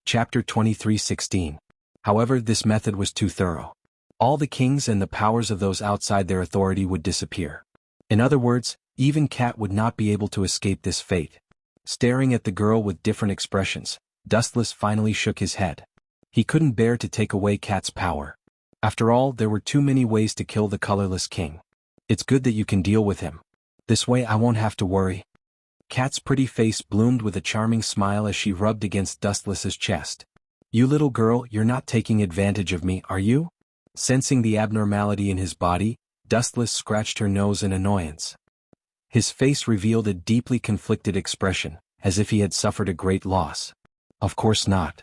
Chapter 23:16. However, this method was too thorough. All the kings and the powers of those outside their authority would disappear. In other words, even Cat would not be able to escape this fate. Staring at the girl with different expressions, Dustless finally shook his head. He couldn't bear to take away Cat's power. After all, there were too many ways to kill the colorless king. It's good that you can deal with him. This way I won't have to worry. Cat's pretty face bloomed with a charming smile as she rubbed against Dustless's chest. You little girl, you're not taking advantage of me, are you? Sensing the abnormality in his body, Dustless scratched her nose in annoyance. His face revealed a deeply conflicted expression, as if he had suffered a great loss. Of course not.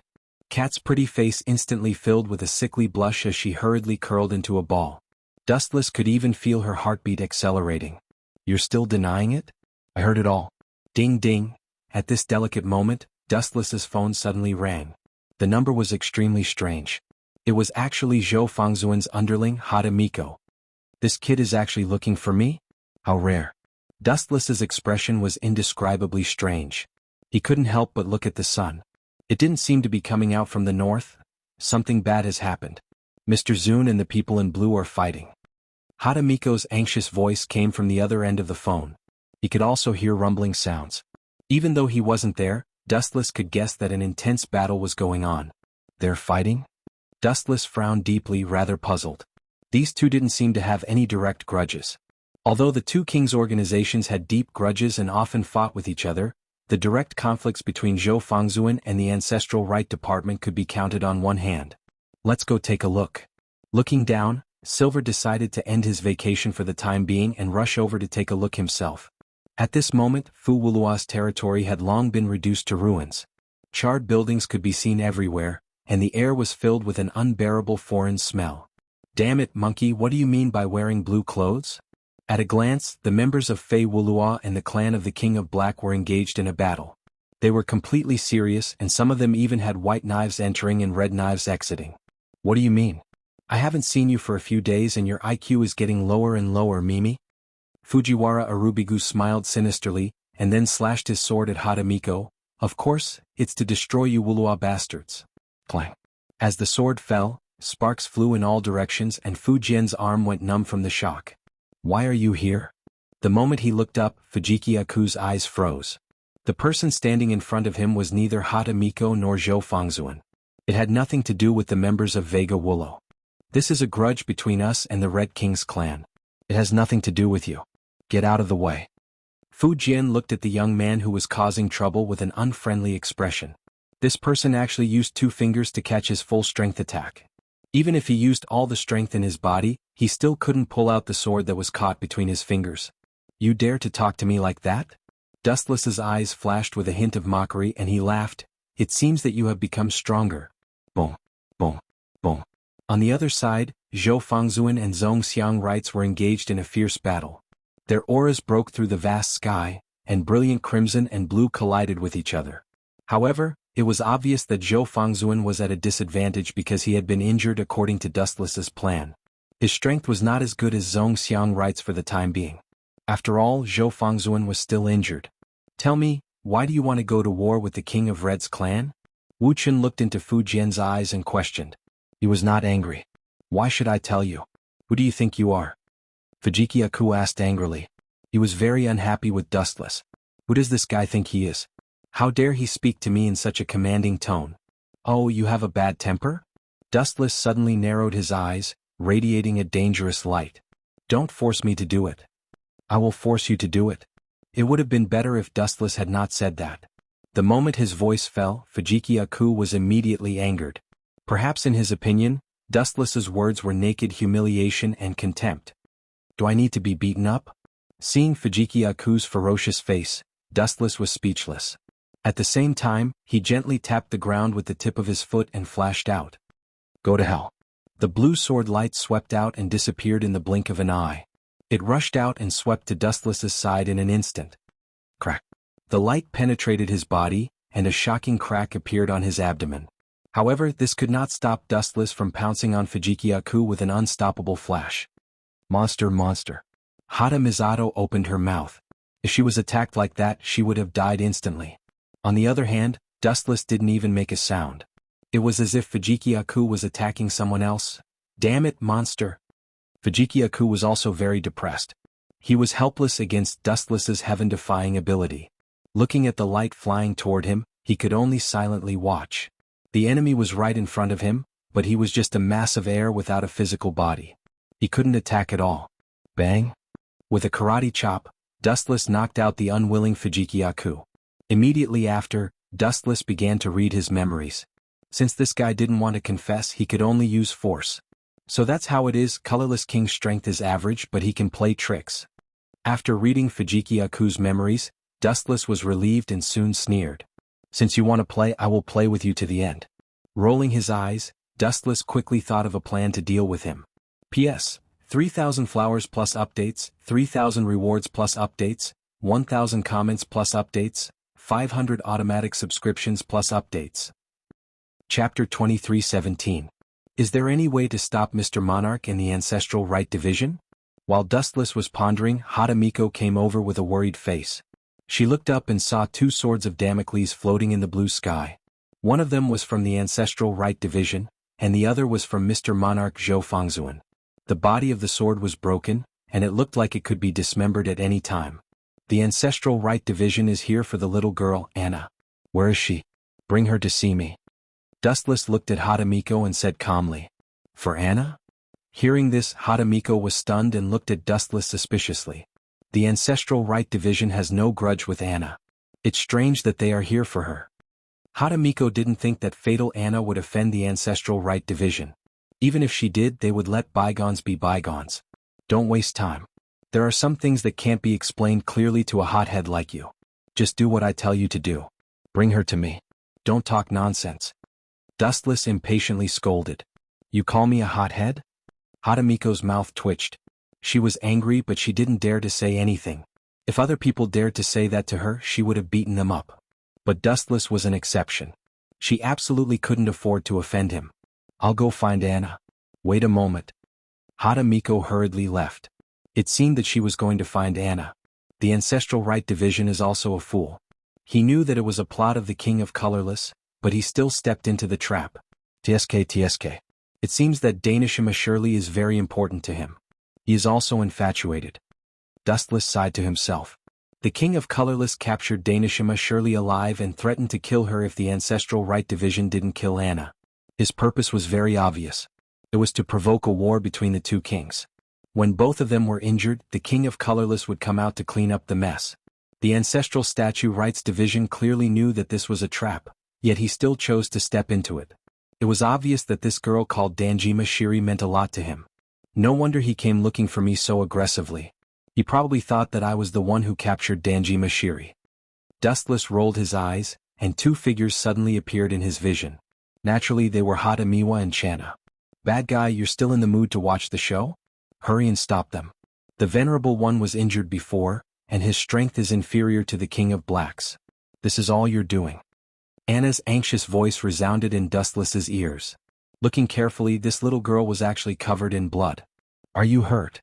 Cat's pretty face instantly filled with a sickly blush as she hurriedly curled into a ball. Dustless could even feel her heartbeat accelerating. You're still denying it? I heard it all. Ding ding. At this delicate moment, Dustless's phone suddenly rang. The number was extremely strange. It was actually Zhou Fangzuan's underling, Hada Miko. This kid is actually looking for me? How rare. Dustless's expression was indescribably strange. He couldn't help but look at the sun. It didn't seem to be coming out from the north. Something bad has happened. Mr. Zun and the people in blue are fighting. Hada Miko's anxious voice came from the other end of the phone. He could also hear rumbling sounds. Even though he wasn't there, Dustless could guess that an intense battle was going on. They're fighting? Dustless frowned deeply, rather puzzled. These two didn't seem to have any direct grudges. Although the two kings' organizations had deep grudges and often fought with each other, the direct conflicts between Zhou Fangzuan and the Ancestral Right Department could be counted on one hand. Let's go take a look. Looking down, Silver decided to end his vacation for the time being and rush over to take a look himself. At this moment, Fu Wulua's territory had long been reduced to ruins. Charred buildings could be seen everywhere, and the air was filled with an unbearable foreign smell. Damn it, monkey, what do you mean by wearing blue clothes? At a glance, the members of Fei Wulua and the clan of the King of Black were engaged in a battle. They were completely serious, and some of them even had white knives entering and red knives exiting. What do you mean? I haven't seen you for a few days and your IQ is getting lower and lower, Mimi. Fujiwara Arubigu smiled sinisterly, and then slashed his sword at Hada Miko. Of course, it's to destroy you Wulua bastards. Clang. As the sword fell, sparks flew in all directions and Fu Jian's arm went numb from the shock. Why are you here? The moment he looked up, Fujiki Aku's eyes froze. The person standing in front of him was neither Hada Miko nor Zhou Fangzuan. It had nothing to do with the members of Vega Wullo. This is a grudge between us and the Red King's clan. It has nothing to do with you. Get out of the way. Fu Jian looked at the young man who was causing trouble with an unfriendly expression. This person actually used 2 fingers to catch his full strength attack. Even if he used all the strength in his body, he still couldn't pull out the sword that was caught between his fingers. You dare to talk to me like that? Dustless's eyes flashed with a hint of mockery and he laughed. It seems that you have become stronger. Boom, boom, boom. On the other side, Zhou Fangzuan and Zhongxiang Rights were engaged in a fierce battle. Their auras broke through the vast sky, and brilliant crimson and blue collided with each other. However, it was obvious that Zhou Fangzuan was at a disadvantage because he had been injured according to Dustless's plan. His strength was not as good as Zhongxiang Rights for the time being. After all, Zhou Fangzuan was still injured. Tell me, why do you want to go to war with the King of Red's clan? Wu Chen looked into Fu Jian's eyes and questioned. He was not angry. Why should I tell you? Who do you think you are? Fujiki Aku asked angrily. He was very unhappy with Dustless. Who does this guy think he is? How dare he speak to me in such a commanding tone? Oh, you have a bad temper? Dustless suddenly narrowed his eyes, radiating a dangerous light. Don't force me to do it. I will force you to do it. It would have been better if Dustless had not said that. The moment his voice fell, Fujiki Aku was immediately angered. Perhaps in his opinion, Dustless's words were naked humiliation and contempt. Do I need to be beaten up? Seeing Fujiki Aku's ferocious face, Dustless was speechless. At the same time, he gently tapped the ground with the tip of his foot and flashed out. Go to hell. The blue sword light swept out and disappeared in the blink of an eye. It rushed out and swept to Dustless's side in an instant. Crack. The light penetrated his body, and a shocking crack appeared on his abdomen. However, this could not stop Dustless from pouncing on Fujiki Aku with an unstoppable flash. Monster, monster. Hada Misato opened her mouth. If she was attacked like that, she would have died instantly. On the other hand, Dustless didn't even make a sound. It was as if Fujikiyaku was attacking someone else. Damn it, monster! Fujikiyaku was also very depressed. He was helpless against Dustless's heaven-defying ability. Looking at the light flying toward him, he could only silently watch. The enemy was right in front of him, but he was just a mass of air without a physical body. He couldn't attack at all. Bang! With a karate chop, Dustless knocked out the unwilling Fujikiyaku. Immediately after, Dustless began to read his memories. Since this guy didn't want to confess, he could only use force. So that's how it is. Colorless King's strength is average, but he can play tricks. After reading Fujikiyaku's memories, Dustless was relieved and soon sneered. Since you want to play, I will play with you to the end. Rolling his eyes, Dustless quickly thought of a plan to deal with him. P.S. 3,000 flowers plus updates, 3,000 rewards plus updates, 1,000 comments plus updates, 500 automatic subscriptions plus updates. Chapter 23:17. Is there any way to stop Mr. Monarch and the Ancestral Right Division? While Dustless was pondering, Hadamiko came over with a worried face. She looked up and saw 2 swords of Damocles floating in the blue sky. One of them was from the Ancestral Right Division, and the other was from Mr. Monarch Zhou Fangzuan. The body of the sword was broken, and it looked like it could be dismembered at any time. The Ancestral Right Division is here for the little girl, Anna. Where is she? Bring her to see me. Dustless looked at Hadamiko and said calmly. For Anna? Hearing this, Hadamiko was stunned and looked at Dustless suspiciously. The Ancestral Right Division has no grudge with Anna. It's strange that they are here for her. Hadamiko didn't think that fatal Anna would offend the Ancestral Right Division. Even if she did, they would let bygones be bygones. Don't waste time. There are some things that can't be explained clearly to a hothead like you. Just do what I tell you to do. Bring her to me. Don't talk nonsense. Dustless impatiently scolded. You call me a hothead? Hadamiko's mouth twitched. She was angry, but she didn't dare to say anything. If other people dared to say that to her, she would have beaten them up. But Dustless was an exception. She absolutely couldn't afford to offend him. I'll go find Anna. Wait a moment. Hadamiko hurriedly left. It seemed that she was going to find Anna. The Ancestral Right Division is also a fool. He knew that it was a plot of the King of Colorless, but he still stepped into the trap. TSK. It seems that Danishima surely is very important to him. He is also infatuated. Dustless sighed to himself. The King of Colorless captured Danishima surely alive and threatened to kill her if the Ancestral Right Division didn't kill Anna. His purpose was very obvious. It was to provoke a war between the 2 kings. When both of them were injured, the King of Colorless would come out to clean up the mess. The Ancestral Statue Rights Division clearly knew that this was a trap, yet he still chose to step into it. It was obvious that this girl called Danjima Shiri meant a lot to him. No wonder he came looking for me so aggressively. He probably thought that I was the one who captured Danjima Shiri. Dustless rolled his eyes, and 2 figures suddenly appeared in his vision. Naturally, they were Hadamiwa and Channa. Bad guy, you're still in the mood to watch the show? Hurry and stop them. The Venerable One was injured before, and his strength is inferior to the King of Blacks. This is all you're doing. Anna's anxious voice resounded in Dustless's ears. Looking carefully, this little girl was actually covered in blood. Are you hurt?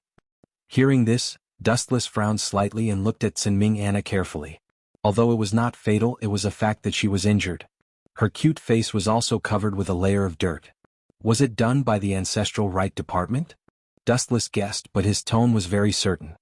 Hearing this, Dustless frowned slightly and looked at Sinming Anna carefully. Although it was not fatal, it was a fact that she was injured. Her cute face was also covered with a layer of dirt. Was it done by the Ancestral Right Department? Dustless guessed, but his tone was very certain.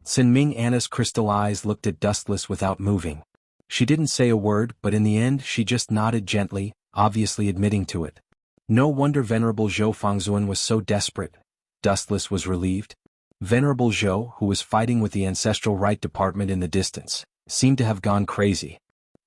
Sinming Anna's crystal eyes looked at Dustless without moving. She didn't say a word, but in the end she just nodded gently, obviously admitting to it. No wonder Venerable Zhou Fangzuan was so desperate. Dustless was relieved. Venerable Zhou, who was fighting with the Ancestral Right Department in the distance, seemed to have gone crazy.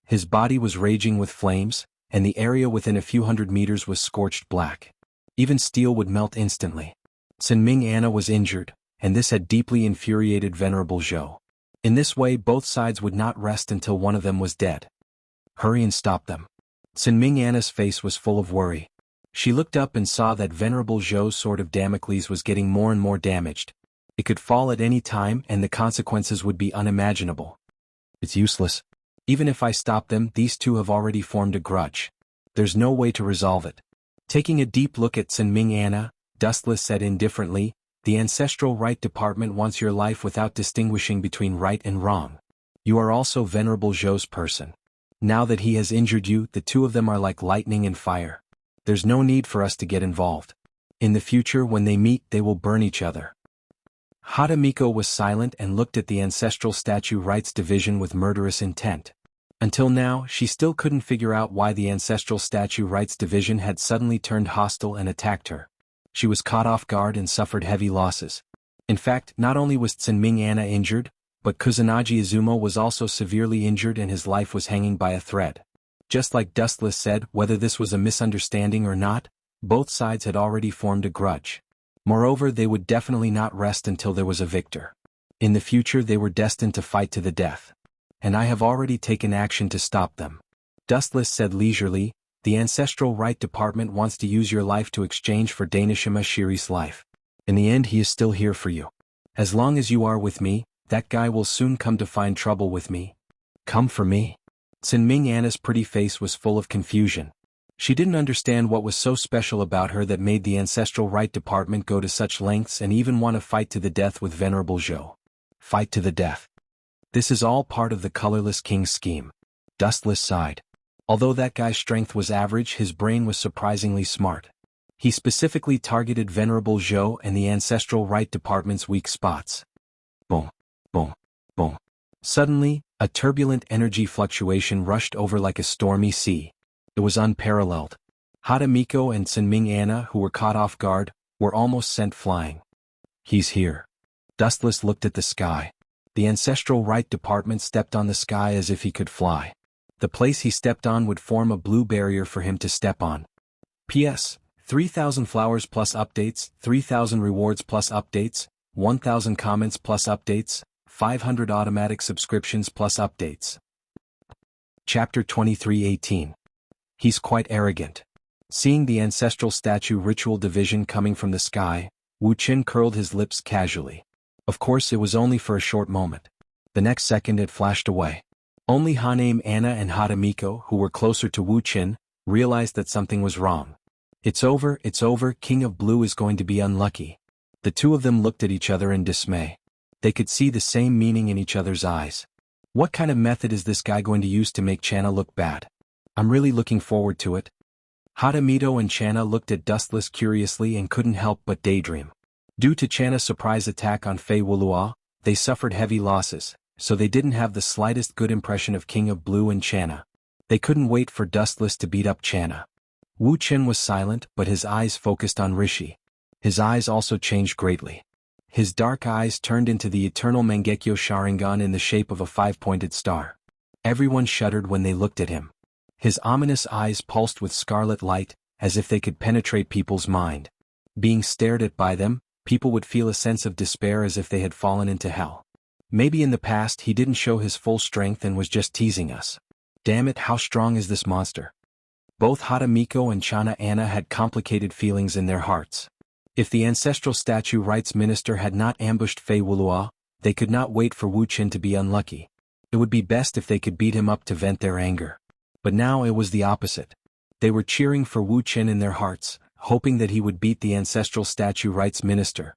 His body was raging with flames, and the area within a few hundred meters was scorched black. Even steel would melt instantly. Sinming Anna was injured, and this had deeply infuriated Venerable Zhou. In this way, both sides would not rest until one of them was dead. Hurry and stop them. Sinming Anna's face was full of worry. She looked up and saw that Venerable Zhou's sword of Damocles was getting more and more damaged. It could fall at any time and the consequences would be unimaginable. It's useless. Even if I stop them, these 2 have already formed a grudge. There's no way to resolve it. Taking a deep look at Sinming Anna, Dustless said indifferently, the Ancestral Right Department wants your life without distinguishing between right and wrong. You are also Venerable Zhou's person. Now that he has injured you, the 2 of them are like lightning and fire. There's no need for us to get involved. In the future when they meet they will burn each other. Hadamiko was silent and looked at the Ancestral Statue Rights Division with murderous intent. Until now, she still couldn't figure out why the Ancestral Statue Rights Division had suddenly turned hostile and attacked her. She was caught off guard and suffered heavy losses. In fact, not only was Tsunming Anna injured, but Kusanagi Izumo was also severely injured and his life was hanging by a thread. Just like Dustless said, whether this was a misunderstanding or not, both sides had already formed a grudge. Moreover, they would definitely not rest until there was a victor. In the future they were destined to fight to the death. And I have already taken action to stop them. Dustless said leisurely, the Ancestral Right Department wants to use your life to exchange for Danishima Shiri's life. In the end he is still here for you. As long as you are with me, that guy will soon come to find trouble with me. Come for me? Tsunming Anna's pretty face was full of confusion. She didn't understand what was so special about her that made the Ancestral Right Department go to such lengths and even want to fight to the death with Venerable Zhou. Fight to the death. This is all part of the Colorless King's scheme. Dustless sighed. Although that guy's strength was average, his brain was surprisingly smart. He specifically targeted Venerable Zhou and the Ancestral Right Department's weak spots. Boom, boom, boom. Suddenly, a turbulent energy fluctuation rushed over like a stormy sea. It was unparalleled. Hadamiko and Tsunming Anna, who were caught off guard, were almost sent flying. He's here. Dustless looked at the sky. The Ancestral Right Department stepped on the sky as if he could fly. The place he stepped on would form a blue barrier for him to step on. P.S. 3,000 flowers plus updates, 3,000 rewards plus updates, 1,000 comments plus updates, 500 automatic subscriptions plus updates. Chapter 23:18. He's quite arrogant. Seeing the Ancestral Statue Ritual Division coming from the sky, Wu Qin curled his lips casually. Of course it was only for a short moment. The next second it flashed away. Only Haname Anna and Hadamiko, who were closer to Wu Qin, realized that something was wrong. It's over, King of Blue is going to be unlucky. The two of them looked at each other in dismay. They could see the same meaning in each other's eyes. What kind of method is this guy going to use to make Channa look bad? I'm really looking forward to it. Hadamito and Channa looked at Dustless curiously and couldn't help but daydream. Due to Channa's surprise attack on Fei Wulua, they suffered heavy losses, so they didn't have the slightest good impression of King of Blue and Channa. They couldn't wait for Dustless to beat up Channa. Wu Qin was silent, but his eyes focused on Rishi. His eyes also changed greatly. His dark eyes turned into the eternal Mangekyo Sharingan in the shape of a five-pointed star. Everyone shuddered when they looked at him. His ominous eyes pulsed with scarlet light, as if they could penetrate people's mind. Being stared at by them, people would feel a sense of despair as if they had fallen into hell. Maybe in the past he didn't show his full strength and was just teasing us. Damn it, how strong is this monster? Both Hadamiko and Channa Anna had complicated feelings in their hearts. If the Ancestral Statue Rights Minister had not ambushed Fei Wulua, they could not wait for Wu Qin to be unlucky. It would be best if they could beat him up to vent their anger. But now it was the opposite. They were cheering for Wu Qin in their hearts, hoping that he would beat the Ancestral Statue Rights Minister.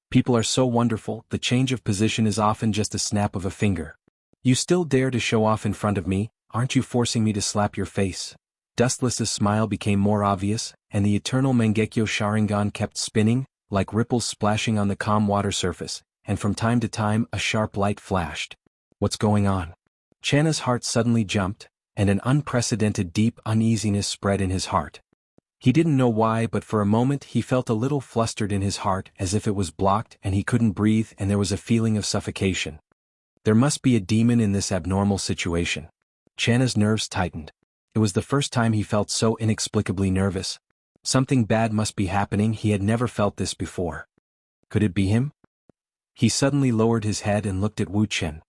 People are so wonderful, the change of position is often just a snap of a finger. You still dare to show off in front of me, aren't you forcing me to slap your face? Dustless's smile became more obvious, and the eternal Mangekyo Sharingan kept spinning, like ripples splashing on the calm water surface, and from time to time a sharp light flashed. What's going on? Channa's heart suddenly jumped, and an unprecedented deep uneasiness spread in his heart. He didn't know why, but for a moment he felt a little flustered in his heart, as if it was blocked and he couldn't breathe, and there was a feeling of suffocation. There must be a demon in this abnormal situation. Channa's nerves tightened. It was the first time he felt so inexplicably nervous. Something bad must be happening, he had never felt this before. Could it be him? He suddenly lowered his head and looked at Wu Qin.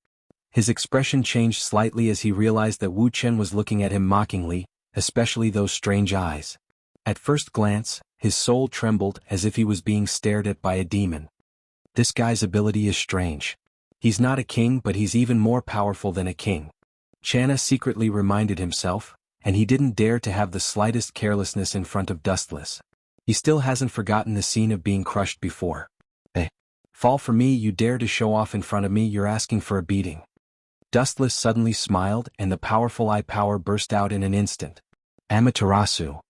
His expression changed slightly as he realized that Wu Qin was looking at him mockingly, especially those strange eyes. At first glance, his soul trembled as if he was being stared at by a demon. This guy's ability is strange. He's not a king, but he's even more powerful than a king. Channa secretly reminded himself, and he didn't dare to have the slightest carelessness in front of Dustless. He still hasn't forgotten the scene of being crushed before. Fall for me, you dare to show off in front of me, you're asking for a beating. Dustless suddenly smiled, and the powerful eye power burst out in an instant. Amaterasu.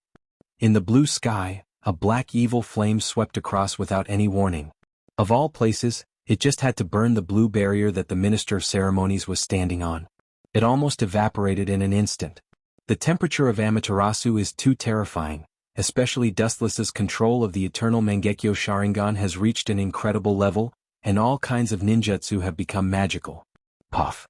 In the blue sky, a black evil flame swept across without any warning. Of all places, it just had to burn the blue barrier that the Minister of Ceremonies was standing on. It almost evaporated in an instant. The temperature of Amaterasu is too terrifying, especially Dustless's control of the eternal Mangekyo Sharingan has reached an incredible level, and all kinds of ninjutsu have become magical. Puff.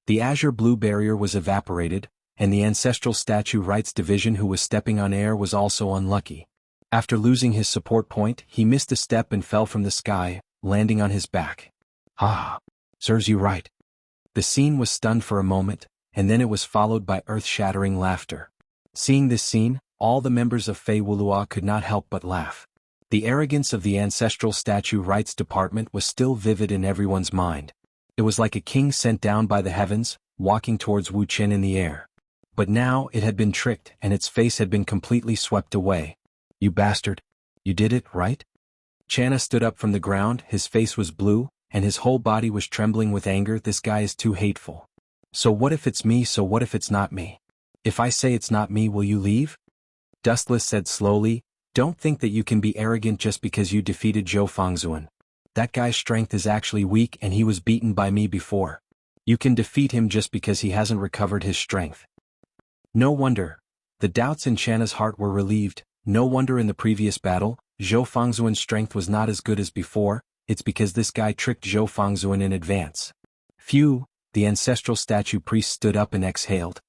The azure blue barrier was evaporated, and the ancestral statue rights division who was stepping on air was also unlucky. After losing his support point, he missed a step and fell from the sky, landing on his back. Ah, serves you right. The scene was stunned for a moment, and then it was followed by earth-shattering laughter. Seeing this scene, all the members of Fei Wulua could not help but laugh. The arrogance of the ancestral statue rights department was still vivid in everyone's mind. It was like a king sent down by the heavens, walking towards Wu Chen in the air. But now it had been tricked and its face had been completely swept away. You bastard. You did it, right? Channa stood up from the ground, his face was blue, and his whole body was trembling with anger. This guy is too hateful. So what if it's me? So what if it's not me? If I say it's not me, will you leave? Dustless said slowly, don't think that you can be arrogant just because you defeated Zhou Fangzuan. That guy's strength is actually weak and he was beaten by me before. You can defeat him just because he hasn't recovered his strength. No wonder. The doubts in Channa's heart were relieved. No wonder in the previous battle, Zhou Fangzuan's strength was not as good as before. It's because this guy tricked Zhou Fangzuan in advance. Phew, the ancestral statue priest stood up and exhaled.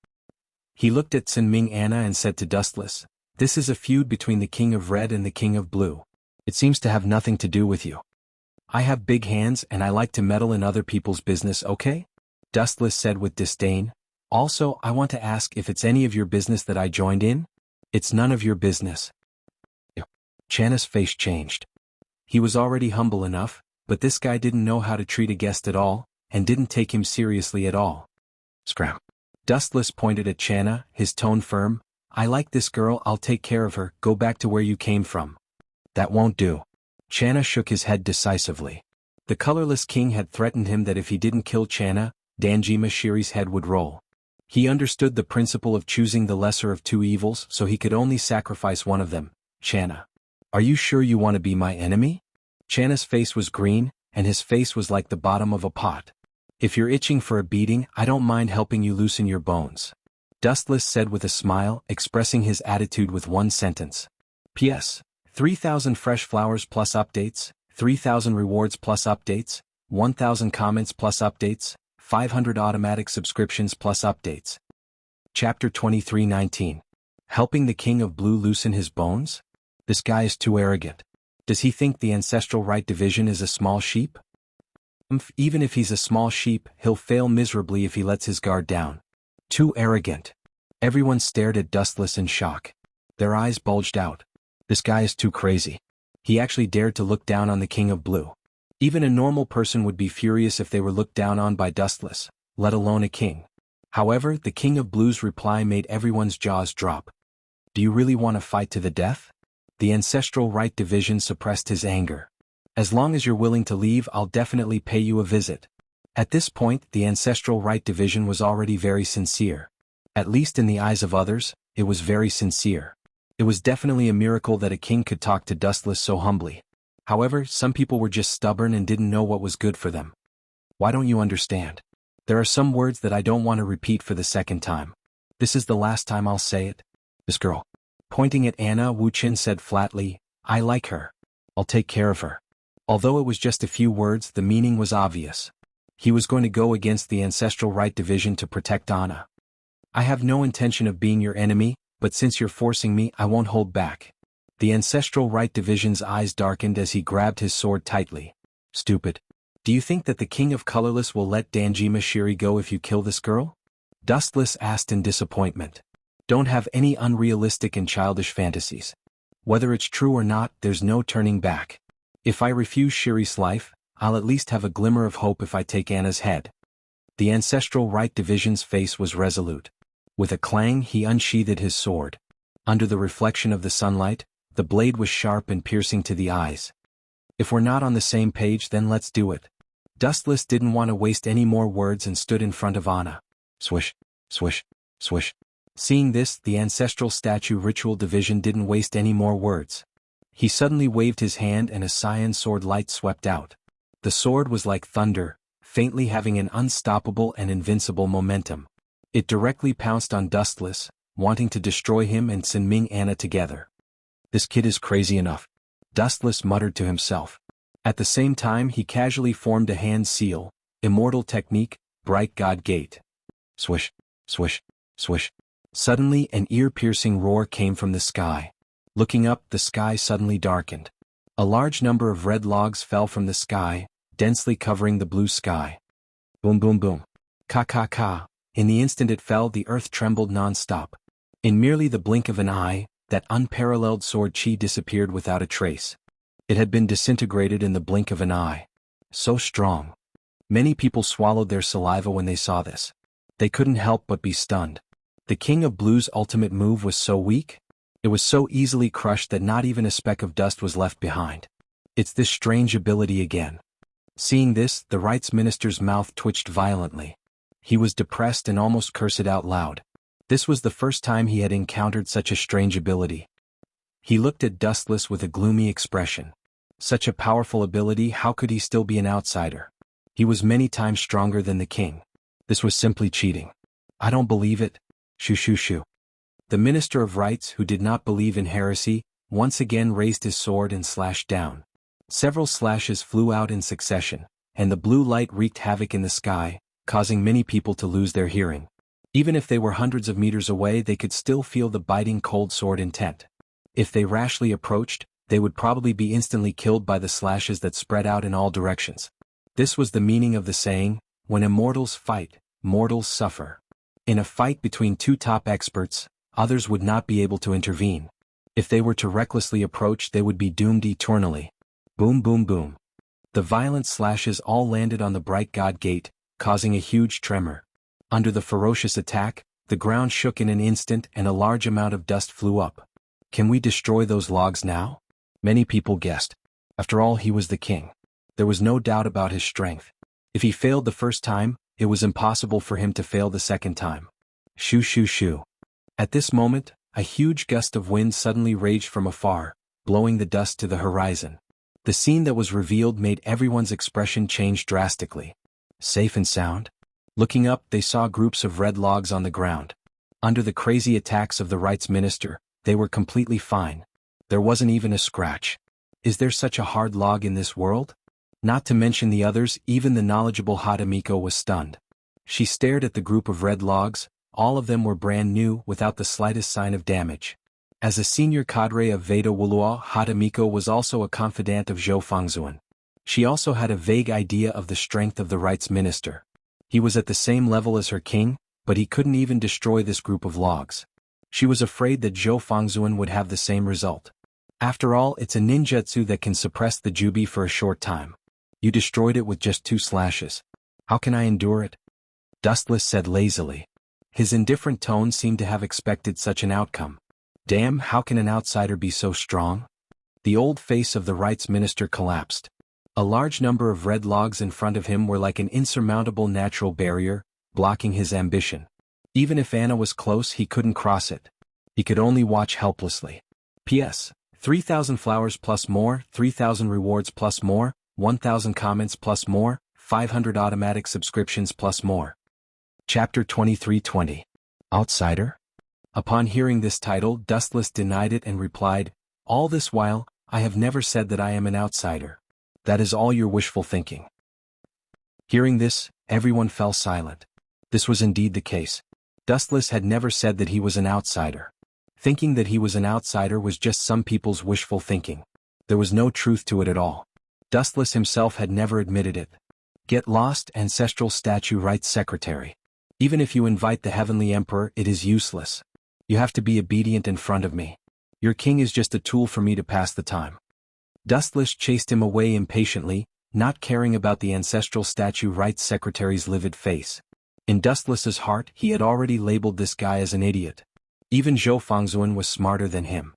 He looked at Sinming Anna and said to Dustless, this is a feud between the King of Red and the King of Blue. It seems to have nothing to do with you. I have big hands and I like to meddle in other people's business, okay? Dustless said with disdain. Also, I want to ask if it's any of your business that I joined in? It's none of your business. Channa's face changed. He was already humble enough, but this guy didn't know how to treat a guest at all, and didn't take him seriously at all. Scram. Dustless pointed at Channa, his tone firm. I like this girl, I'll take care of her, go back to where you came from. That won't do. Channa shook his head decisively. The colorless king had threatened him that if he didn't kill Channa, Danjima Shiri's head would roll. He understood the principle of choosing the lesser of two evils, so he could only sacrifice one of them. Channa. Are you sure you want to be my enemy? Channa's face was green, and his face was like the bottom of a pot. If you're itching for a beating, I don't mind helping you loosen your bones. Dustless said with a smile, expressing his attitude with one sentence. P.S. 3,000 fresh flowers plus updates, 3,000 rewards plus updates, 1,000 comments plus updates, 500 automatic subscriptions plus updates. Chapter 23:19. Helping the King of Blue loosen his bones? This guy is too arrogant. Does he think the Ancestral Right Division is a small sheep? Even if he's a small sheep, he'll fail miserably if he lets his guard down. Too arrogant. Everyone stared at Dustless in shock. Their eyes bulged out. This guy is too crazy. He actually dared to look down on the King of Blue. Even a normal person would be furious if they were looked down on by Dustless, let alone a king. However, the King of Blue's reply made everyone's jaws drop. Do you really want to fight to the death? The Ancestral Right Division suppressed his anger. As long as you're willing to leave, I'll definitely pay you a visit. At this point, the Ancestral Right Division was already very sincere. At least in the eyes of others, it was very sincere. It was definitely a miracle that a king could talk to Dustless so humbly. However, some people were just stubborn and didn't know what was good for them. Why don't you understand? There are some words that I don't want to repeat for the second time. This is the last time I'll say it. This girl. Pointing at Anna, Wu Chen said flatly, I like her. I'll take care of her. Although it was just a few words, the meaning was obvious. He was going to go against the Ancestral Right Division to protect Anna. I have no intention of being your enemy, but since you're forcing me, I won't hold back. The Ancestral Right Division's eyes darkened as he grabbed his sword tightly. Stupid. Do you think that the King of Colorless will let Danjima Shiri go if you kill this girl? Dustless asked in disappointment. Don't have any unrealistic and childish fantasies. Whether it's true or not, there's no turning back. If I refuse Shiri's life, I'll at least have a glimmer of hope if I take Anna's head. The Ancestral Right Division's face was resolute. With a clang, he unsheathed his sword. Under the reflection of the sunlight, the blade was sharp and piercing to the eyes. If we're not on the same page, then let's do it. Dustless didn't want to waste any more words and stood in front of Anna. Swish, swish, swish. Seeing this, the ancestral statue ritual division didn't waste any more words. He suddenly waved his hand and a cyan sword light swept out. The sword was like thunder, faintly having an unstoppable and invincible momentum. It directly pounced on Dustless, wanting to destroy him and Sinming Anna together. This kid is crazy enough, Dustless muttered to himself. At the same time he casually formed a hand seal, immortal technique, bright god gate. Swish, swish, swish. Suddenly an ear-piercing roar came from the sky. Looking up, the sky suddenly darkened. A large number of red logs fell from the sky, densely covering the blue sky. Boom boom boom. Ka ka ka. In the instant it fell, the earth trembled non-stop. In merely the blink of an eye, that unparalleled sword chi disappeared without a trace. It had been disintegrated in the blink of an eye. So strong. Many people swallowed their saliva when they saw this. They couldn't help but be stunned. The King of Blue's ultimate move was so weak. It was so easily crushed that not even a speck of dust was left behind. It's this strange ability again. Seeing this, the rights minister's mouth twitched violently. He was depressed and almost cursed out loud. This was the first time he had encountered such a strange ability. He looked at Dustless with a gloomy expression. Such a powerful ability, how could he still be an outsider? He was many times stronger than the king. This was simply cheating. I don't believe it. Shoo shoo shoo. The Minister of Rights, who did not believe in heresy, once again raised his sword and slashed down. Several slashes flew out in succession, and the blue light wreaked havoc in the sky, causing many people to lose their hearing. Even if they were hundreds of meters away, they could still feel the biting cold sword intent. If they rashly approached, they would probably be instantly killed by the slashes that spread out in all directions. This was the meaning of the saying, when immortals fight, mortals suffer. In a fight between two top experts, others would not be able to intervene. If they were to recklessly approach, they would be doomed eternally. Boom boom boom. The violent slashes all landed on the bright god gate, causing a huge tremor. Under the ferocious attack, the ground shook in an instant and a large amount of dust flew up. Can we destroy those logs now? Many people guessed. After all, he was the king. There was no doubt about his strength. If he failed the first time, it was impossible for him to fail the second time. Shoo shoo shoo. At this moment, a huge gust of wind suddenly raged from afar, blowing the dust to the horizon. The scene that was revealed made everyone's expression change drastically. Safe and sound? Looking up, they saw groups of red logs on the ground. Under the crazy attacks of the rights minister, they were completely fine. There wasn't even a scratch. Is there such a hard log in this world? Not to mention the others, even the knowledgeable Hadamiko was stunned. She stared at the group of red logs. All of them were brand new, without the slightest sign of damage. As a senior cadre of Veda Wulua, Hadamiko was also a confidant of Zhou Fangzuan. She also had a vague idea of the strength of the rights minister. He was at the same level as her king, but he couldn't even destroy this group of logs. She was afraid that Zhou Fangzuan would have the same result. After all, it's a ninjutsu that can suppress the jubi for a short time. You destroyed it with just 2 slashes. How can I endure it? Dustless said lazily. His indifferent tone seemed to have expected such an outcome. Damn, how can an outsider be so strong? The old face of the rights minister collapsed. A large number of red logs in front of him were like an insurmountable natural barrier, blocking his ambition. Even if Anna was close, he couldn't cross it. He could only watch helplessly. P.S. 3,000 flowers plus more, 3,000 rewards plus more, 1,000 comments plus more, 500 automatic subscriptions plus more. Chapter 2320. Outsider? Upon hearing this title, Dustless denied it and replied, "All this while, I have never said that I am an outsider. That is all your wishful thinking." Hearing this, everyone fell silent. This was indeed the case. Dustless had never said that he was an outsider. Thinking that he was an outsider was just some people's wishful thinking. There was no truth to it at all. Dustless himself had never admitted it. Get lost, Ancestral Statue Rights Secretary. Even if you invite the Heavenly Emperor, it is useless. You have to be obedient in front of me. Your king is just a tool for me to pass the time. Dustless chased him away impatiently, not caring about the Ancestral Statue Rights Secretary's livid face. In Dustless's heart, he had already labeled this guy as an idiot. Even Zhou Fangzuan was smarter than him.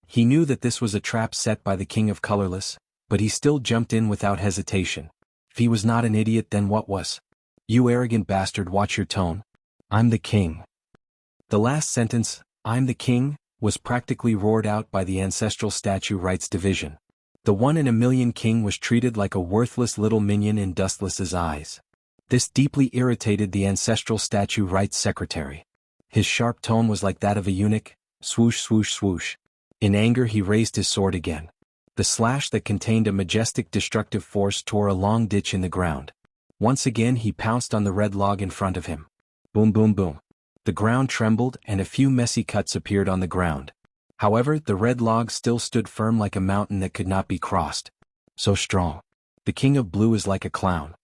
He knew that this was a trap set by the King of Colorless, but he still jumped in without hesitation. If he was not an idiot, then what was? You arrogant bastard, watch your tone. I'm the king. The last sentence, "I'm the king," was practically roared out by the ancestral statue rights division. The one-in-a-million king was treated like a worthless little minion in Dustless's eyes. This deeply irritated the ancestral statue rights secretary. His sharp tone was like that of a eunuch, swoosh swoosh swoosh. In anger he raised his sword again. The slash that contained a majestic destructive force tore a long ditch in the ground. Once again he pounced on the red log in front of him. Boom boom boom. The ground trembled and a few messy cuts appeared on the ground. However, the red log still stood firm like a mountain that could not be crossed. So strong. The king of blue is like a clown.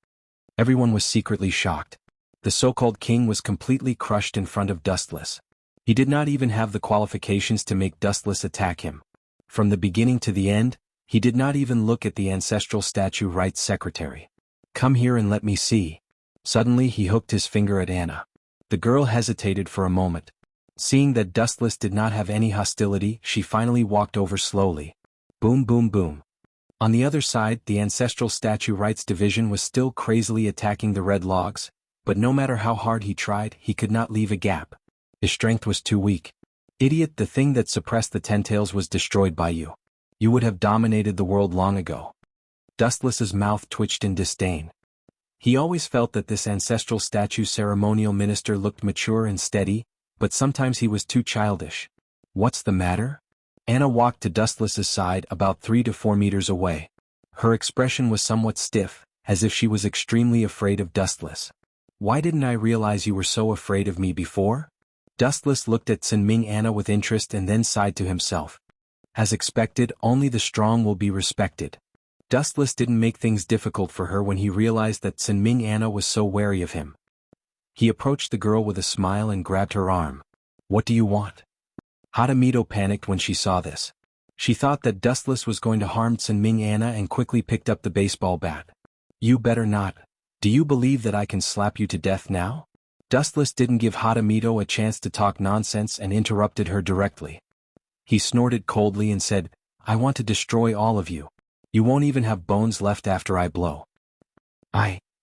Everyone was secretly shocked. The so-called king was completely crushed in front of Dustless. He did not even have the qualifications to make Dustless attack him. From the beginning to the end, he did not even look at the ancestral statue rights secretary. "Come here and let me see." Suddenly he hooked his finger at Anna. The girl hesitated for a moment. Seeing that Dustless did not have any hostility, she finally walked over slowly. Boom boom boom. On the other side, the ancestral statue rights division was still crazily attacking the red logs, but no matter how hard he tried, he could not leave a gap. His strength was too weak. "Idiot, the thing that suppressed the Tentails was destroyed by you. You would have dominated the world long ago." Dustless's mouth twitched in disdain. He always felt that this ancestral statue ceremonial minister looked mature and steady, but sometimes he was too childish. "What's the matter?" Anna walked to Dustless's side about 3 to 4 meters away. Her expression was somewhat stiff, as if she was extremely afraid of Dustless. "Why didn't I realize you were so afraid of me before?" Dustless looked at Sinming Anna with interest and then sighed to himself. As expected, only the strong will be respected. Dustless didn't make things difficult for her when he realized that Sinming Anna was so wary of him. He approached the girl with a smile and grabbed her arm. "What do you want?" Hadamito panicked when she saw this. She thought that Dustless was going to harm Sinming Anna and quickly picked up the baseball bat. "You better not. Do you believe that I can slap you to death now?" Dustless didn't give Hadamito a chance to talk nonsense and interrupted her directly. He snorted coldly and said, "I want to destroy all of you. You won't even have bones left after I blow."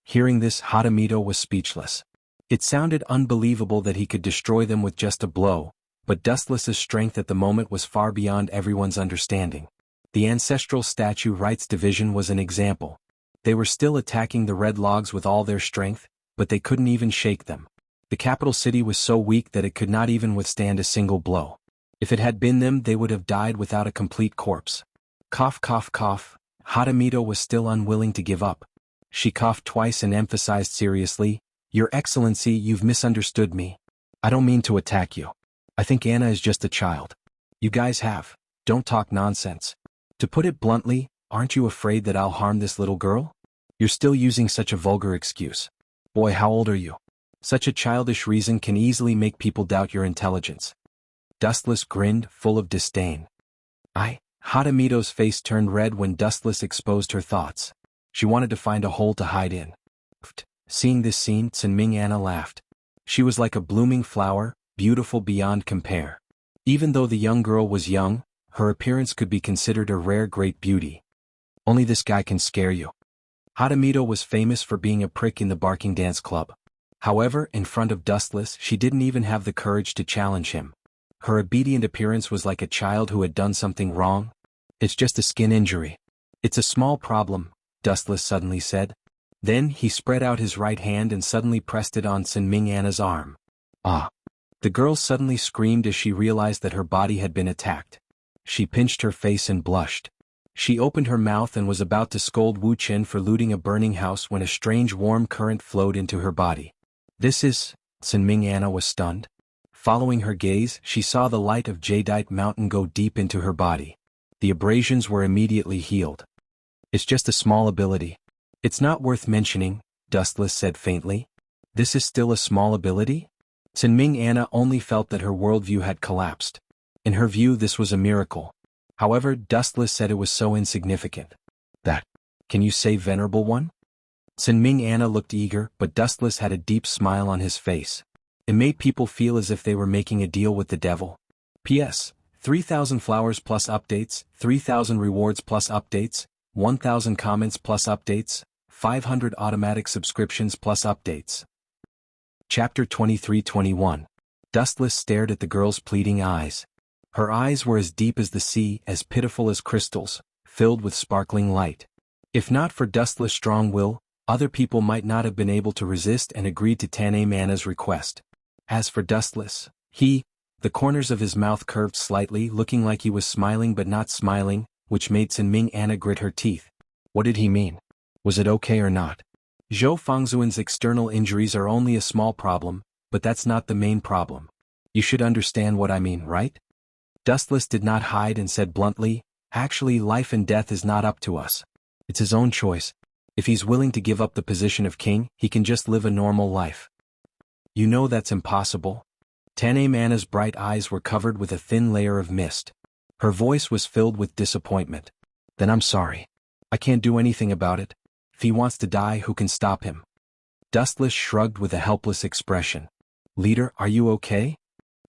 Hearing this, Hadamito was speechless. It sounded unbelievable that he could destroy them with just a blow, but Dustless's strength at the moment was far beyond everyone's understanding. The ancestral statue rights division was an example. They were still attacking the red logs with all their strength, but they couldn't even shake them. The capital city was so weak that it could not even withstand a single blow. If it had been them, they would have died without a complete corpse. Cough cough cough. Hadamito was still unwilling to give up. She coughed twice and emphasized seriously, "Your Excellency, you've misunderstood me. I don't mean to attack you. I think Anna is just a child. You guys don't talk nonsense. To put it bluntly, aren't you afraid that I'll harm this little girl? You're still using such a vulgar excuse. Boy, how old are you? Such a childish reason can easily make people doubt your intelligence." Dustless grinned, full of disdain. Hadamito's face turned red when Dustless exposed her thoughts. She wanted to find a hole to hide in. Seeing this scene, Sinming Anna laughed. She was like a blooming flower, beautiful beyond compare. Even though the young girl was young, her appearance could be considered a rare great beauty. "Only this guy can scare you." Hadamito was famous for being a prick in the barking dance club. However, in front of Dustless, she didn't even have the courage to challenge him. Her obedient appearance was like a child who had done something wrong. "It's just a skin injury. It's a small problem," Dustless suddenly said. Then he spread out his right hand and suddenly pressed it on Sinming Anna's arm. "Ah!" The girl suddenly screamed as she realized that her body had been attacked. She pinched her face and blushed. She opened her mouth and was about to scold Wu Qin for looting a burning house when a strange warm current flowed into her body. Sinming Anna was stunned. Following her gaze, she saw the light of Jadeite Mountain go deep into her body. The abrasions were immediately healed. "It's just a small ability. It's not worth mentioning," Dustless said faintly. "This is still a small ability?" Sinming Anna only felt that her worldview had collapsed. In her view, this was a miracle. However, Dustless said it was so insignificant. Can you say, Venerable One?" Sinming Anna looked eager, but Dustless had a deep smile on his face. It made people feel as if they were making a deal with the devil. P.S. 3,000 flowers plus updates, 3,000 rewards plus updates, 1,000 comments plus updates, 500 automatic subscriptions plus updates. Chapter 23-21. Dustless stared at the girl's pleading eyes. Her eyes were as deep as the sea, as pitiful as crystals, filled with sparkling light. If not for Dustless' strong will, other people might not have been able to resist and agreed to Tane Mana's request. As for Dustless, the corners of his mouth curved slightly, looking like he was smiling but not smiling, which made Sinming Anna grit her teeth. What did he mean? Was it okay or not? Zhou Fangzuan's external injuries are only a small problem, but that's not the main problem. You should understand what I mean, right? Dustless did not hide and said bluntly, actually, life and death is not up to us. It's his own choice. If he's willing to give up the position of king, he can just live a normal life. You know that's impossible. Tane Mana's bright eyes were covered with a thin layer of mist. Her voice was filled with disappointment. Then I'm sorry. I can't do anything about it. If he wants to die, who can stop him? Dustless shrugged with a helpless expression. Leader, are you okay?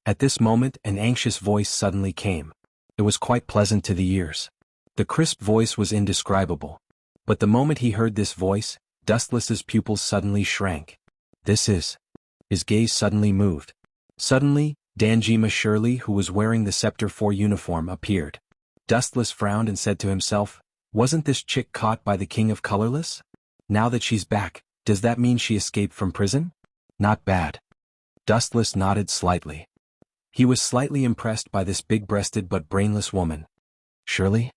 At this moment, an anxious voice suddenly came. It was quite pleasant to the ears. The crisp voice was indescribable. But the moment he heard this voice, Dustless's pupils suddenly shrank. His gaze suddenly moved. Suddenly, Danjima Shirley, who was wearing the Scepter 4 uniform, appeared. Dustless frowned and said to himself, wasn't this chick caught by the King of Colorless? Now that she's back, does that mean she escaped from prison? Not bad. Dustless nodded slightly. He was slightly impressed by this big-breasted but brainless woman. Shirley?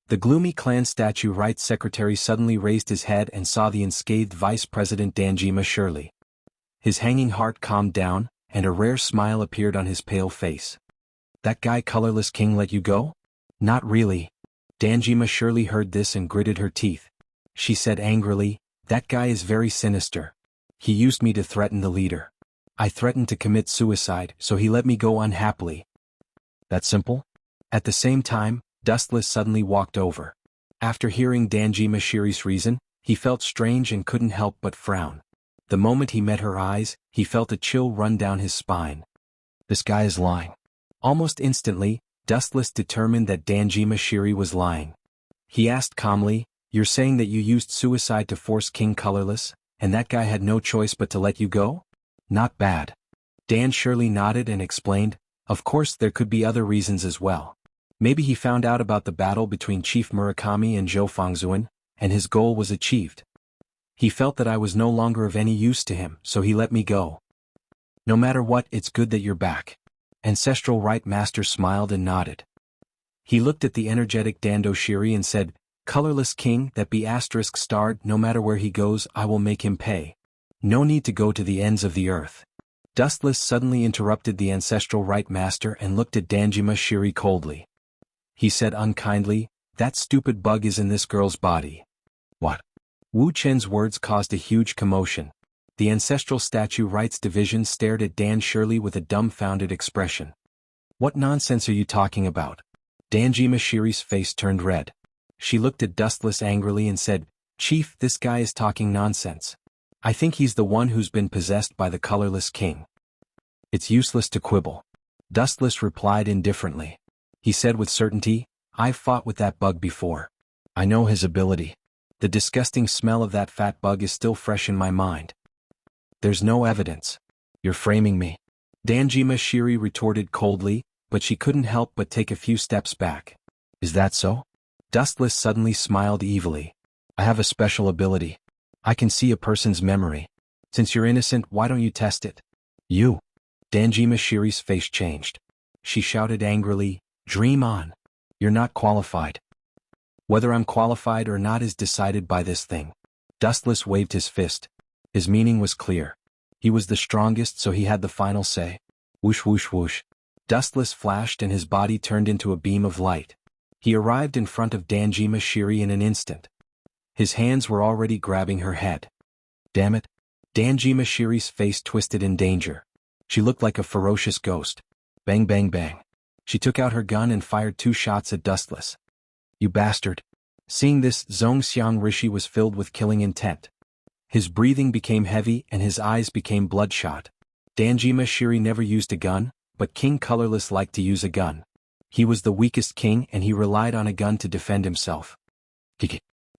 The gloomy clan statue rights secretary suddenly raised his head and saw the unscathed Vice President Danjima Shirley. His hanging heart calmed down, and a rare smile appeared on his pale face. That guy Colorless King let you go? Not really. Danjima Shirley heard this and gritted her teeth. She said angrily, that guy is very sinister. He used me to threaten the leader. I threatened to commit suicide, so he let me go unhappily. That simple? At the same time, Dustless suddenly walked over. After hearing Danjima Shirley's reason, he felt strange and couldn't help but frown. The moment he met her eyes, he felt a chill run down his spine. This guy is lying. Almost instantly, Dustless determined that Danjima Shirley was lying. He asked calmly, you're saying that you used suicide to force King Colorless, and that guy had no choice but to let you go? Not bad. Dan Shirley nodded and explained, of course there could be other reasons as well. Maybe he found out about the battle between Chief Murakami and Zhou Fangzuan, and his goal was achieved. He felt that I was no longer of any use to him, so he let me go. No matter what, it's good that you're back. Ancestral Rite Master smiled and nodded. He looked at the energetic Dando Shiri and said, Colorless King that be asterisk starred, no matter where he goes, I will make him pay. No need to go to the ends of the earth. Dustless suddenly interrupted the Ancestral Rite Master and looked at Danjima Shiri coldly. He said unkindly, that stupid bug is in this girl's body. What? Wu Chen's words caused a huge commotion. The Ancestral Statue Rights Division stared at Dan Shirley with a dumbfounded expression. What nonsense are you talking about? Danjima Shiri's face turned red. She looked at Dustless angrily and said, Chief, this guy is talking nonsense. I think he's the one who's been possessed by the Colorless King. It's useless to quibble. Dustless replied indifferently. He said with certainty, I've fought with that bug before. I know his ability. The disgusting smell of that fat bug is still fresh in my mind. There's no evidence. You're framing me. Danjima Shiri retorted coldly, but she couldn't help but take a few steps back. Is that so? Dustless suddenly smiled evilly. I have a special ability. I can see a person's memory. Since you're innocent, why don't you test it? You. Danjima Shiri's face changed. She shouted angrily, Dream on. You're not qualified. Whether I'm qualified or not is decided by this thing. Dustless waved his fist. His meaning was clear. He was the strongest, so he had the final say. Whoosh whoosh whoosh. Dustless flashed and his body turned into a beam of light. He arrived in front of Danjima Shiri in an instant. His hands were already grabbing her head. Damn it. Danjima Shiri's face twisted in danger. She looked like a ferocious ghost. Bang bang bang. She took out her gun and fired 2 shots at Dustless. You bastard. Seeing this, Zhongxiang Rishi was filled with killing intent. His breathing became heavy and his eyes became bloodshot. Danjima Shiri never used a gun, but King Colorless liked to use a gun. He was the weakest king and he relied on a gun to defend himself.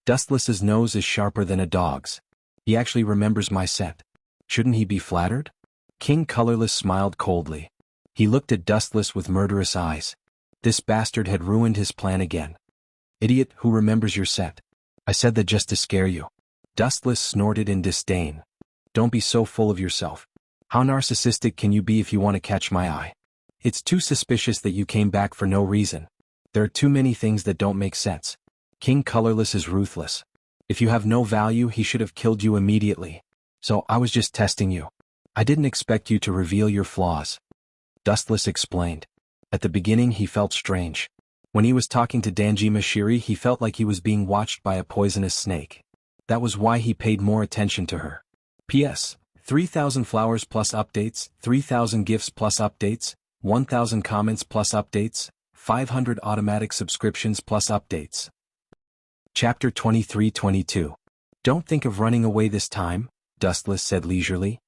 Dustless's nose is sharper than a dog's. He actually remembers my scent. Shouldn't he be flattered? King Colorless smiled coldly. He looked at Dustless with murderous eyes. This bastard had ruined his plan again. Idiot, who remembers your set? I said that just to scare you. Dustless snorted in disdain. Don't be so full of yourself. How narcissistic can you be if you want to catch my eye? It's too suspicious that you came back for no reason. There are too many things that don't make sense. King Colorless is ruthless. If you have no value, he should have killed you immediately. So I was just testing you. I didn't expect you to reveal your flaws. Dustless explained. At the beginning he felt strange. When he was talking to Danjima Shiri, he felt like he was being watched by a poisonous snake. That was why he paid more attention to her. P.S. 3,000 flowers plus updates, 3,000 gifts plus updates, 1,000 comments plus updates, 500 automatic subscriptions plus updates. Chapter 23-22. Don't think of running away this time, Dustless said leisurely.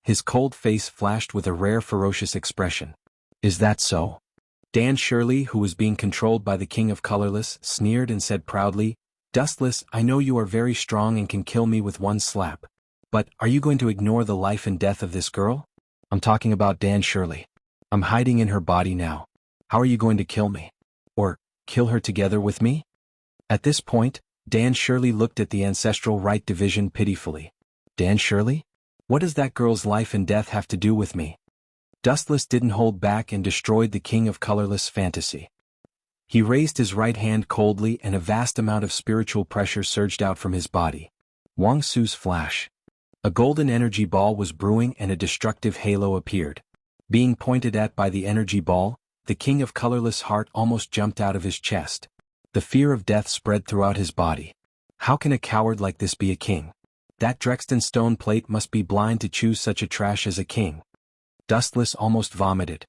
His cold face flashed with a rare ferocious expression. Is that so? Dan Shirley, who was being controlled by the King of Colorless, sneered and said proudly, Dustless, I know you are very strong and can kill me with one slap. But, are you going to ignore the life and death of this girl? I'm talking about Dan Shirley. I'm hiding in her body now. How are you going to kill me? Or, kill her together with me? At this point, Dan Shirley looked at the Ancestral Right Division pitifully. Dan Shirley? What does that girl's life and death have to do with me? Dustless didn't hold back and destroyed the King of Colorless fantasy. He raised his right hand coldly and a vast amount of spiritual pressure surged out from his body. Wang Su's flash. A golden energy ball was brewing and a destructive halo appeared. Being pointed at by the energy ball, the King of Colorless heart almost jumped out of his chest. The fear of death spread throughout his body. How can a coward like this be a king? That Drexton stone plate must be blind to choose such a trash as a king. Dustless almost vomited.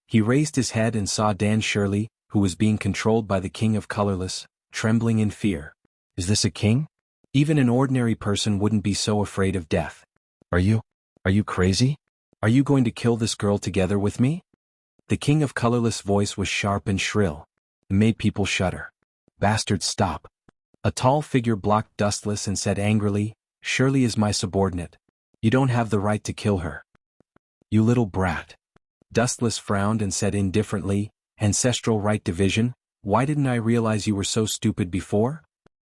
He raised his head and saw Dan Shirley, who was being controlled by the King of Colorless, trembling in fear. Is this a king? Even an ordinary person wouldn't be so afraid of death. Are you crazy? Are you going to kill this girl together with me? The King of Colorless voice was sharp and shrill. It made people shudder. Bastard, stop. A tall figure blocked Dustless and said angrily, Shirley is my subordinate. You don't have the right to kill her. You little brat. Dustless frowned and said indifferently, Ancestral Right Division, why didn't I realize you were so stupid before?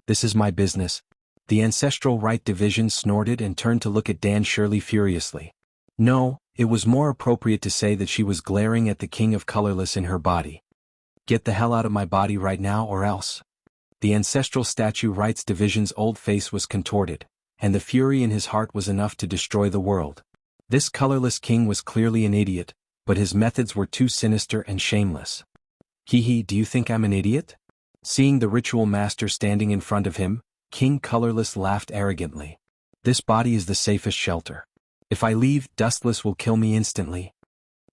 This is my business. The Ancestral Right Division snorted and turned to look at Dan Shirley furiously. No, it was more appropriate to say that she was glaring at the King of Colorless in her body. Get the hell out of my body right now or else. The Ancestral Statue Rights Division's old face was contorted, and the fury in his heart was enough to destroy the world. This colorless king was clearly an idiot, but his methods were too sinister and shameless. Hee, do you think I'm an idiot? Seeing the ritual master standing in front of him, King Colorless laughed arrogantly. This body is the safest shelter. If I leave, Dustless will kill me instantly.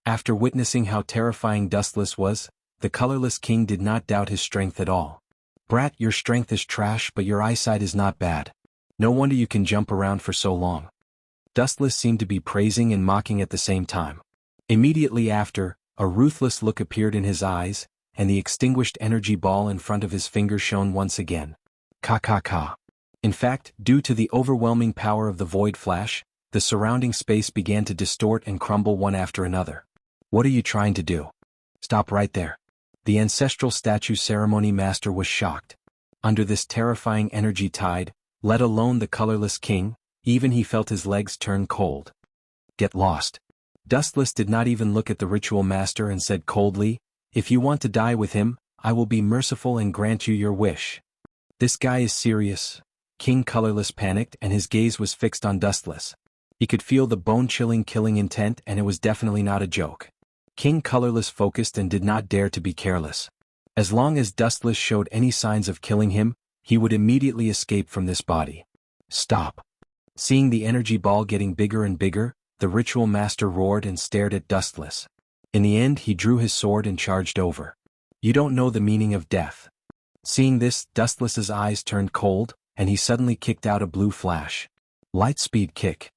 After witnessing how terrifying Dustless was, the colorless king did not doubt his strength at all. Brat, your strength is trash, but your eyesight is not bad. No wonder you can jump around for so long. Dustless seemed to be praising and mocking at the same time. Immediately after, a ruthless look appeared in his eyes, and the extinguished energy ball in front of his finger shone once again. Ka. In fact, due to the overwhelming power of the void flash, the surrounding space began to distort and crumble one after another. What are you trying to do? Stop right there. The Ancestral Statue Ceremony Master was shocked. Under this terrifying energy tide, let alone the colorless king, even he felt his legs turn cold. Get lost. Dustless did not even look at the ritual master and said coldly, If you want to die with him, I will be merciful and grant you your wish. This guy is serious. King Colorless panicked and his gaze was fixed on Dustless. He could feel the bone-chilling killing intent and it was definitely not a joke. King Colorless focused and did not dare to be careless. As long as Dustless showed any signs of killing him, he would immediately escape from this body. Stop. Seeing the energy ball getting bigger and bigger, the ritual master roared and stared at Dustless. In the end, he drew his sword and charged over. You don't know the meaning of death. Seeing this, Dustless's eyes turned cold, and he suddenly kicked out a blue flash. Lightspeed kick.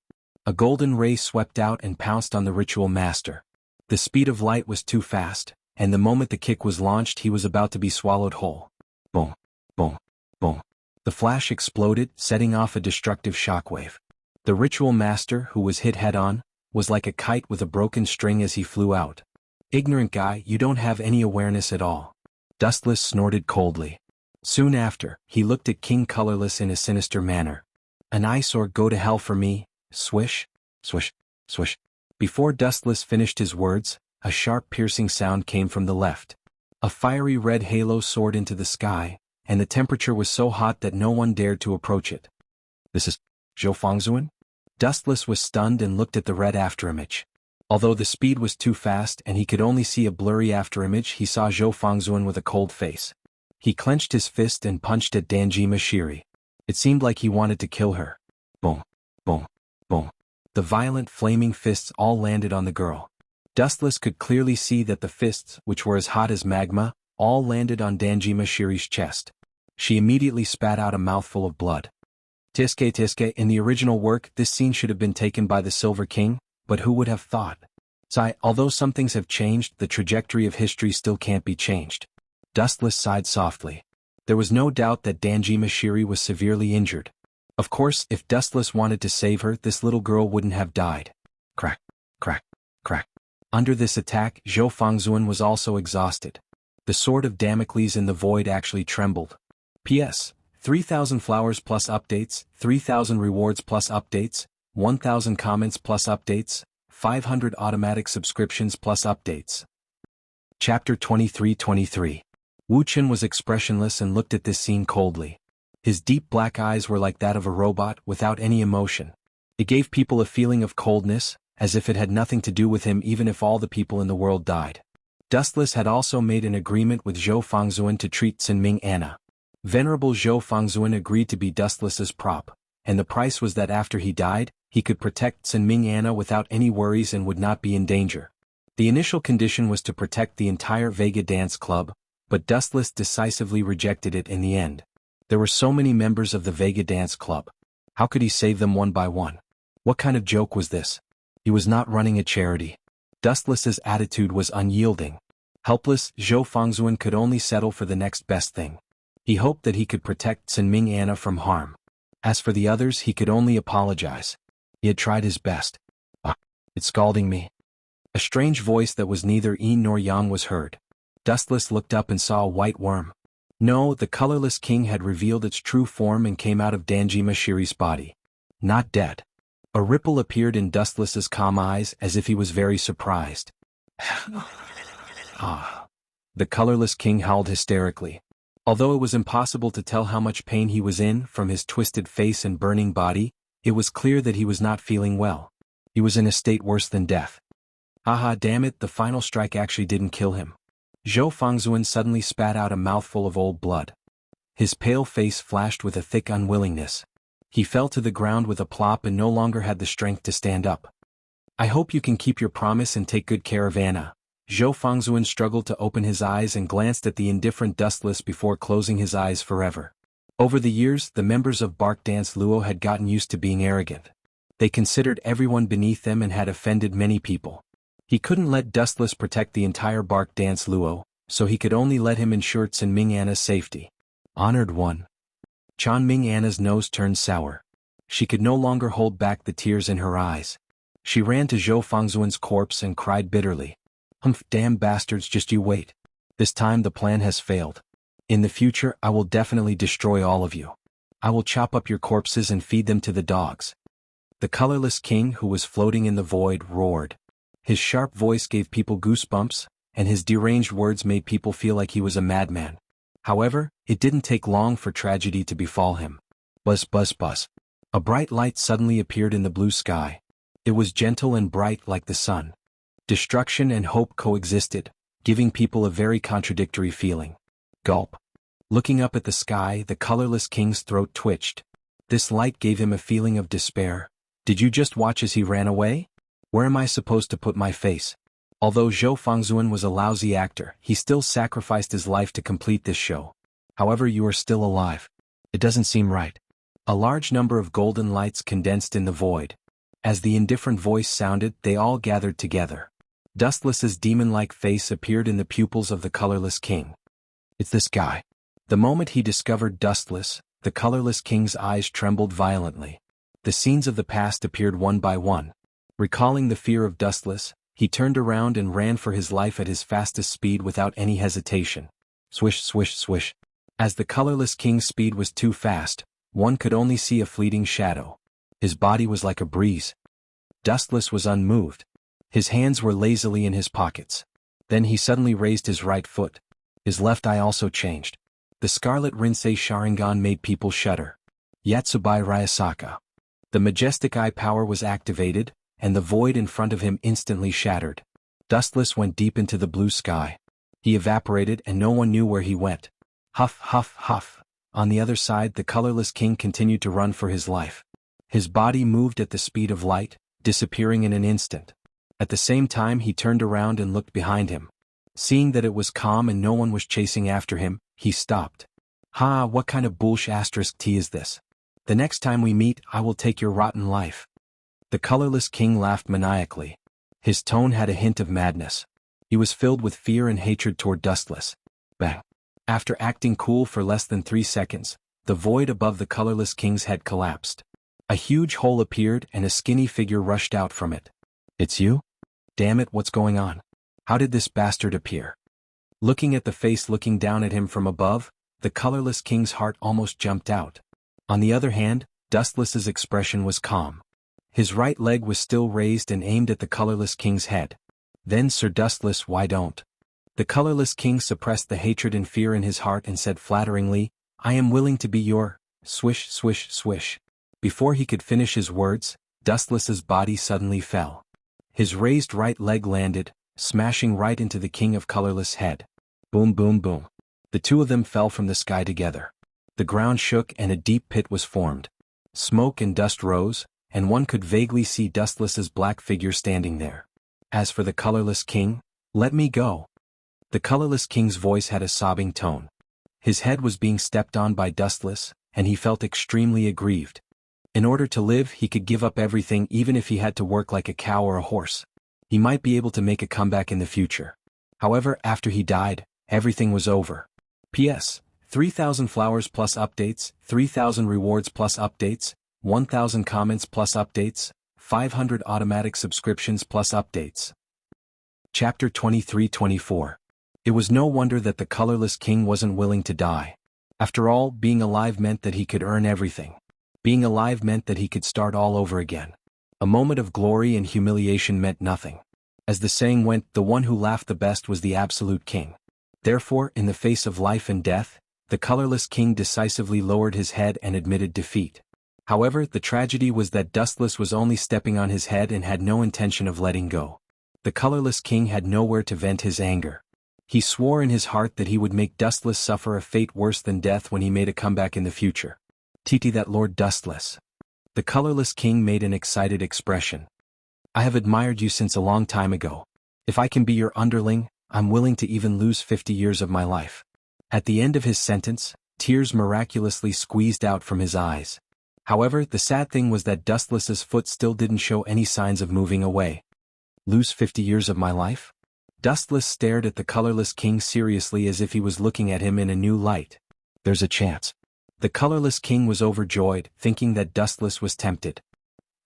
A golden ray swept out and pounced on the ritual master. The speed of light was too fast, and the moment the kick was launched, he was about to be swallowed whole. Boom, boom, boom. The flash exploded, setting off a destructive shockwave. The ritual master, who was hit head-on, was like a kite with a broken string as he flew out. Ignorant guy, you don't have any awareness at all. Dustless snorted coldly. Soon after, he looked at King Colorless in a sinister manner. An eyesore, go to hell for me, swish, swish, swish. Before Dustless finished his words, a sharp piercing sound came from the left. A fiery red halo soared into the sky, and the temperature was so hot that no one dared to approach it. This is xuanhuan? Dustless was stunned and looked at the red afterimage. Although the speed was too fast and he could only see a blurry afterimage, he saw xuanhuan with a cold face. He clenched his fist and punched at Danjima Shiri. It seemed like he wanted to kill her. Boom, boom, boom. The violent flaming fists all landed on the girl. Dustless could clearly see that the fists, which were as hot as magma, all landed on Danjima Shiri's chest. She immediately spat out a mouthful of blood. Tiske, in the original work, this scene should have been taken by the Silver King, but who would have thought? Although some things have changed, the trajectory of history still can't be changed. Dustless sighed softly. There was no doubt that Danjima Shiri was severely injured. Of course, if Dustless wanted to save her, this little girl wouldn't have died. Crack, crack, crack. Under this attack, xuanhuan was also exhausted. The sword of Damocles in the void actually trembled. P.S. 3,000 flowers plus updates, 3,000 rewards plus updates, 1,000 comments plus updates, 500 automatic subscriptions plus updates. Chapter 23:23. Wu Chen was expressionless and looked at this scene coldly. His deep black eyes were like that of a robot without any emotion. It gave people a feeling of coldness, as if it had nothing to do with him even if all the people in the world died. Dustless had also made an agreement with xuanhuan to treat Sinming Anna. Venerable xuanhuan agreed to be Dustless's prop, and the price was that after he died, he could protect Sinming Anna without any worries and would not be in danger. The initial condition was to protect the entire Vega Dance Club, but Dustless decisively rejected it in the end. There were so many members of the Vega Dance Club. How could he save them one by one? What kind of joke was this? He was not running a charity. Dustless's attitude was unyielding. Helpless, xuanhuan could only settle for the next best thing. He hoped that he could protect Sinming Anna from harm. As for the others, he could only apologize. He had tried his best. It's scalding me. A strange voice that was neither yin nor yang was heard. Dustless looked up and saw a white worm. No, the colorless king had revealed its true form and came out of Danjima Shiri's body. Not dead. A ripple appeared in Dustless's calm eyes as if he was very surprised. The colorless king howled hysterically. Although it was impossible to tell how much pain he was in from his twisted face and burning body, it was clear that he was not feeling well. He was in a state worse than death. Damn it, the final strike actually didn't kill him. xuanhuan suddenly spat out a mouthful of old blood. His pale face flashed with a thick unwillingness. He fell to the ground with a plop and no longer had the strength to stand up. I hope you can keep your promise and take good care of Anna. xuanhuan struggled to open his eyes and glanced at the indifferent Dustless before closing his eyes forever. Over the years, the members of Bark Dance Luo had gotten used to being arrogant. They considered everyone beneath them and had offended many people. He couldn't let Dustless protect the entire Bark Dance Luo, so he could only let him ensure Sinming Anna's safety. Honored one. Chanming Anna's nose turned sour. She could no longer hold back the tears in her eyes. She ran to xuanhuan's corpse and cried bitterly. Humph, damn bastards, just you wait. This time the plan has failed. In the future I will definitely destroy all of you. I will chop up your corpses and feed them to the dogs. The colorless king who was floating in the void roared. His sharp voice gave people goosebumps, and his deranged words made people feel like he was a madman. However, it didn't take long for tragedy to befall him. Buzz, buzz, buzz. A bright light suddenly appeared in the blue sky. It was gentle and bright like the sun. Destruction and hope coexisted, giving people a very contradictory feeling. Gulp. Looking up at the sky, the colorless king's throat twitched. This light gave him a feeling of despair. Did you just watch as he ran away? Where am I supposed to put my face? Although xuanhuan was a lousy actor, he still sacrificed his life to complete this show. However, you are still alive. It doesn't seem right. A large number of golden lights condensed in the void. As the indifferent voice sounded, they all gathered together. Dustless's demon-like face appeared in the pupils of the colorless king. It's this guy. The moment he discovered Dustless, the colorless king's eyes trembled violently. The scenes of the past appeared one by one. Recalling the fear of Dustless, He turned around and ran for his life at his fastest speed without any hesitation. Swish, swish, swish. As the colorless king's speed was too fast, one could only see a fleeting shadow. His body was like a breeze. Dustless was unmoved. His hands were lazily in his pockets. Then he suddenly raised his right foot. His left eye also changed. The scarlet Rinsei Sharingan made people shudder. Yatsubai Ryasaka. The majestic eye power was activated, and the void in front of him instantly shattered. Dustless went deep into the blue sky. He evaporated and no one knew where he went. Huff, huff, huff. On the other side, the colorless king continued to run for his life. His body moved at the speed of light, disappearing in an instant. At the same time he turned around and looked behind him. Seeing that it was calm and no one was chasing after him, he stopped. Ha, what kind of bullsh** tea is this? The next time we meet, I will take your rotten life. The colorless king laughed maniacally. His tone had a hint of madness. He was filled with fear and hatred toward Dustless. Bang. After acting cool for less than 3 seconds, the void above the colorless king's head collapsed. A huge hole appeared and a skinny figure rushed out from it. It's you? Damn it, what's going on? How did this bastard appear? Looking at the face looking down at him from above, the colorless king's heart almost jumped out. On the other hand, Dustless's expression was calm. His right leg was still raised and aimed at the colorless king's head. Then, Sir Dustless, why don't? The colorless king suppressed the hatred and fear in his heart and said flatteringly, I am willing to be your, swish, swish, swish. Before he could finish his words, Dustless's body suddenly fell. His raised right leg landed, smashing right into the king of colorless head. Boom, boom, boom. The two of them fell from the sky together. The ground shook and a deep pit was formed. Smoke and dust rose, and one could vaguely see Dustless's black figure standing there. As for the colorless king, let me go. The colorless king's voice had a sobbing tone. His head was being stepped on by Dustless, and he felt extremely aggrieved. In order to live, he could give up everything even if he had to work like a cow or a horse. He might be able to make a comeback in the future. However, after he died, everything was over. P.S. 3,000 flowers plus updates, 3,000 rewards plus updates, 1,000 comments plus updates, 500 automatic subscriptions plus updates. Chapter 23-24. It was no wonder that the colorless king wasn't willing to die. After all, being alive meant that he could earn everything. Being alive meant that he could start all over again. A moment of glory and humiliation meant nothing. As the saying went, the one who laughed the best was the absolute king. Therefore, in the face of life and death, the colorless king decisively lowered his head and admitted defeat. However, the tragedy was that Dustless was only stepping on his head and had no intention of letting go. The colorless king had nowhere to vent his anger. He swore in his heart that he would make Dustless suffer a fate worse than death when he made a comeback in the future. Titi that Lord Dustless. The colorless king made an excited expression. I have admired you since a long time ago. If I can be your underling, I'm willing to even lose 50 years of my life. At the end of his sentence, tears miraculously squeezed out from his eyes. However, the sad thing was that Dustless's foot still didn't show any signs of moving away. Lose 50 years of my life? Dustless stared at the colorless king seriously as if he was looking at him in a new light. There's a chance. The colorless king was overjoyed, thinking that Dustless was tempted.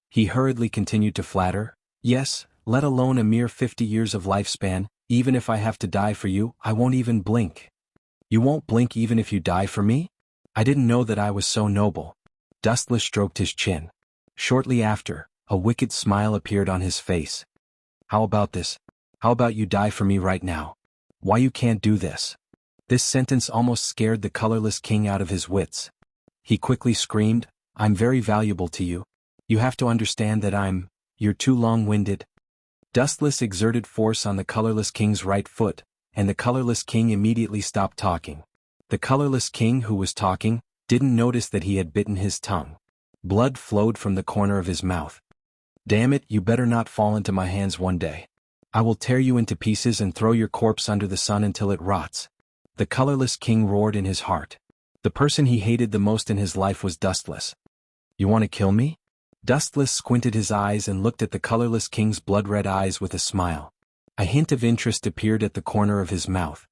He hurriedly continued to flatter, yes, let alone a mere 50 years of lifespan, even if I have to die for you, I won't even blink. You won't blink even if you die for me? I didn't know that I was so noble. Dustless stroked his chin. Shortly after, a wicked smile appeared on his face. How about this? How about you die for me right now? Why you can't do this? This sentence almost scared the colorless king out of his wits. He quickly screamed, I'm very valuable to you. You have to understand that you're too long-winded. Dustless exerted force on the colorless king's right foot, and the colorless king immediately stopped talking. The colorless king who was talking didn't notice that he had bitten his tongue. Blood flowed from the corner of his mouth. Damn it, you better not fall into my hands one day. I will tear you into pieces and throw your corpse under the sun until it rots. The colorless king roared in his heart. The person he hated the most in his life was Dustless. You want to kill me? Dustless squinted his eyes and looked at the colorless king's blood-red eyes with a smile. A hint of interest appeared at the corner of his mouth.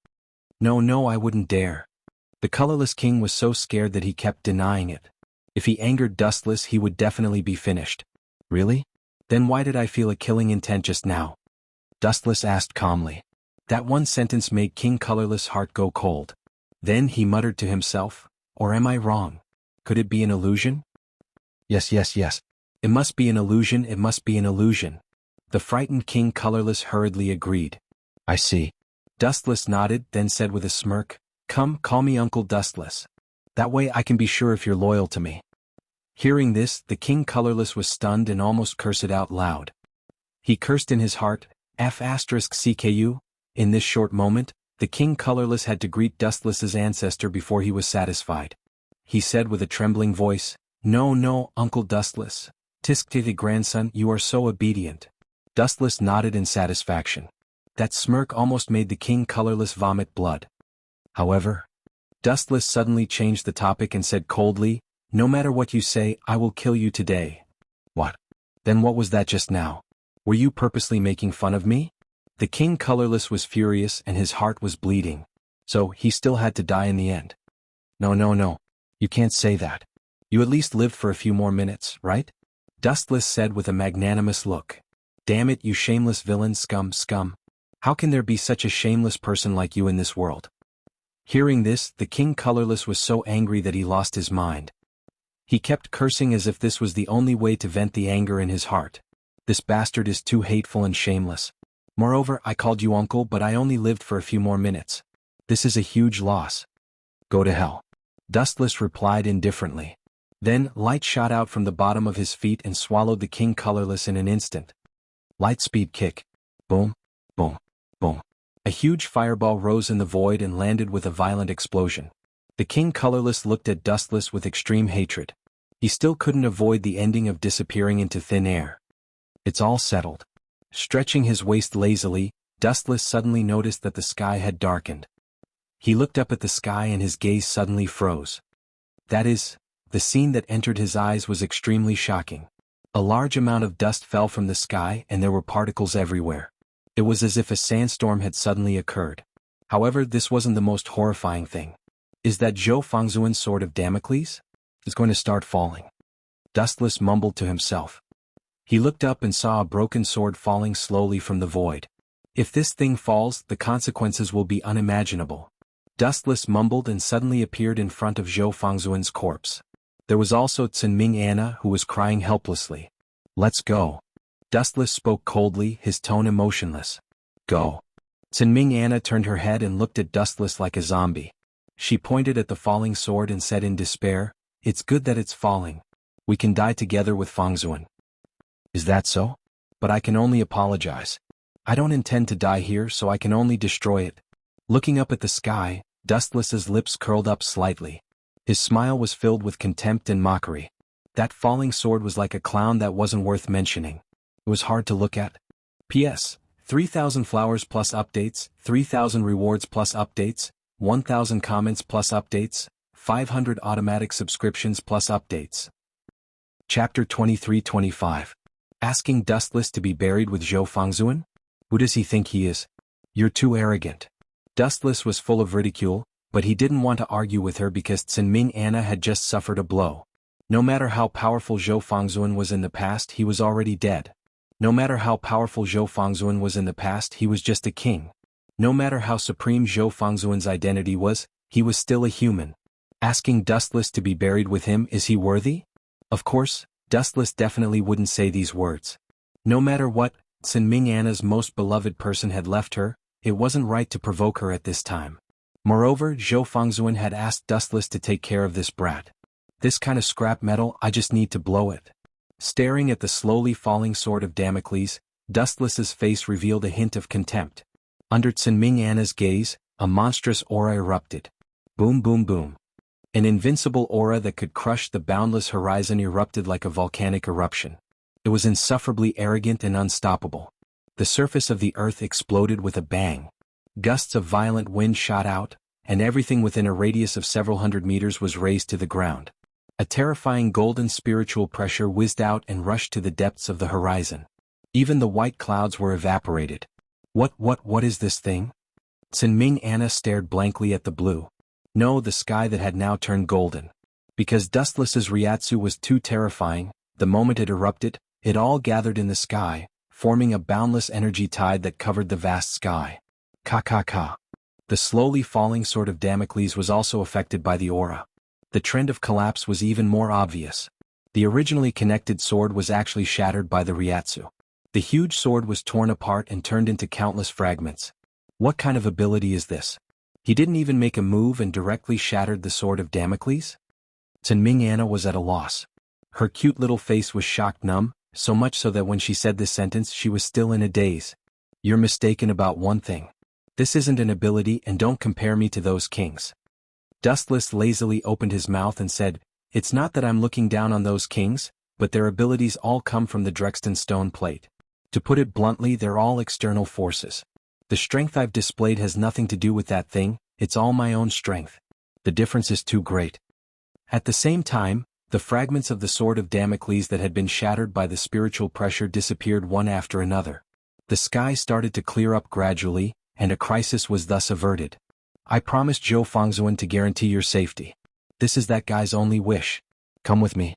No, I wouldn't dare. The colorless king was so scared that he kept denying it. If he angered Dustless, he would definitely be finished. Really? Then why did I feel a killing intent just now? Dustless asked calmly. That one sentence made King Colorless' heart go cold. Then he muttered to himself, or am I wrong? Could it be an illusion? Yes. It must be an illusion, it must be an illusion. The frightened King Colorless hurriedly agreed. I see. Dustless nodded, then said with a smirk, Come, call me Uncle Dustless. That way I can be sure if you're loyal to me. Hearing this, the King Colorless was stunned and almost cursed out loud. He cursed in his heart, F***CKU. In this short moment, the King Colorless had to greet Dustless's ancestor before he was satisfied. He said with a trembling voice, No, Uncle Dustless. Tiskti grandson, you are so obedient. Dustless nodded in satisfaction. That smirk almost made the King Colorless vomit blood. However, Dustless suddenly changed the topic and said coldly, No matter what you say, I will kill you today. What? Then what was that just now? Were you purposely making fun of me? The King Colorless was furious and his heart was bleeding. So, he still had to die in the end. No. You can't say that. You at least lived for a few more minutes, right? Dustless said with a magnanimous look. Damn it, you shameless villain, scum. How can there be such a shameless person like you in this world? Hearing this, the King Colorless was so angry that he lost his mind. He kept cursing as if this was the only way to vent the anger in his heart. This bastard is too hateful and shameless. Moreover, I called you uncle, but I only lived for a few more minutes. This is a huge loss. Go to hell. Dustless replied indifferently. Then, light shot out from the bottom of his feet and swallowed the King Colorless in an instant. Lightspeed kick. Boom. A huge fireball rose in the void and landed with a violent explosion. The King Colorless looked at Dustless with extreme hatred. He still couldn't avoid the ending of disappearing into thin air. It's all settled. Stretching his waist lazily, Dustless suddenly noticed that the sky had darkened. He looked up at the sky and his gaze suddenly froze. That is, the scene that entered his eyes was extremely shocking. A large amount of dust fell from the sky and there were particles everywhere. It was as if a sandstorm had suddenly occurred. However, this wasn't the most horrifying thing. Is that xuanhuan's sword of Damocles? It's going to start falling. Dustless mumbled to himself. He looked up and saw a broken sword falling slowly from the void. If this thing falls, the consequences will be unimaginable. Dustless mumbled and suddenly appeared in front of xuanhuan's corpse. There was also Chenming Anna, who was crying helplessly. Let's go. Dustless spoke coldly, his tone emotionless. Go. Chenming Anna turned her head and looked at Dustless like a zombie. She pointed at the falling sword and said in despair, It's good that it's falling. We can die together with Fangzuan. Is that so? But I can only apologize. I don't intend to die here, so I can only destroy it. Looking up at the sky, Dustless's lips curled up slightly. His smile was filled with contempt and mockery. That falling sword was like a clown that wasn't worth mentioning. It was hard to look at. P.S. 3,000 flowers plus updates, 3,000 rewards plus updates, 1,000 comments plus updates, 500 automatic subscriptions plus updates. Chapter 23-25. Asking Dustless to be buried with Zhou Fangzuan? Who does he think he is? You're too arrogant. Dustless was full of ridicule, but he didn't want to argue with her because Chenming Anna had just suffered a blow. No matter how powerful Zhou Fangzuan was in the past, he was already dead. No matter how powerful Zhou Fangzuan was in the past, he was just a king. No matter how supreme Zhou Fangzuan's identity was, he was still a human. Asking Dustless to be buried with him, is he worthy? Of course, Dustless definitely wouldn't say these words. No matter what, Chenming Anna's most beloved person had left her, it wasn't right to provoke her at this time. Moreover, Zhou Fangzuan had asked Dustless to take care of this brat. This kind of scrap metal, I just need to blow it. Staring at the slowly falling sword of Damocles, Dustless's face revealed a hint of contempt. Under Chenming Anna's gaze, a monstrous aura erupted. Boom. An invincible aura that could crush the boundless horizon erupted like a volcanic eruption. It was insufferably arrogant and unstoppable. The surface of the earth exploded with a bang. Gusts of violent wind shot out, and everything within a radius of several hundred meters was razed to the ground. A terrifying golden spiritual pressure whizzed out and rushed to the depths of the horizon. Even the white clouds were evaporated. What is this thing? Chenming Anna stared blankly at the blue. No, the sky that had now turned golden. Because Dustless's Ryatsu was too terrifying, the moment it erupted, it all gathered in the sky, forming a boundless energy tide that covered the vast sky. Ka. The slowly falling sword of Damocles was also affected by the aura. The trend of collapse was even more obvious. The originally connected sword was actually shattered by the Ryatsu. The huge sword was torn apart and turned into countless fragments. What kind of ability is this? He didn't even make a move and directly shattered the sword of Damocles? Anna was at a loss. Her cute little face was shocked numb, so much so that when she said this sentence she was still in a daze. You're mistaken about one thing. This isn't an ability and don't compare me to those kings. Dustless lazily opened his mouth and said, it's not that I'm looking down on those kings, but their abilities all come from the Drexton stone plate. To put it bluntly, they're all external forces. The strength I've displayed has nothing to do with that thing, it's all my own strength. The difference is too great. At the same time, the fragments of the sword of Damocles that had been shattered by the spiritual pressure disappeared one after another. The sky started to clear up gradually, and a crisis was thus averted. I promised xuanhuan to guarantee your safety. This is that guy's only wish. Come with me.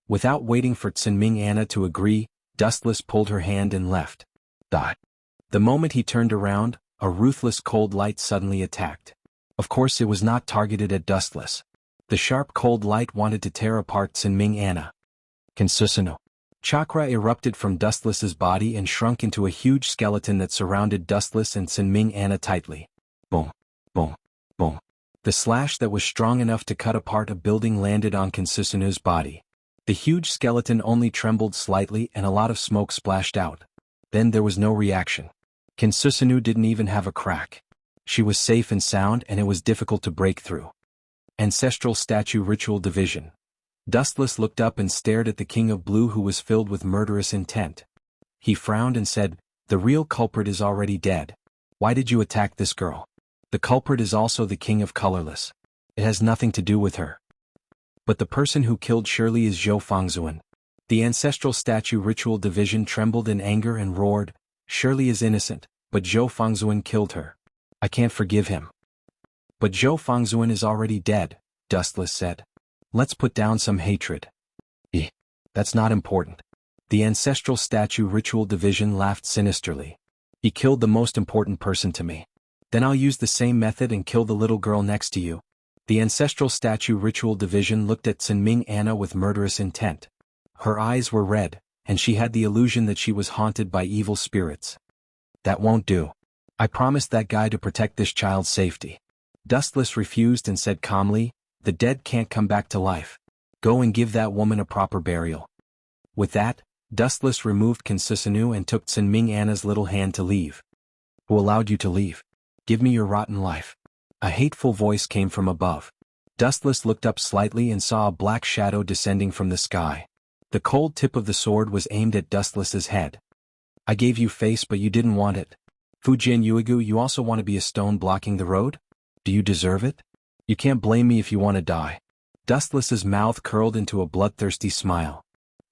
Without waiting for Anna to agree, Dustless pulled her hand and left. The moment he turned around, a ruthless cold light suddenly attacked. Of course it was not targeted at Dustless. The sharp cold light wanted to tear apart Anna. Consusano. Chakra erupted from Dustless's body and shrunk into a huge skeleton that surrounded Dustless and Anna tightly. Boom, boom, boom. The slash that was strong enough to cut apart a building landed on Consusano's body. The huge skeleton only trembled slightly and a lot of smoke splashed out. Then there was no reaction. Consusano didn't even have a crack. She was safe and sound and it was difficult to break through. Ancestral Statue Ritual Division. Dustless looked up and stared at the King of Blue who was filled with murderous intent. He frowned and said, the real culprit is already dead. Why did you attack this girl? The culprit is also the King of Colorless. It has nothing to do with her. But the person who killed Shirley is xuanhuan. The Ancestral Statue Ritual Division trembled in anger and roared, Shirley is innocent, but xuanhuan killed her. I can't forgive him. But xuanhuan is already dead, Dustless said. Let's put down some hatred. That's not important. The Ancestral Statue Ritual Division laughed sinisterly. He killed the most important person to me. Then I'll use the same method and kill the little girl next to you. The Ancestral Statue Ritual Division looked at Anna with murderous intent. Her eyes were red, and she had the illusion that she was haunted by evil spirits. That won't do. I promised that guy to protect this child's safety. Dustless refused and said calmly, the dead can't come back to life. Go and give that woman a proper burial. With that, Dustless removed Consusano and took Anna's little hand to leave. Who allowed you to leave? Give me your rotten life. A hateful voice came from above. Dustless looked up slightly and saw a black shadow descending from the sky. The cold tip of the sword was aimed at Dustless's head. I gave you face but you didn't want it. Fujianyuigu, you also want to be a stone blocking the road? Do you deserve it? You can't blame me if you want to die. Dustless's mouth curled into a bloodthirsty smile.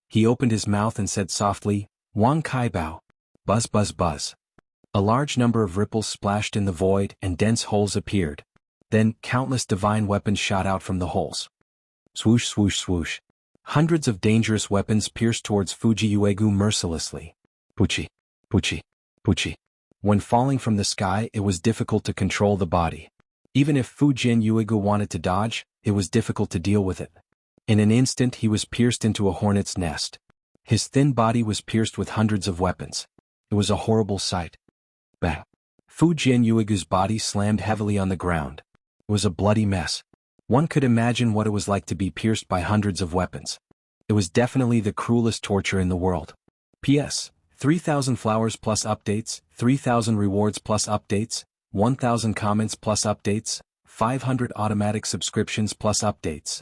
He opened his mouth and said softly, Wang Kaibao. Buzz buzz buzz. A large number of ripples splashed in the void and dense holes appeared. Then, countless divine weapons shot out from the holes. Swoosh swoosh swoosh. Hundreds of dangerous weapons pierced towards Fujianyuigu mercilessly. Puchi, puchi, puchi. When falling from the sky it was difficult to control the body. Even if Fujianyuigu wanted to dodge, it was difficult to deal with it. In an instant he was pierced into a hornet's nest. His thin body was pierced with hundreds of weapons. It was a horrible sight. Bang. Fujianyuigu's body slammed heavily on the ground. It was a bloody mess. One could imagine what it was like to be pierced by hundreds of weapons. It was definitely the cruelest torture in the world. P.S. 3,000 flowers plus updates, 3,000 rewards plus updates, 1,000 comments plus updates, 500 automatic subscriptions plus updates.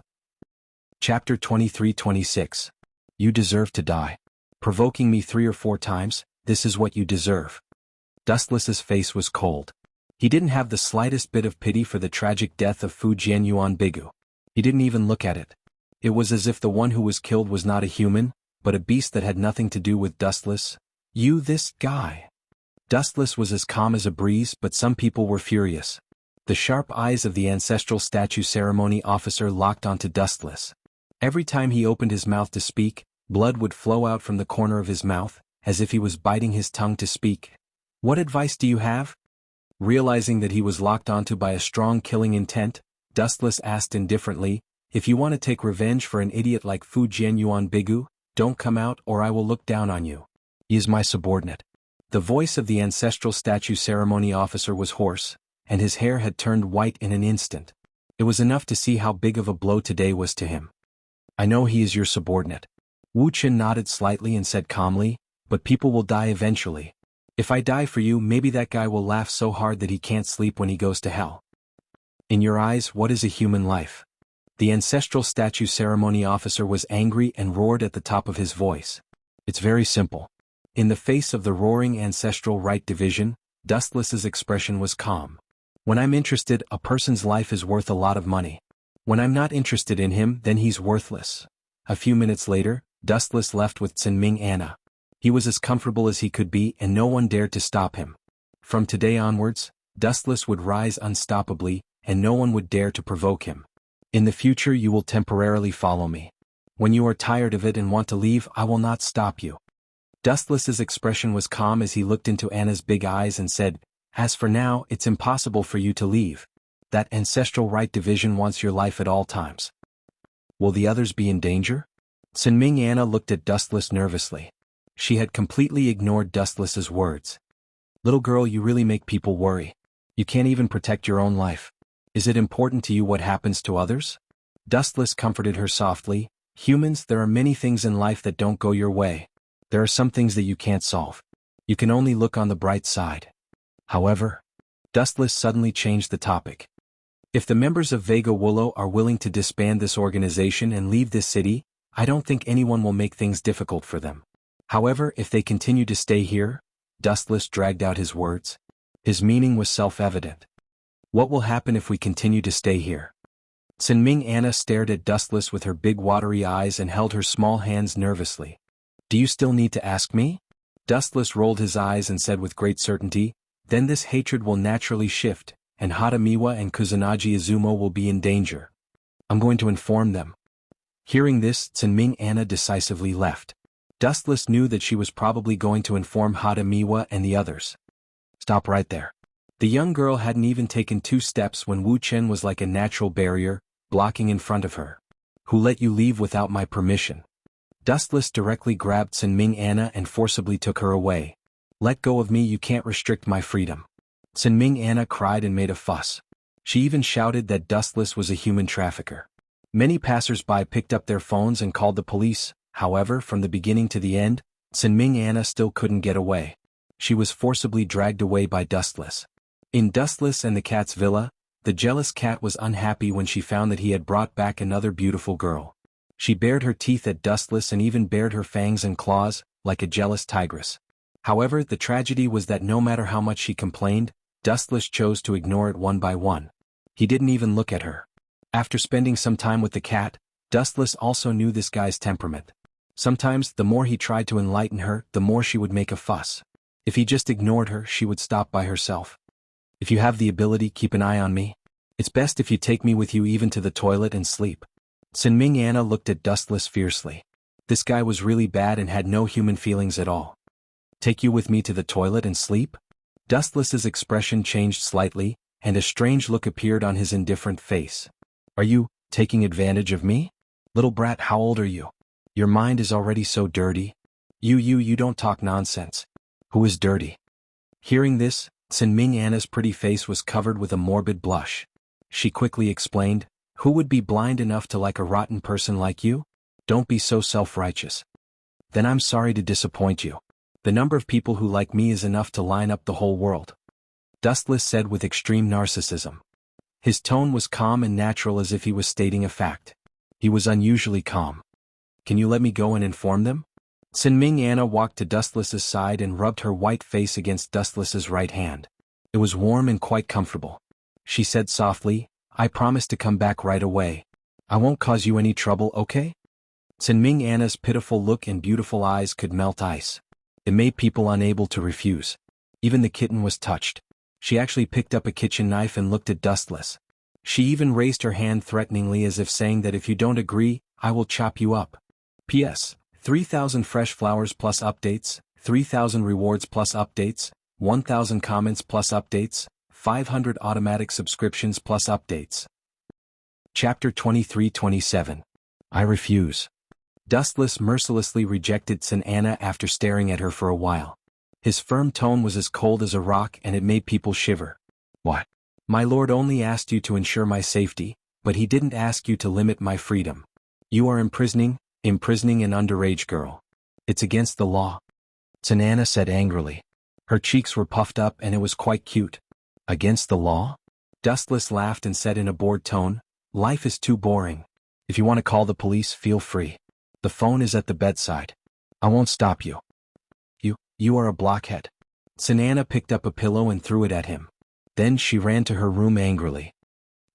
Chapter 23-26. You deserve to die. Provoking me 3 or 4 times, this is what you deserve. Dustless's face was cold. He didn't have the slightest bit of pity for the tragic death of Fujianyuigu. He didn't even look at it. It was as if the one who was killed was not a human, but a beast that had nothing to do with Dustless. You this guy. Dustless was as calm as a breeze, but some people were furious. The sharp eyes of the Ancestral Statue Ceremony Officer locked onto Dustless. Every time he opened his mouth to speak, blood would flow out from the corner of his mouth, as if he was biting his tongue to speak. "What advice do you have?" Realizing that he was locked onto by a strong killing intent, Dustless asked indifferently, "If you want to take revenge for an idiot like Fu Jianyuan Bigu, don't come out or I will look down on you. He is my subordinate." The voice of the ancestral statue ceremony officer was hoarse, and his hair had turned white in an instant. It was enough to see how big of a blow today was to him. "I know he is your subordinate." Wu Qin nodded slightly and said calmly, "But people will die eventually. If I die for you, maybe that guy will laugh so hard that he can't sleep when he goes to hell." "In your eyes, what is a human life?" The ancestral statue ceremony officer was angry and roared at the top of his voice. "It's very simple." In the face of the roaring ancestral right division, Dustless's expression was calm. "When I'm interested, a person's life is worth a lot of money. When I'm not interested in him, then he's worthless." A few minutes later, Dustless left with Tsinming Anna. He was as comfortable as he could be and no one dared to stop him. From today onwards, Dustless would rise unstoppably, and no one would dare to provoke him. "In the future you will temporarily follow me. When you are tired of it and want to leave, I will not stop you." Dustless's expression was calm as he looked into Anna's big eyes and said, "As for now, it's impossible for you to leave. That ancestral right division wants your life at all times." "Will the others be in danger?" Tsinming Anna looked at Dustless nervously. She had completely ignored Dustless's words. "Little girl, you really make people worry. You can't even protect your own life. Is it important to you what happens to others?" Dustless comforted her softly, "Humans, there are many things in life that don't go your way. There are some things that you can't solve. You can only look on the bright side." However, Dustless suddenly changed the topic. "If the members of Vega Wullo are willing to disband this organization and leave this city, I don't think anyone will make things difficult for them. However, if they continue to stay here," Dustless dragged out his words. His meaning was self-evident. "What will happen if we continue to stay here?" Tsinming Anna stared at Dustless with her big watery eyes and held her small hands nervously. "Do you still need to ask me?" Dustless rolled his eyes and said with great certainty, "Then this hatred will naturally shift, and Hadamiwa and Kusanagi Izumo will be in danger. I'm going to inform them." Hearing this, Tsinming Anna decisively left. Dustless knew that she was probably going to inform Hadamiwa and the others. "Stop right there." The young girl hadn't even taken 2 steps when Wu Chen was like a natural barrier, blocking in front of her. "Who let you leave without my permission?" Dustless directly grabbed Tsinming Anna and forcibly took her away. "Let go of me, you can't restrict my freedom." Tsinming Anna cried and made a fuss. She even shouted that Dustless was a human trafficker. Many passers-by picked up their phones and called the police. However, from the beginning to the end, Tsinming Anna still couldn't get away. She was forcibly dragged away by Dustless. In Dustless and the cat's villa, the jealous cat was unhappy when she found that he had brought back another beautiful girl. She bared her teeth at Dustless and even bared her fangs and claws, like a jealous tigress. However, the tragedy was that no matter how much she complained, Dustless chose to ignore it one by one. He didn't even look at her. After spending some time with the cat, Dustless also knew this guy's temperament. Sometimes, the more he tried to enlighten her, the more she would make a fuss. If he just ignored her, she would stop by herself. "If you have the ability, keep an eye on me. It's best if you take me with you even to the toilet and sleep." Tsinming Anna looked at Dustless fiercely. This guy was really bad and had no human feelings at all. "Take you with me to the toilet and sleep?" Dustless's expression changed slightly, and a strange look appeared on his indifferent face. "Are you taking advantage of me? Little brat, how old are you? Your mind is already so dirty. You don't talk nonsense. Who is dirty?" Hearing this, Tsinming Anna's pretty face was covered with a morbid blush. She quickly explained, "Who would be blind enough to like a rotten person like you? Don't be so self-righteous." "Then I'm sorry to disappoint you. The number of people who like me is enough to line up the whole world," Dustless said with extreme narcissism. His tone was calm and natural as if he was stating a fact. He was unusually calm. "Can you let me go and inform them?" Tsinming Anna walked to Dustless's side and rubbed her white face against Dustless's right hand. It was warm and quite comfortable. She said softly, "I promise to come back right away. I won't cause you any trouble, okay?" Tsinming Anna's pitiful look and beautiful eyes could melt ice. It made people unable to refuse. Even the kitten was touched. She actually picked up a kitchen knife and looked at Dustless. She even raised her hand threateningly as if saying that if you don't agree, I will chop you up. P.S. 3,000 fresh flowers plus updates. 3,000 rewards plus updates, 1,000 comments plus updates, 500 automatic subscriptions plus updates. Chapter 23-27. I refuse. Dustless mercilessly rejected Xianxia after staring at her for a while. His firm tone was as cold as a rock and it made people shiver. What? My lord only asked you to ensure my safety, but he didn't ask you to limit my freedom. You are imprisoning an underage girl. It's against the law. Xianxia said angrily. Her cheeks were puffed up and it was quite cute. Against the law? Dustless laughed and said in a bored tone, life is too boring. If you want to call the police, feel free. The phone is at the bedside. I won't stop you. You are a blockhead. Xianxia picked up a pillow and threw it at him. Then she ran to her room angrily.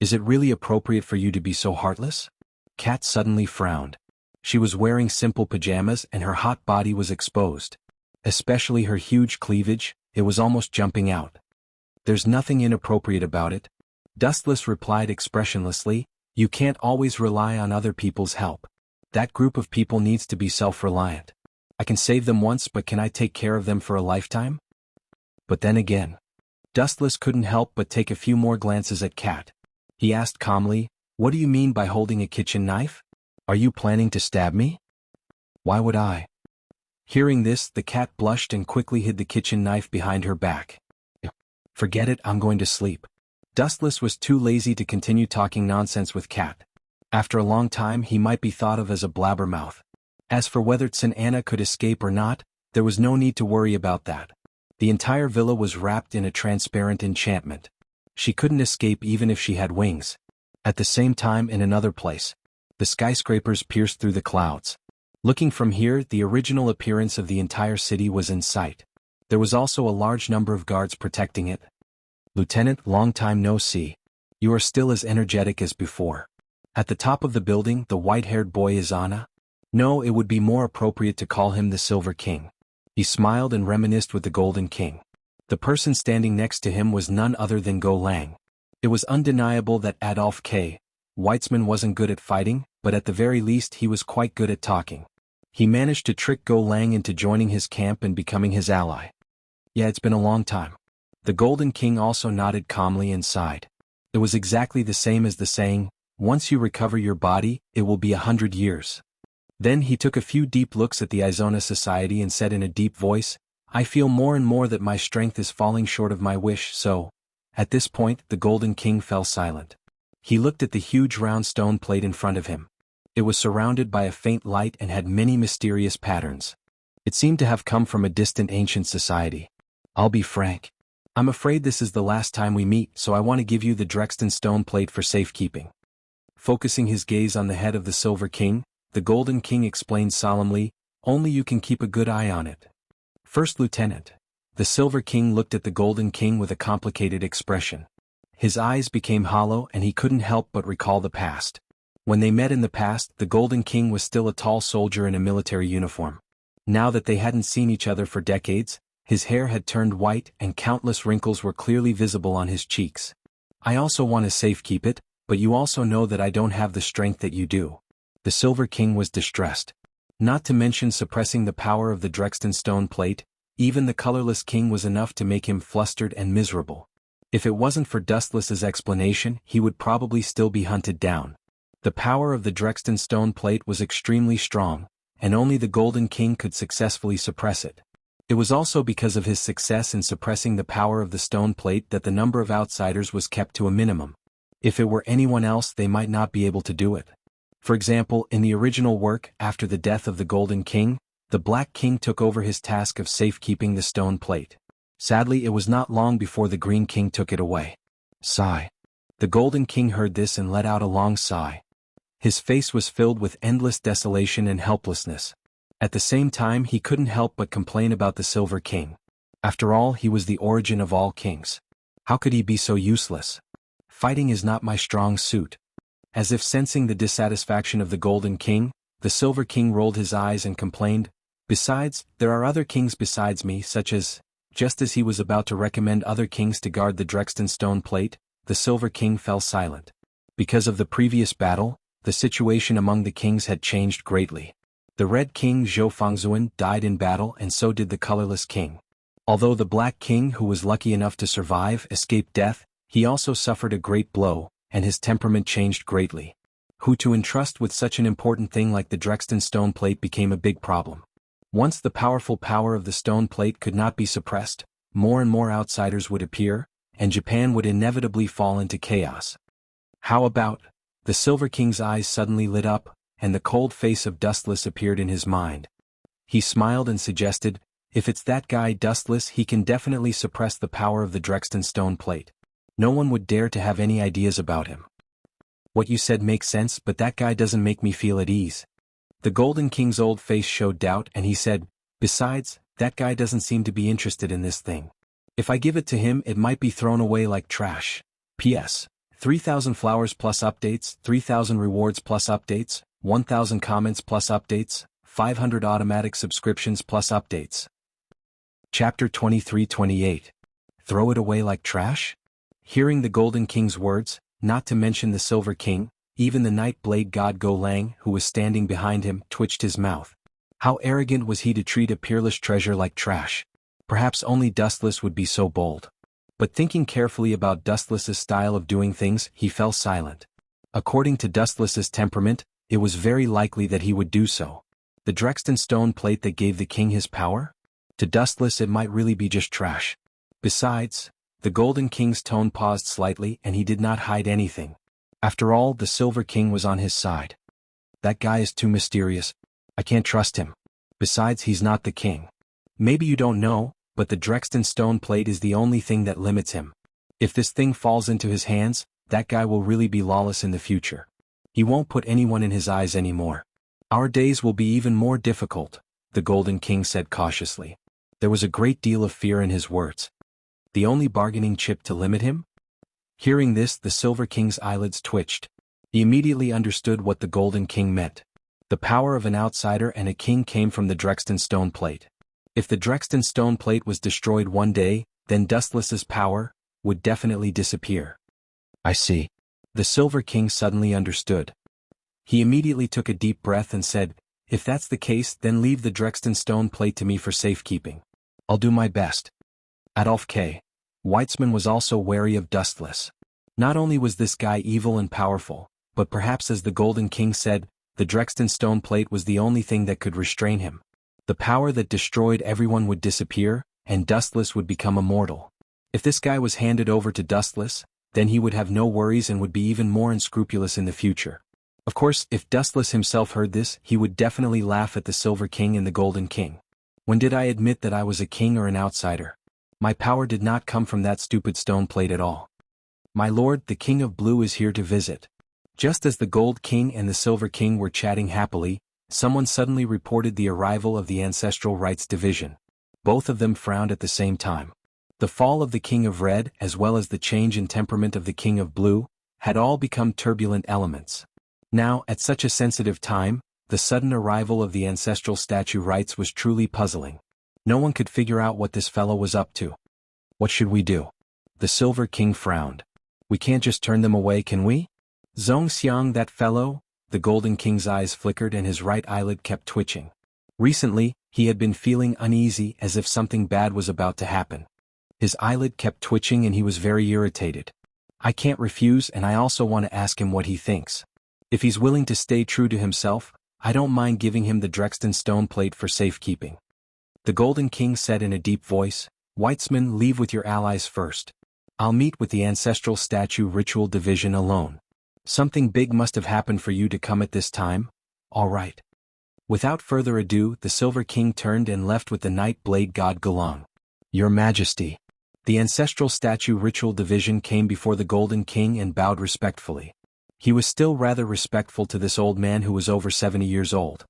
Is it really appropriate for you to be so heartless? Kat suddenly frowned. She was wearing simple pajamas and her hot body was exposed. Especially her huge cleavage, it was almost jumping out. There's nothing inappropriate about it. Dustless replied expressionlessly, you can't always rely on other people's help. That group of people needs to be self-reliant. I can save them once, but can I take care of them for a lifetime? But then again, Dustless couldn't help but take a few more glances at Kat. He asked calmly, what do you mean by holding a kitchen knife? Are you planning to stab me? Why would I? Hearing this, the cat blushed and quickly hid the kitchen knife behind her back. Forget it, I'm going to sleep. Dustless was too lazy to continue talking nonsense with Kat. After a long time he might be thought of as a blabbermouth. As for whether Xianxia could escape or not, there was no need to worry about that. The entire villa was wrapped in a transparent enchantment. She couldn't escape even if she had wings. At the same time, in another place, the skyscrapers pierced through the clouds. Looking from here, the original appearance of the entire city was in sight. There was also a large number of guards protecting it. Lieutenant, long time no see. You are still as energetic as before. At the top of the building, the white-haired boy is Anna. No, it would be more appropriate to call him the Silver King. He smiled and reminisced with the Golden King. The person standing next to him was none other than Go Lang. It was undeniable that Adolf K. Weitzman wasn't good at fighting, but at the very least he was quite good at talking. He managed to trick Go Lang into joining his camp and becoming his ally. Yeah, it's been a long time. The Golden King also nodded calmly and sighed. It was exactly the same as the saying, once you recover your body, it will be 100 years. Then he took a few deep looks at the Izona Society and said in a deep voice, I feel more and more that my strength is falling short of my wish, so... At this point, the Golden King fell silent. He looked at the huge round stone plate in front of him. It was surrounded by a faint light and had many mysterious patterns. It seemed to have come from a distant ancient society. I'll be frank. I'm afraid this is the last time we meet, so I want to give you the Drexton stone plate for safekeeping. Focusing his gaze on the head of the Silver King, the Golden King explained solemnly, only you can keep a good eye on it. First Lieutenant. The Silver King looked at the Golden King with a complicated expression. His eyes became hollow and he couldn't help but recall the past. When they met in the past, the Golden King was still a tall soldier in a military uniform. Now that they hadn't seen each other for decades, his hair had turned white and countless wrinkles were clearly visible on his cheeks. I also want to safekeep it, but you also know that I don't have the strength that you do. The Silver King was distressed. Not to mention suppressing the power of the Drexton stone plate, even the colorless king was enough to make him flustered and miserable. If it wasn't for Dustless's explanation, he would probably still be hunted down. The power of the Drexton stone plate was extremely strong, and only the Golden King could successfully suppress it. It was also because of his success in suppressing the power of the stone plate that the number of outsiders was kept to a minimum. If it were anyone else, they might not be able to do it. For example, in the original work, after the death of the Golden King, the Black King took over his task of safekeeping the stone plate. Sadly, it was not long before the Green King took it away. Sigh. The Golden King heard this and let out a long sigh. His face was filled with endless desolation and helplessness. At the same time, he couldn't help but complain about the Silver King. After all, he was the origin of all kings. How could he be so useless? Fighting is not my strong suit. As if sensing the dissatisfaction of the Golden King, the Silver King rolled his eyes and complained, besides, there are other kings besides me, such as... Just as he was about to recommend other kings to guard the Drexton stone plate, the Silver King fell silent. Because of the previous battle, the situation among the kings had changed greatly. The Red King xuanhuan died in battle, and so did the colorless king. Although the Black King, who was lucky enough to survive, escaped death, he also suffered a great blow, and his temperament changed greatly. Who to entrust with such an important thing like the Drexten stone plate became a big problem. Once the powerful power of the stone plate could not be suppressed, more and more outsiders would appear, and Japan would inevitably fall into chaos. How about? The Silver King's eyes suddenly lit up, and the cold face of Dustless appeared in his mind. He smiled and suggested, if it's that guy Dustless, he can definitely suppress the power of the Drexten stone plate. No one would dare to have any ideas about him. What you said makes sense, but that guy doesn't make me feel at ease. The Golden King's old face showed doubt, and he said, besides, that guy doesn't seem to be interested in this thing. If I give it to him, it might be thrown away like trash. P.S. 3,000 flowers plus updates, 3,000 rewards plus updates, 1,000 comments plus updates, 500 automatic subscriptions plus updates. Chapter 23-28. Throw it away like trash? Hearing the Golden King's words, not to mention the Silver King, even the Night Blade God Go Lang, who was standing behind him, twitched his mouth. How arrogant was he to treat a peerless treasure like trash? Perhaps only Dustless would be so bold. But thinking carefully about Dustless's style of doing things, he fell silent. According to Dustless's temperament, it was very likely that he would do so. The Drexten stone plate that gave the king his power? To Dustless it might really be just trash. Besides, the Golden King's tone paused slightly, and he did not hide anything. After all, the Silver King was on his side. That guy is too mysterious. I can't trust him. Besides, he's not the king. Maybe you don't know, but the Drexten stone plate is the only thing that limits him. If this thing falls into his hands, that guy will really be lawless in the future. He won't put anyone in his eyes anymore. Our days will be even more difficult, the Golden King said cautiously. There was a great deal of fear in his words. The only bargaining chip to limit him? Hearing this, the Silver King's eyelids twitched. He immediately understood what the Golden King meant. The power of an outsider and a king came from the Drexten stone plate. If the Drexten stone plate was destroyed one day, then Dustless's power would definitely disappear. I see. The Silver King suddenly understood. He immediately took a deep breath and said, if that's the case, then leave the Drexten stone plate to me for safekeeping. I'll do my best. Adolf K. Weitzman was also wary of Dustless. Not only was this guy evil and powerful, but perhaps, as the Golden King said, the Drexten stone plate was the only thing that could restrain him. The power that destroyed everyone would disappear, and Dustless would become immortal. If this guy was handed over to Dustless, then he would have no worries and would be even more unscrupulous in the future. Of course, if Dustless himself heard this, he would definitely laugh at the Silver King and the Golden King. When did I admit that I was a king or an outsider? My power did not come from that stupid stone plate at all. My lord, the King of Blue is here to visit. Just as the Gold King and the Silver King were chatting happily, someone suddenly reported the arrival of the Ancestral Rites Division. Both of them frowned at the same time. The fall of the King of Red, as well as the change in temperament of the King of Blue, had all become turbulent elements. Now, at such a sensitive time, the sudden arrival of the Ancestral Statue Rites was truly puzzling. No one could figure out what this fellow was up to. What should we do? The Silver King frowned. We can't just turn them away, can we? Xiang, that fellow? The Golden King's eyes flickered and his right eyelid kept twitching. Recently, he had been feeling uneasy, as if something bad was about to happen. His eyelid kept twitching and he was very irritated. I can't refuse, and I also want to ask him what he thinks. If he's willing to stay true to himself, I don't mind giving him the Drexten stone plate for safekeeping. The Golden King said in a deep voice, Weitzman, leave with your allies first. I'll meet with the Ancestral Statue Ritual Division alone. Something big must have happened for you to come at this time? All right. Without further ado, the Silver King turned and left with the Night Blade God Galang. Your Majesty. The Ancestral Statue Ritual Division came before the Golden King and bowed respectfully. He was still rather respectful to this old man who was over 70 years old.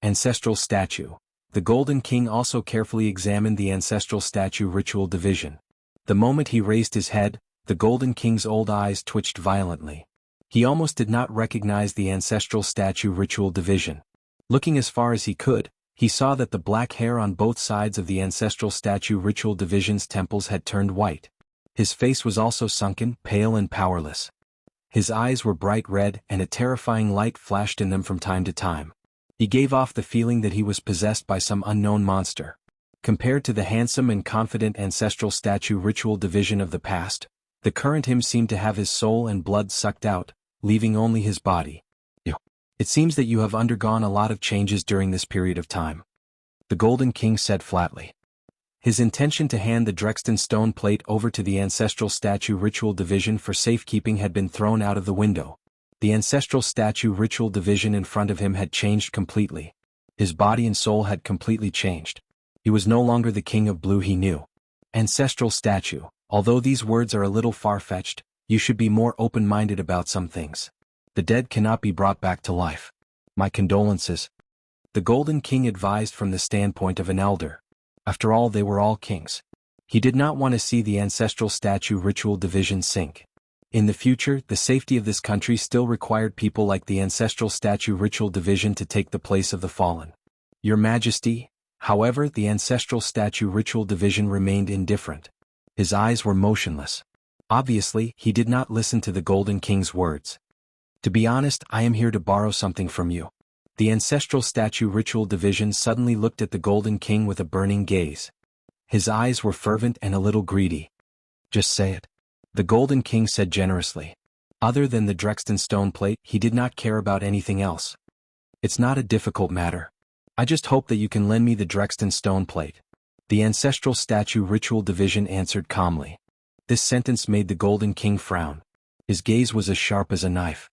Ancestral Statue. The Golden King also carefully examined the Ancestral Statue Ritual Division. The moment he raised his head, the Golden King's old eyes twitched violently. He almost did not recognize the Ancestral Statue Ritual Division. Looking as far as he could, he saw that the black hair on both sides of the Ancestral Statue Ritual Division's temples had turned white. His face was also sunken, pale and powerless. His eyes were bright red, and a terrifying light flashed in them from time to time. He gave off the feeling that he was possessed by some unknown monster. Compared to the handsome and confident ancestral statue ritual division of the past, the current him seemed to have his soul and blood sucked out, leaving only his body. It seems that you have undergone a lot of changes during this period of time, the Golden King said flatly. His intention to hand the Drexton stone plate over to the ancestral statue ritual division for safekeeping had been thrown out of the window. The ancestral statue ritual division in front of him had changed completely. His body and soul had completely changed. He was no longer the king of blue he knew. Ancestral statue, although these words are a little far-fetched, you should be more open-minded about some things. The dead cannot be brought back to life. My condolences. The Golden King advised from the standpoint of an elder. After all, they were all kings. He did not want to see the ancestral statue ritual division sink. In the future, the safety of this country still required people like the ancestral statue ritual division to take the place of the fallen. Your Majesty, however, the ancestral statue ritual division remained indifferent. His eyes were motionless. Obviously, he did not listen to the Golden King's words. To be honest, I am here to borrow something from you. The ancestral statue ritual division suddenly looked at the Golden King with a burning gaze. His eyes were fervent and a little greedy. Just say it. The Golden King said generously. Other than the Drexton stone plate, he did not care about anything else. It's not a difficult matter. I just hope that you can lend me the Drexton stone plate. The ancestral statue ritual division answered calmly. This sentence made the Golden King frown. His gaze was as sharp as a knife.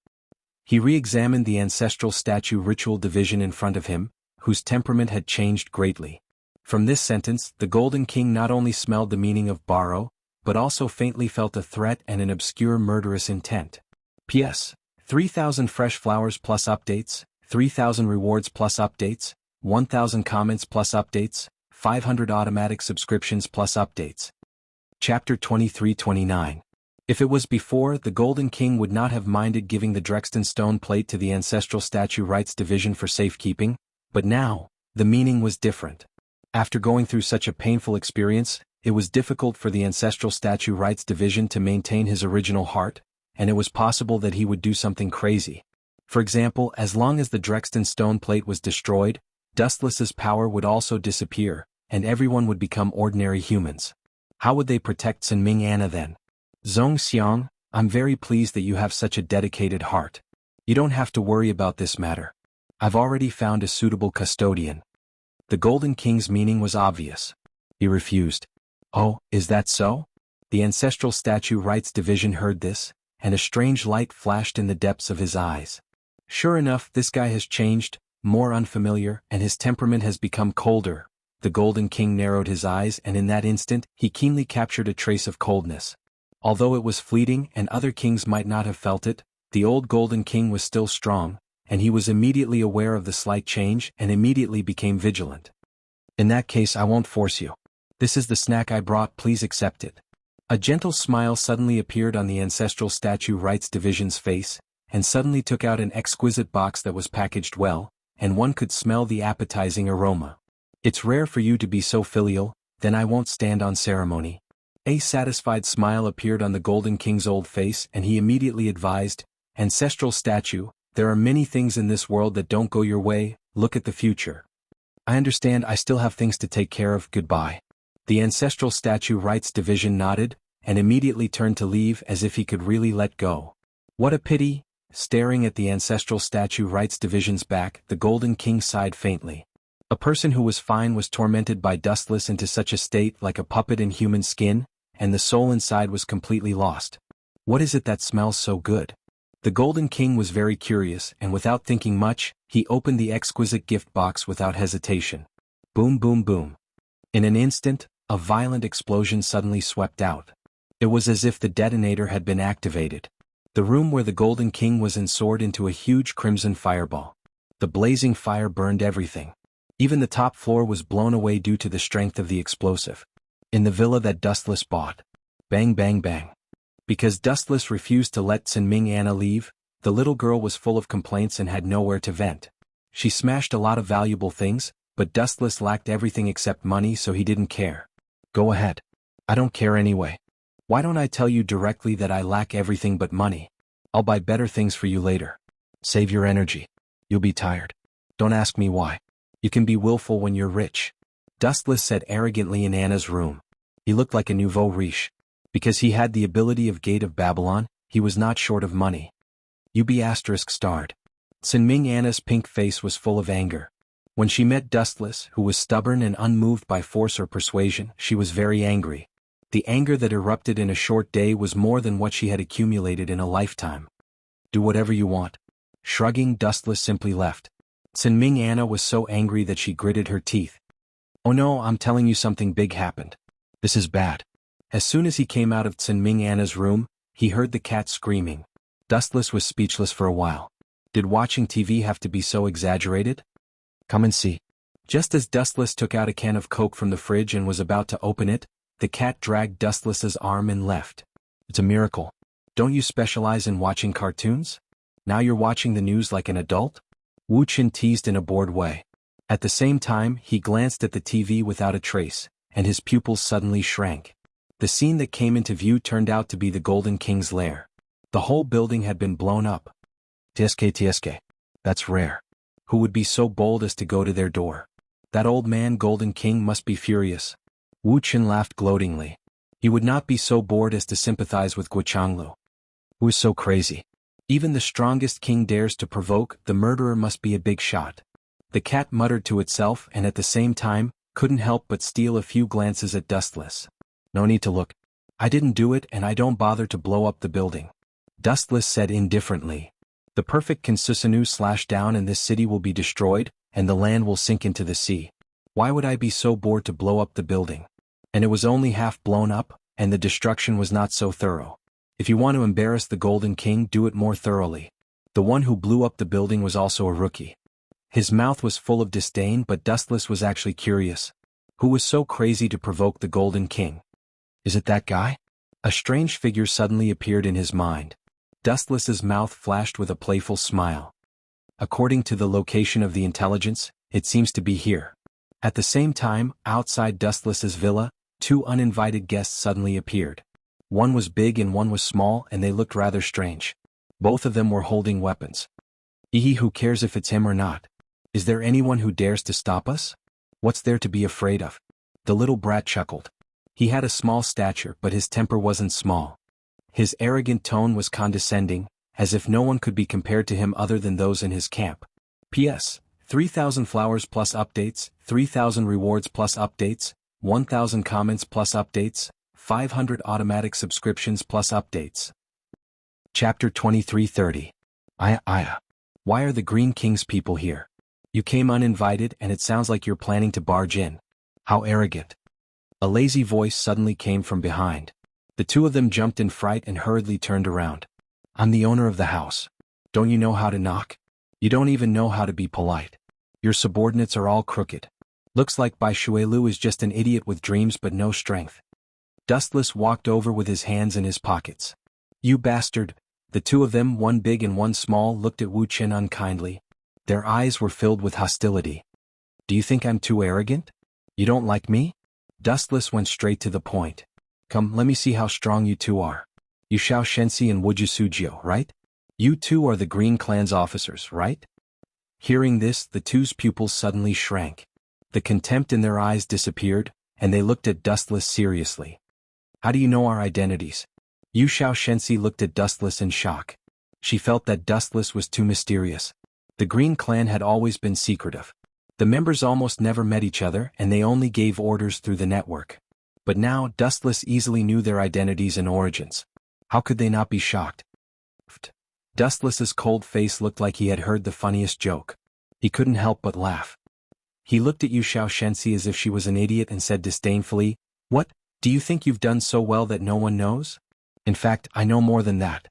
He re-examined the ancestral statue ritual division in front of him, whose temperament had changed greatly. From this sentence, the Golden King not only smelled the meaning of borrow, but also faintly felt a threat and an obscure murderous intent. P.S. 3,000 fresh flowers plus updates, 3,000 rewards plus updates, 1,000 comments plus updates, 500 automatic subscriptions plus updates. Chapter 23-29. If it was before, the Golden King would not have minded giving the Drexton stone plate to the ancestral statue rights division for safekeeping, but now, the meaning was different. After going through such a painful experience, it was difficult for the ancestral statue rights division to maintain his original heart, and it was possible that he would do something crazy. For example, as long as the Drexton stone plate was destroyed, Dustless's power would also disappear, and everyone would become ordinary humans. How would they protect Sinming Anna then? Zhongxiang, I'm very pleased that you have such a dedicated heart. You don't have to worry about this matter. I've already found a suitable custodian. The Golden King's meaning was obvious. He refused. Oh, is that so? The ancestral statue rights division heard this, and a strange light flashed in the depths of his eyes. Sure enough, this guy has changed, more unfamiliar, and his temperament has become colder. The Golden King narrowed his eyes, and in that instant, he keenly captured a trace of coldness. Although it was fleeting and other kings might not have felt it, the old Golden King was still strong, and he was immediately aware of the slight change and immediately became vigilant. In that case, I won't force you. This is the snack I brought, please accept it. A gentle smile suddenly appeared on the ancestral statue rights division's face, and suddenly took out an exquisite box that was packaged well, and one could smell the appetizing aroma. It's rare for you to be so filial, then I won't stand on ceremony. A satisfied smile appeared on the Golden King's old face, and he immediately advised, Ancestral statue, there are many things in this world that don't go your way, look at the future. I understand, I still have things to take care of, goodbye. The ancestral statue rights division nodded, and immediately turned to leave as if he could really let go. What a pity. Staring at the ancestral statue rights division's back, the Golden King sighed faintly. A person who was fine was tormented by Dustless into such a state, like a puppet in human skin, and the soul inside was completely lost. What is it that smells so good? The Golden King was very curious, and without thinking much, he opened the exquisite gift box without hesitation. Boom, boom, boom. In an instant, a violent explosion suddenly swept out. It was as if the detonator had been activated. The room where the Golden King was soared into a huge crimson fireball. The blazing fire burned everything. Even the top floor was blown away due to the strength of the explosive. In the villa that Dustless bought. Bang, bang, bang. Because Dustless refused to let Sinming Anna leave, the little girl was full of complaints and had nowhere to vent. She smashed a lot of valuable things, but Dustless lacked everything except money, so he didn't care. Go ahead. I don't care anyway. Why don't I tell you directly that I lack everything but money? I'll buy better things for you later. Save your energy. You'll be tired. Don't ask me why. You can be willful when you're rich. Dustless said arrogantly in Anna's room. He looked like a nouveau riche. Because he had the ability of Gate of Babylon, he was not short of money. You be asterisk starred. Sinming Anna's pink face was full of anger. When she met Dustless, who was stubborn and unmoved by force or persuasion, she was very angry. The anger that erupted in a short day was more than what she had accumulated in a lifetime. Do whatever you want. Shrugging, Dustless simply left. Sinming Anna was so angry that she gritted her teeth. Oh no, I'm telling you, something big happened. This is bad. As soon as he came out of Sinming Anna's room, he heard the cat screaming. Dustless was speechless for a while. Did watching TV have to be so exaggerated? Come and see. Just as Dustless took out a can of Coke from the fridge and was about to open it, the cat dragged Dustless's arm and left. It's a miracle. Don't you specialize in watching cartoons? Now you're watching the news like an adult? Wu Qin teased in a bored way. At the same time, he glanced at the TV without a trace, and his pupils suddenly shrank. The scene that came into view turned out to be the Golden King's lair. The whole building had been blown up. TSK. That's rare. Who would be so bold as to go to their door? That old man Golden King must be furious. Wu Qin laughed gloatingly. He would not be so bored as to sympathize with Guoqianglu. Who is so crazy? Even the strongest king dares to provoke. The murderer must be a big shot. The cat muttered to itself and at the same time, couldn't help but steal a few glances at Dustless. No need to look. I didn't do it and I don't bother to blow up the building. Dustless said indifferently. The perfect consusanu slash down and this city will be destroyed, and the land will sink into the sea. Why would I be so bored to blow up the building? And it was only half blown up, and the destruction was not so thorough. If you want to embarrass the Golden King, do it more thoroughly. The one who blew up the building was also a rookie. His mouth was full of disdain, but Dustless was actually curious. Who was so crazy to provoke the Golden King? Is it that guy? A strange figure suddenly appeared in his mind. Dustless's mouth flashed with a playful smile. According to the location of the intelligence, it seems to be here. At the same time, outside Dustless's villa, two uninvited guests suddenly appeared. One was big and one was small, and they looked rather strange. Both of them were holding weapons. Who cares if it's him or not? Is there anyone who dares to stop us? What's there to be afraid of? The little brat chuckled. He had a small stature, but his temper wasn't small. His arrogant tone was condescending, as if no one could be compared to him other than those in his camp. P.S. 3,000 flowers plus updates, 3,000 rewards plus updates, 1,000 comments plus updates, 500 automatic subscriptions plus updates. Chapter 2330. Aya. Why are the Green King's people here? You came uninvited and it sounds like you're planning to barge in. How arrogant. A lazy voice suddenly came from behind. The two of them jumped in fright and hurriedly turned around. I'm the owner of the house. Don't you know how to knock? You don't even know how to be polite. Your subordinates are all crooked. Looks like Bai Shuelu is just an idiot with dreams but no strength. Dustless walked over with his hands in his pockets. You bastard. The two of them, one big and one small, looked at Wu Qin unkindly. Their eyes were filled with hostility. Do you think I'm too arrogant? You don't like me? Dustless went straight to the point. Come, let me see how strong you two are. You xianxia and wujisujio, right? You two are the Green Clan's officers, right? Hearing this, the two's pupils suddenly shrank. The contempt in their eyes disappeared, and they looked at Dustless seriously. How do you know our identities? Yu Xiaoxensi looked at Dustless in shock. She felt that Dustless was too mysterious. The Green Clan had always been secretive. The members almost never met each other and they only gave orders through the network. But now Dustless easily knew their identities and origins. How could they not be shocked? Dustless's cold face looked like he had heard the funniest joke. He couldn't help but laugh. He looked at Yu Xiaoxensi as if she was an idiot and said disdainfully, What, do you think you've done so well that no one knows? In fact, I know more than that.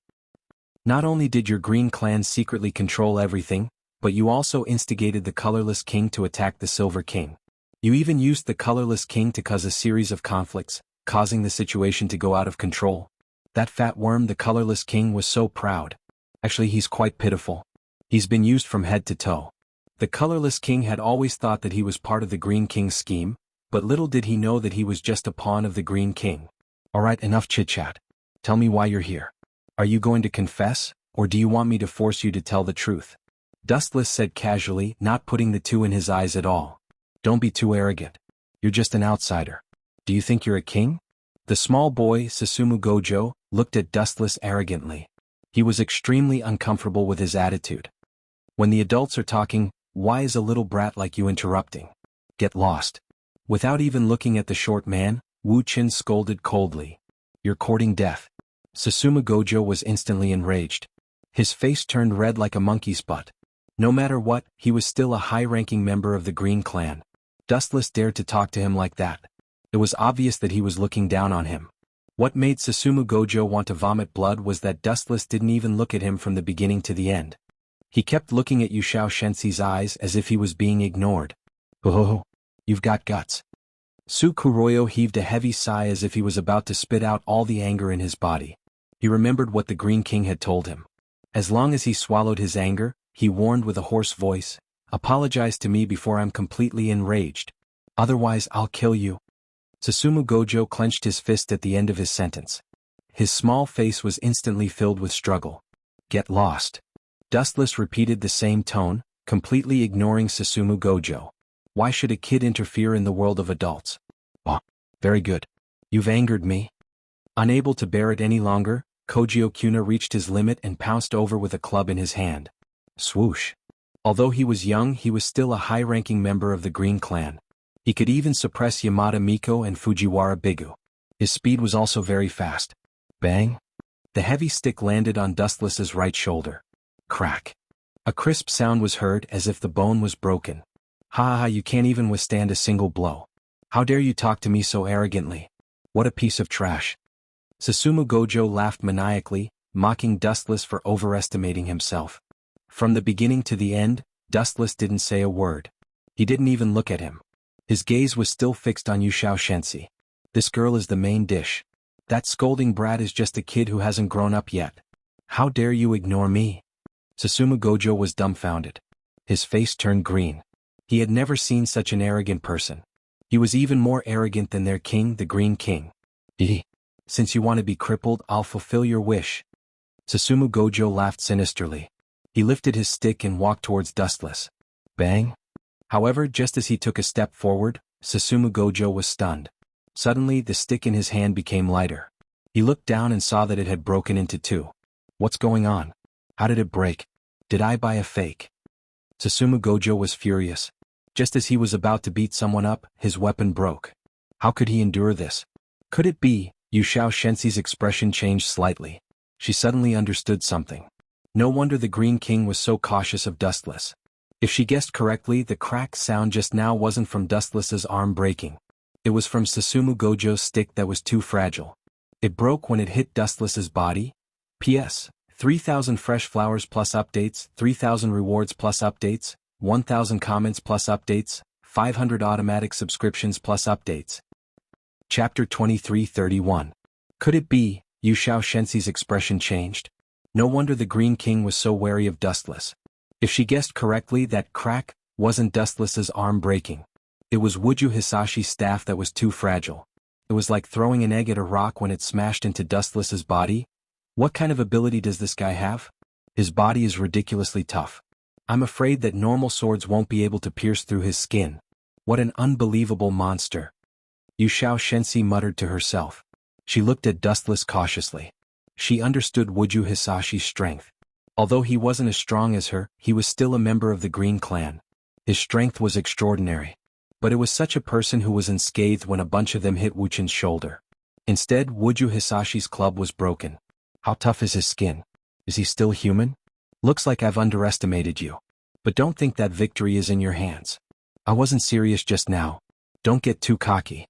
Not only did your Green Clan secretly control everything, but you also instigated the Colorless King to attack the Silver King. You even used the Colorless King to cause a series of conflicts, causing the situation to go out of control. That fat worm, the Colorless King, was so proud. Actually, he's quite pitiful. He's been used from head to toe. The Colorless King had always thought that he was part of the Green King's scheme, but little did he know that he was just a pawn of the Green King. Alright, enough chit-chat. Tell me why you're here. Are you going to confess, or do you want me to force you to tell the truth? Dustless said casually, not putting the two in his eyes at all. Don't be too arrogant. You're just an outsider. Do you think you're a king? The small boy, Susumu Gojo, looked at Dustless arrogantly. He was extremely uncomfortable with his attitude. When the adults are talking, why is a little brat like you interrupting? Get lost. Without even looking at the short man, Wu Qin scolded coldly. You're courting death. Susumu Gojo was instantly enraged. His face turned red like a monkey's butt. No matter what, he was still a high-ranking member of the Green Clan. Dustless dared to talk to him like that. It was obvious that he was looking down on him. What made Susumu Gojo want to vomit blood was that Dustless didn't even look at him from the beginning to the end. He kept looking at Xianxia's eyes as if he was being ignored. Oh, you've got guts. Su Kuroyo heaved a heavy sigh as if he was about to spit out all the anger in his body. He remembered what the Green King had told him. As long as he swallowed his anger, he warned with a hoarse voice, apologize to me before I'm completely enraged. Otherwise I'll kill you. Susumu Gojo clenched his fist at the end of his sentence. His small face was instantly filled with struggle. Get lost. Dustless repeated the same tone, completely ignoring Susumu Gojo. Why should a kid interfere in the world of adults? Oh, very good. You've angered me. Unable to bear it any longer, Kogyo Kuna reached his limit and pounced over with a club in his hand. Swoosh. Although he was young, he was still a high-ranking member of the Green Clan. He could even suppress Yamada Miko and Fujiwara Bigu. His speed was also very fast. Bang! The heavy stick landed on Dustless's right shoulder. Crack! A crisp sound was heard as if the bone was broken. Ha ha, you can't even withstand a single blow. How dare you talk to me so arrogantly? What a piece of trash. Susumu Gojo laughed maniacally, mocking Dustless for overestimating himself. From the beginning to the end, Dustless didn't say a word. He didn't even look at him. His gaze was still fixed on Xianxia. This girl is the main dish. That scolding brat is just a kid who hasn't grown up yet. How dare you ignore me? Susumu Gojo was dumbfounded. His face turned green. He had never seen such an arrogant person. He was even more arrogant than their king, the Green King. Since you want to be crippled, I'll fulfill your wish. Susumu Gojo laughed sinisterly. He lifted his stick and walked towards Dustless. Bang! However, just as he took a step forward, Susumu Gojo was stunned. Suddenly, the stick in his hand became lighter. He looked down and saw that it had broken into two. What's going on? How did it break? Did I buy a fake? Susumu Gojo was furious. Just as he was about to beat someone up, his weapon broke. How could he endure this? Could it be? Xianxia's expression changed slightly. She suddenly understood something. No wonder the Green King was so cautious of Dustless. If she guessed correctly, the crack sound just now wasn't from Dustless's arm breaking. It was from Susumu Gojo's stick that was too fragile. It broke when it hit Dustless's body. P.S. 3,000 fresh flowers plus updates, 3,000 rewards plus updates, 1,000 comments plus updates, 500 automatic subscriptions plus updates. Chapter 23:31. Could it be? Xianxia's expression changed. No wonder the Green King was so wary of Dustless. If she guessed correctly, that crack wasn't Dustless's arm breaking. It was Hisashi's staff that was too fragile. It was like throwing an egg at a rock when it smashed into Dustless's body. What kind of ability does this guy have? His body is ridiculously tough. I'm afraid that normal swords won't be able to pierce through his skin. What an unbelievable monster. Xianxia muttered to herself. She looked at Dustless cautiously. She understood Hisashi's strength. Although he wasn't as strong as her, he was still a member of the Green Clan. His strength was extraordinary. But it was such a person who was unscathed when a bunch of them hit Wu Qin's shoulder. Instead, Hisashi's club was broken. How tough is his skin? Is he still human? Looks like I've underestimated you. But don't think that victory is in your hands. I wasn't serious just now. Don't get too cocky.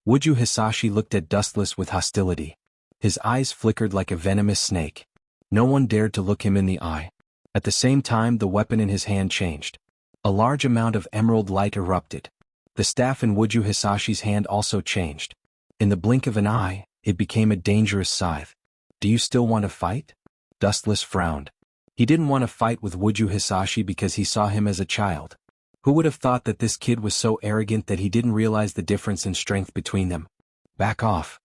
Hisashi looked at Dustless with hostility. His eyes flickered like a venomous snake. No one dared to look him in the eye. At the same time, the weapon in his hand changed. A large amount of emerald light erupted. The staff in Hisashi's hand also changed. In the blink of an eye, it became a dangerous scythe. Do you still want to fight? Dustless frowned. He didn't want to fight with Hisashi because he saw him as a child. Who would have thought that this kid was so arrogant that he didn't realize the difference in strength between them? Back off.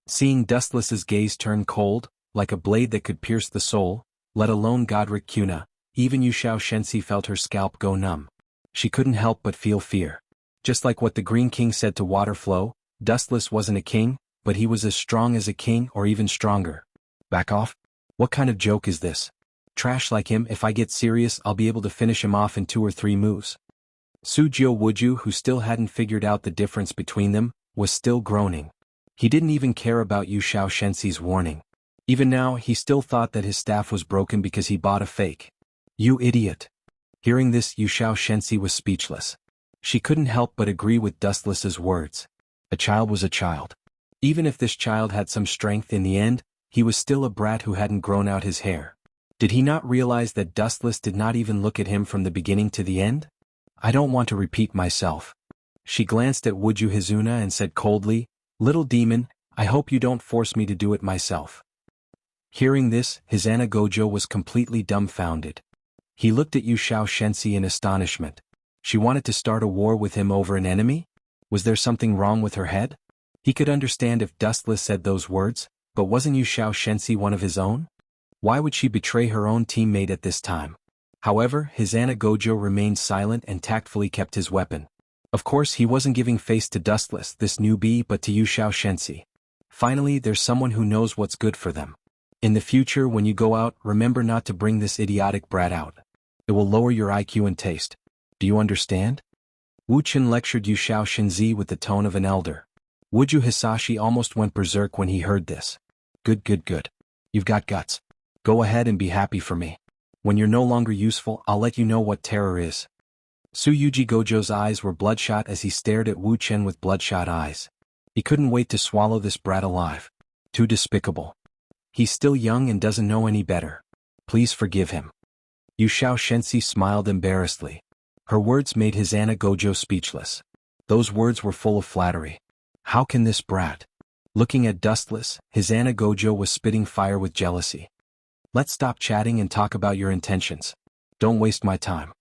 Seeing Dustless's gaze turn cold, like a blade that could pierce the soul, let alone Godric Kuna, even Xianxia felt her scalp go numb. She couldn't help but feel fear. Just like what the Green King said to Waterflow, Dustless wasn't a king, but he was as strong as a king or even stronger. Back off? What kind of joke is this? Trash like him, if I get serious I'll be able to finish him off in 2 or 3 moves. Sujio Wuju, who still hadn't figured out the difference between them, was still groaning. He didn't even care about Xianxia's warning. Even now he still thought that his staff was broken because he bought a fake. You idiot. Hearing this, Xianxia was speechless. She couldn't help but agree with Dustless's words. A child was a child. Even if this child had some strength in the end, he was still a brat who hadn't grown out his hair. Did he not realize that Dustless did not even look at him from the beginning to the end? I don't want to repeat myself. She glanced at Wuju Hizuna and said coldly, Little demon, I hope you don't force me to do it myself. Hearing this, Hizana Gojo was completely dumbfounded. He looked at Xianxia in astonishment. She wanted to start a war with him over an enemy? Was there something wrong with her head? He could understand if Dustless said those words, but wasn't Xianxia one of his own? Why would she betray her own teammate at this time? However, Hizana Gojo remained silent and tactfully kept his weapon. Of course he wasn't giving face to Dustless, this newbie, but to Xianxia. Finally, there's someone who knows what's good for them. In the future when you go out, remember not to bring this idiotic brat out. It will lower your IQ and taste. Do you understand? Wu Qin lectured Xianxia with the tone of an elder. Wuju Hisashi almost went berserk when he heard this. Good. You've got guts. Go ahead and be happy for me. When you're no longer useful, I'll let you know what terror is. Suyuji Gojo's eyes were bloodshot as he stared at Wu Chen with bloodshot eyes. He couldn't wait to swallow this brat alive. Too despicable. He's still young and doesn't know any better. Please forgive him. Xianxia smiled embarrassedly. Her words made Hizana Gojo speechless. Those words were full of flattery. How can this brat? Looking at Dustless, Hizana Gojo was spitting fire with jealousy. Let's stop chatting and talk about your intentions. Don't waste my time.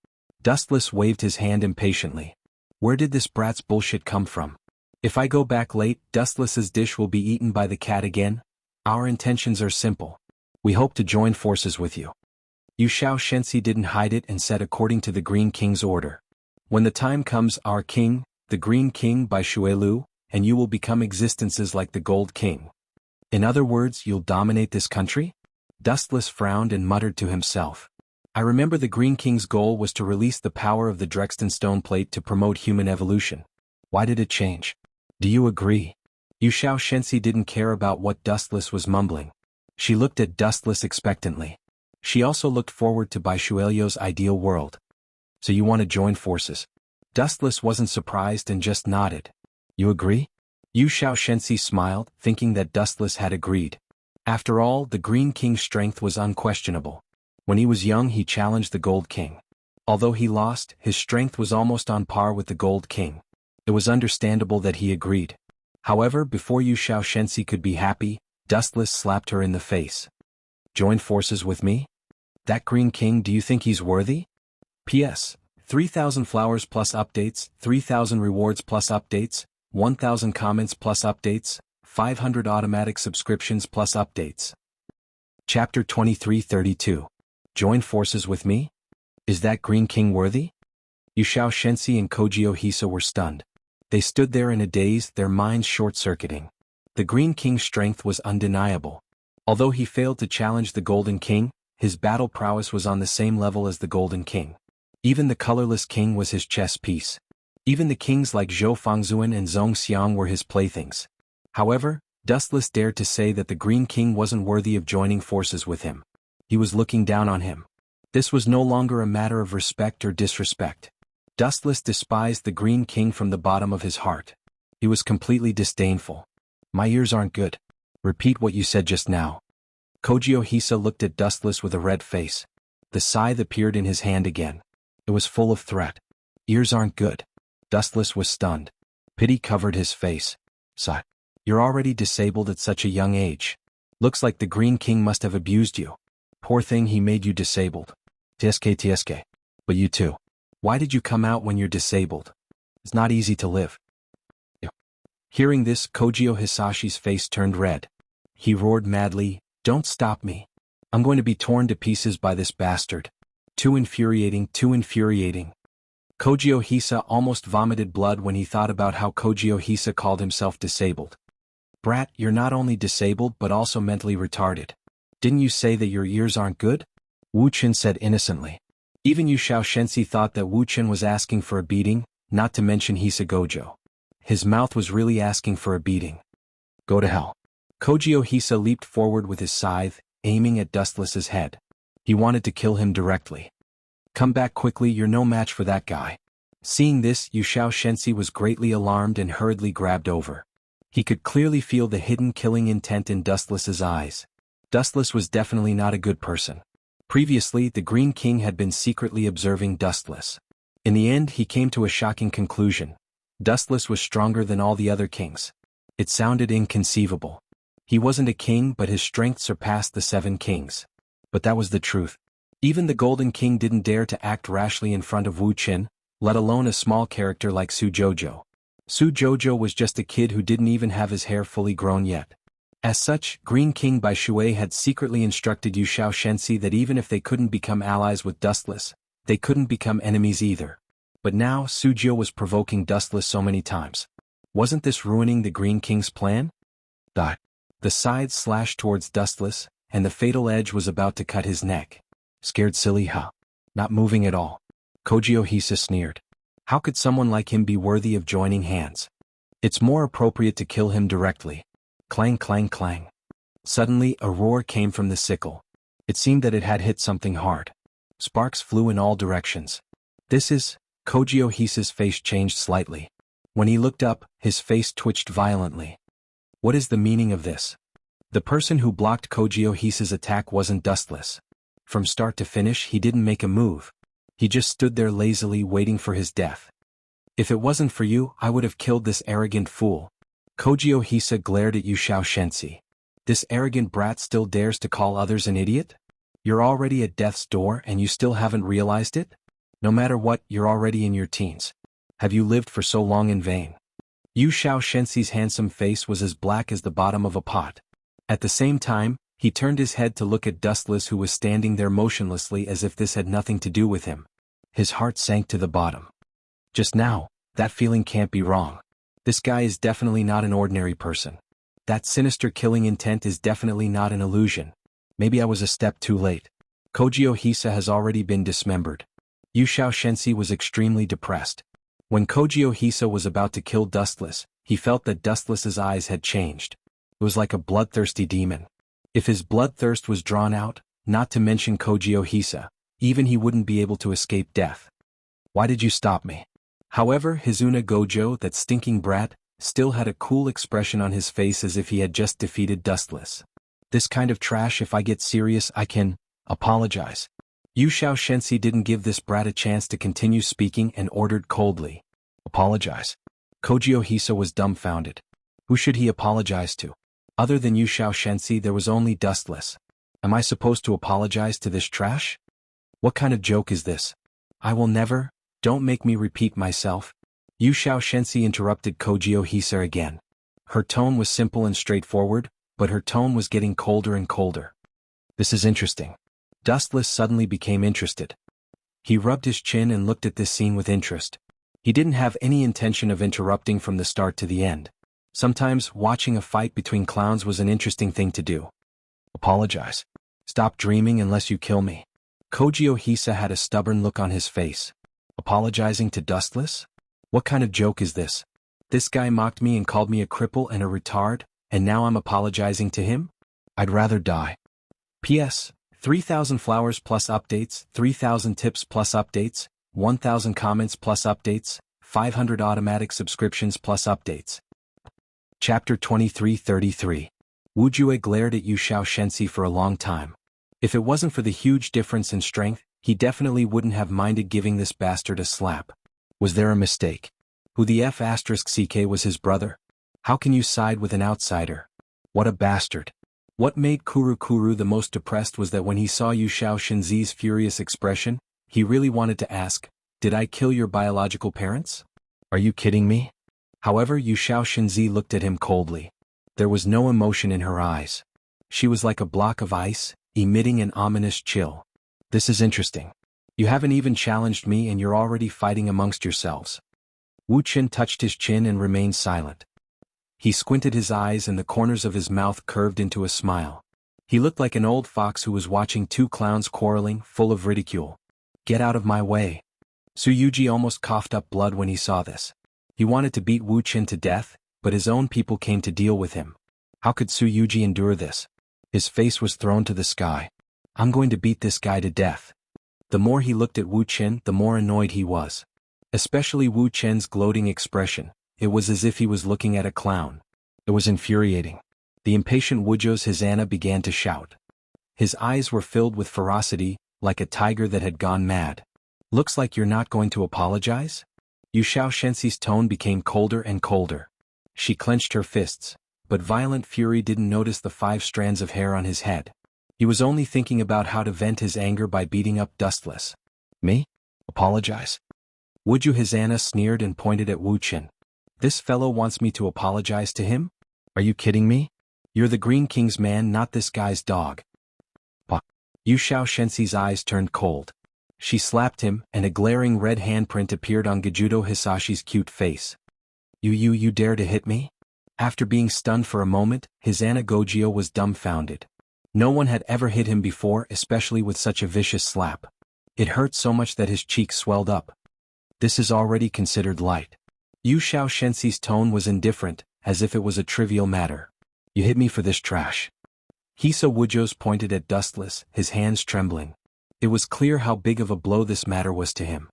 Dustless waved his hand impatiently. Where did this brat's bullshit come from? If I go back late, Dustless's dish will be eaten by the cat again? Our intentions are simple. We hope to join forces with you. Xianxia didn't hide it and said according to the Green King's order. When the time comes, our king, the Green King by Shuelu, and you will become existences like the Gold King. In other words, you'll dominate this country? Dustless frowned and muttered to himself. I remember the Green King's goal was to release the power of the Drexten stone plate to promote human evolution. Why did it change? Do you agree? Xianxia didn't care about what Dustless was mumbling. She looked at Dustless expectantly. She also looked forward to Baishuelio's ideal world. So you want to join forces? Dustless wasn't surprised and just nodded. You agree? Xianxia smiled, thinking that Dustless had agreed. After all, the Green King's strength was unquestionable. When he was young he challenged the Gold King. Although he lost, his strength was almost on par with the Gold King. It was understandable that he agreed. However, before Xianxia could be happy, Dustless slapped her in the face. Join forces with me? That Green King, do you think he's worthy? P.S. 3,000 flowers plus updates, 3,000 rewards plus updates, 1,000 comments plus updates, 500 automatic subscriptions plus updates. Chapter 2332. Join forces with me? Is that Green King worthy? Xianxia and Kogyo Hisa were stunned. They stood there in a daze, their minds short-circuiting. The Green King's strength was undeniable. Although he failed to challenge the Golden King, his battle prowess was on the same level as the Golden King. Even the colorless king was his chess piece. Even the kings like Zhou Fangzuan and Zhong Xiang were his playthings. However, Dustless dared to say that the Green King wasn't worthy of joining forces with him. He was looking down on him. This was no longer a matter of respect or disrespect. Dustless despised the Green King from the bottom of his heart. He was completely disdainful. My ears aren't good. Repeat what you said just now. Kogyo Hisa looked at Dustless with a red face. The scythe appeared in his hand again. It was full of threat. Ears aren't good. Dustless was stunned. Pity covered his face. Sigh. You're already disabled at such a young age. Looks like the Green King must have abused you. Poor thing, he made you disabled. TSK. But you too. Why did you come out when you're disabled? It's not easy to live. Hearing this, Kogyo Hisashi's face turned red. He roared madly, Don't stop me. I'm going to be torn to pieces by this bastard. Too infuriating, too infuriating. Kojio Hisa almost vomited blood when he thought about how Kojio Hisa called himself disabled. Brat, you're not only disabled but also mentally retarded. Didn't you say that your ears aren't good? Wu Chen said innocently. Even Yu Xianxia thought that Wu Chen was asking for a beating, not to mention Hisa Gojo. His mouth was really asking for a beating. Go to hell. Kojio Hisa leaped forward with his scythe, aiming at Dustless's head. He wanted to kill him directly. Come back quickly, you're no match for that guy. Seeing this, Yu Xianxia was greatly alarmed and hurriedly grabbed over. He could clearly feel the hidden killing intent in Dustless's eyes. Dustless was definitely not a good person. Previously, the Green King had been secretly observing Dustless. In the end, he came to a shocking conclusion. Dustless was stronger than all the other kings. It sounded inconceivable. He wasn't a king, but his strength surpassed the 7 kings. But that was the truth. Even the Golden King didn't dare to act rashly in front of Wu Chen, let alone a small character like Su Jojo. Su Jojo was just a kid who didn't even have his hair fully grown yet. As such, Green King Bai Shui had secretly instructed Yu Xianxia that even if they couldn't become allies with Dustless, they couldn't become enemies either. But now Sujio was provoking Dustless so many times. Wasn't this ruining the Green King's plan? The scythe slashed towards Dustless, and the fatal edge was about to cut his neck. Scared silly, huh? Not moving at all. Kojio Hisa sneered. How could someone like him be worthy of joining hands? It's more appropriate to kill him directly. Clang, clang, clang. Suddenly, a roar came from the sickle. It seemed that it had hit something hard. Sparks flew in all directions. Kojio Hisa's face changed slightly. When he looked up, his face twitched violently. What is the meaning of this? The person who blocked Kojio Hisa's attack wasn't Dustless. From start to finish, he didn't make a move. He just stood there lazily waiting for his death. If it wasn't for you, I would have killed this arrogant fool. Kojio Hisa glared at Yu Xianxia. This arrogant brat still dares to call others an idiot? You're already at death's door and you still haven't realized it? No matter what, you're already in your teens. Have you lived for so long in vain? Yu Xianxia's handsome face was as black as the bottom of a pot. At the same time, he turned his head to look at Dustless, who was standing there motionlessly as if this had nothing to do with him. His heart sank to the bottom. Just now, that feeling can't be wrong. This guy is definitely not an ordinary person. That sinister killing intent is definitely not an illusion. Maybe I was a step too late. Kojio Hisa has already been dismembered. Yu Xianxia was extremely depressed. When Kojio Hisa was about to kill Dustless, he felt that Dustless's eyes had changed. It was like a bloodthirsty demon. If his bloodthirst was drawn out, not to mention Kojio Hisa, even he wouldn't be able to escape death. Why did you stop me? However, Hizuna Gojo, that stinking brat, still had a cool expression on his face as if he had just defeated Dustless. This kind of trash, if I get serious, I can apologize. Yu Xianxia didn't give this brat a chance to continue speaking and ordered coldly. Apologize. Kojio Hisa was dumbfounded. Who should he apologize to? Other than Yu Xianxia, there was only Dustless. Am I supposed to apologize to this trash? What kind of joke is this? I will never. Don't make me repeat myself. Yu Xianxia interrupted Kojio Hisa again. Her tone was simple and straightforward, but her tone was getting colder and colder. This is interesting. Dustless suddenly became interested. He rubbed his chin and looked at this scene with interest. He didn't have any intention of interrupting from the start to the end. Sometimes, watching a fight between clowns was an interesting thing to do. Apologize. Stop dreaming unless you kill me. Kojio Hisa had a stubborn look on his face. Apologizing to Dustless? What kind of joke is this? This guy mocked me and called me a cripple and a retard, and now I'm apologizing to him? I'd rather die. P.S. 3,000 flowers plus updates, 3,000 tips plus updates, 1,000 comments plus updates, 500 automatic subscriptions plus updates. Chapter 2333. Wu Jue glared at Yu Xianxia for a long time. If it wasn't for the huge difference in strength, he definitely wouldn't have minded giving this bastard a slap. Was there a mistake? Who the F***ck was his brother? How can you side with an outsider? What a bastard. What made Kuru the most depressed was that when he saw Yu Xianxia's furious expression, he really wanted to ask, did I kill your biological parents? Are you kidding me? However, Yu Xianxia looked at him coldly. There was no emotion in her eyes. She was like a block of ice, emitting an ominous chill. This is interesting. You haven't even challenged me and you're already fighting amongst yourselves. Wu Qin touched his chin and remained silent. He squinted his eyes and the corners of his mouth curved into a smile. He looked like an old fox who was watching two clowns quarreling, full of ridicule. Get out of my way. Su Yuji almost coughed up blood when he saw this. He wanted to beat Wu Qin to death, but his own people came to deal with him. How could Su Yuji endure this? His face was thrown to the sky. I'm going to beat this guy to death. The more he looked at Wu Qin, the more annoyed he was. Especially Wu Qin's gloating expression. It was as if he was looking at a clown. It was infuriating. The impatient Wuzhou's Hizana began to shout. His eyes were filled with ferocity, like a tiger that had gone mad. Looks like you're not going to apologize? Yu Xiaoxianxi's tone became colder and colder. She clenched her fists, but violent fury didn't notice the 5 strands of hair on his head. He was only thinking about how to vent his anger by beating up Dustless. Me? Apologize? Wuzhou Hizana sneered and pointed at Wu Qin. This fellow wants me to apologize to him? Are you kidding me? You're the Green King's man, not this guy's dog. Yu Xiaoxianxi's eyes turned cold. She slapped him, and a glaring red handprint appeared on Gejudo Hisashi's cute face. You dare to hit me? After being stunned for a moment, Hizana Gojio was dumbfounded. No one had ever hit him before, especially with such a vicious slap. It hurt so much that his cheeks swelled up. This is already considered light. Yu Xiaoxianxi's tone was indifferent, as if it was a trivial matter. You hit me for this trash. Hisa Wuzhou's pointed at Dustless, his hands trembling. It was clear how big of a blow this matter was to him.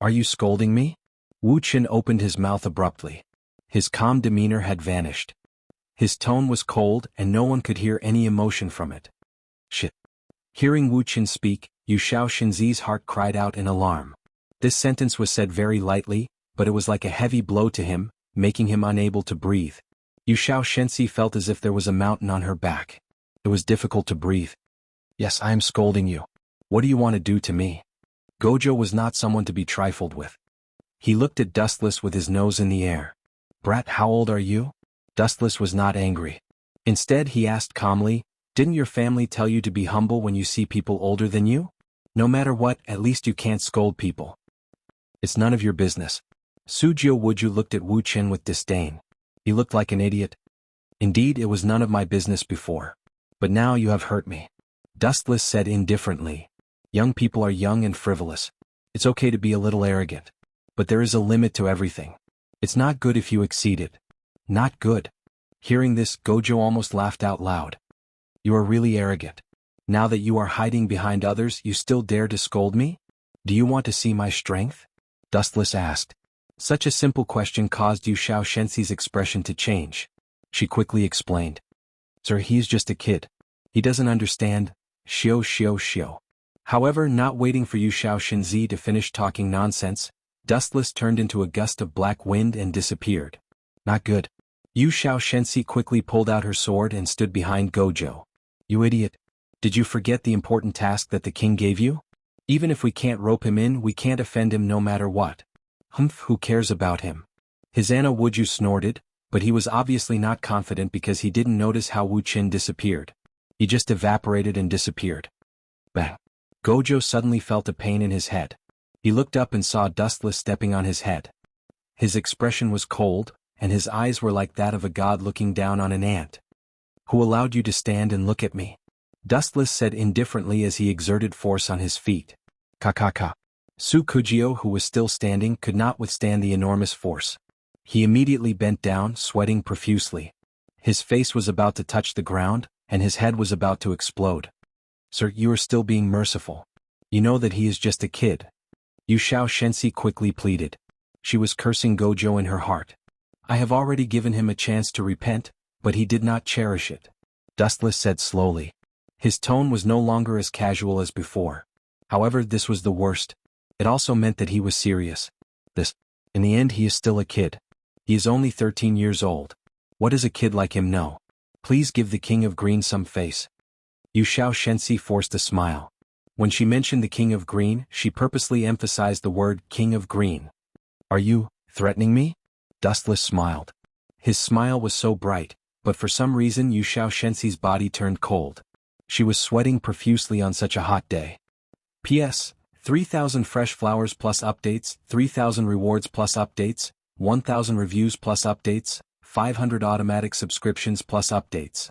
Are you scolding me? Wu Qin opened his mouth abruptly. His calm demeanor had vanished. His tone was cold and no one could hear any emotion from it. Shit. Hearing Wu Qin speak, Yu Xiaoxianxi's heart cried out in alarm. This sentence was said very lightly, but it was like a heavy blow to him, making him unable to breathe. Yu Xiaoxianxi felt as if there was a mountain on her back. It was difficult to breathe. Yes, I am scolding you. What do you want to do to me? Gojo was not someone to be trifled with. He looked at Dustless with his nose in the air. Brat, how old are you? Dustless was not angry. Instead, he asked calmly, didn't your family tell you to be humble when you see people older than you? No matter what, at least you can't scold people. It's none of your business. Sujio Wuzhou looked at Wu Qin with disdain. He looked like an idiot. Indeed, it was none of my business before. But now you have hurt me. Dustless said indifferently. Young people are young and frivolous. It's okay to be a little arrogant. But there is a limit to everything. It's not good if you exceed it. Not good. Hearing this, Gojo almost laughed out loud. You are really arrogant. Now that you are hiding behind others, you still dare to scold me? Do you want to see my strength? Dustless asked. Such a simple question caused Yu Xiaoxianxi's expression to change. She quickly explained. Sir, he's just a kid. He doesn't understand. Shio. However, not waiting for Yu Xiaoxianxi to finish talking nonsense, Dustless turned into a gust of black wind and disappeared. Not good. Yu Xiaoxianxi quickly pulled out her sword and stood behind Gojo. You idiot. Did you forget the important task that the king gave you? Even if we can't rope him in, we can't offend him no matter what. Who cares about him? Hizana Wuzhou snorted, but he was obviously not confident because he didn't notice how Wu Qin disappeared. He just evaporated and disappeared. Bang. Gojo suddenly felt a pain in his head. He looked up and saw Dustless stepping on his head. His expression was cold, and his eyes were like that of a god looking down on an ant. Who allowed you to stand and look at me? Dustless said indifferently as he exerted force on his feet. Ka. Su Kujio, who was still standing, could not withstand the enormous force. He immediately bent down, sweating profusely. His face was about to touch the ground, and his head was about to explode. Sir, you are still being merciful. You know that he is just a kid. Yu Xiaoxianxi quickly pleaded. She was cursing Gojo in her heart. I have already given him a chance to repent, but he did not cherish it. Dustless said slowly. His tone was no longer as casual as before. However, this was the worst. It also meant that he was serious. In the end, he is still a kid. He is only 13 years old. What does a kid like him know? Please give the King of Green some face. Yu Xiaoxianxi forced a smile. When she mentioned the King of Green, she purposely emphasized the word King of Green. Are you threatening me? Dustless smiled. His smile was so bright, but for some reason Yu Xiaoxianxi's body turned cold. She was sweating profusely on such a hot day. P.S. 3,000 fresh flowers plus updates, 3,000 rewards plus updates, 1,000 reviews plus updates, 500 automatic subscriptions plus updates.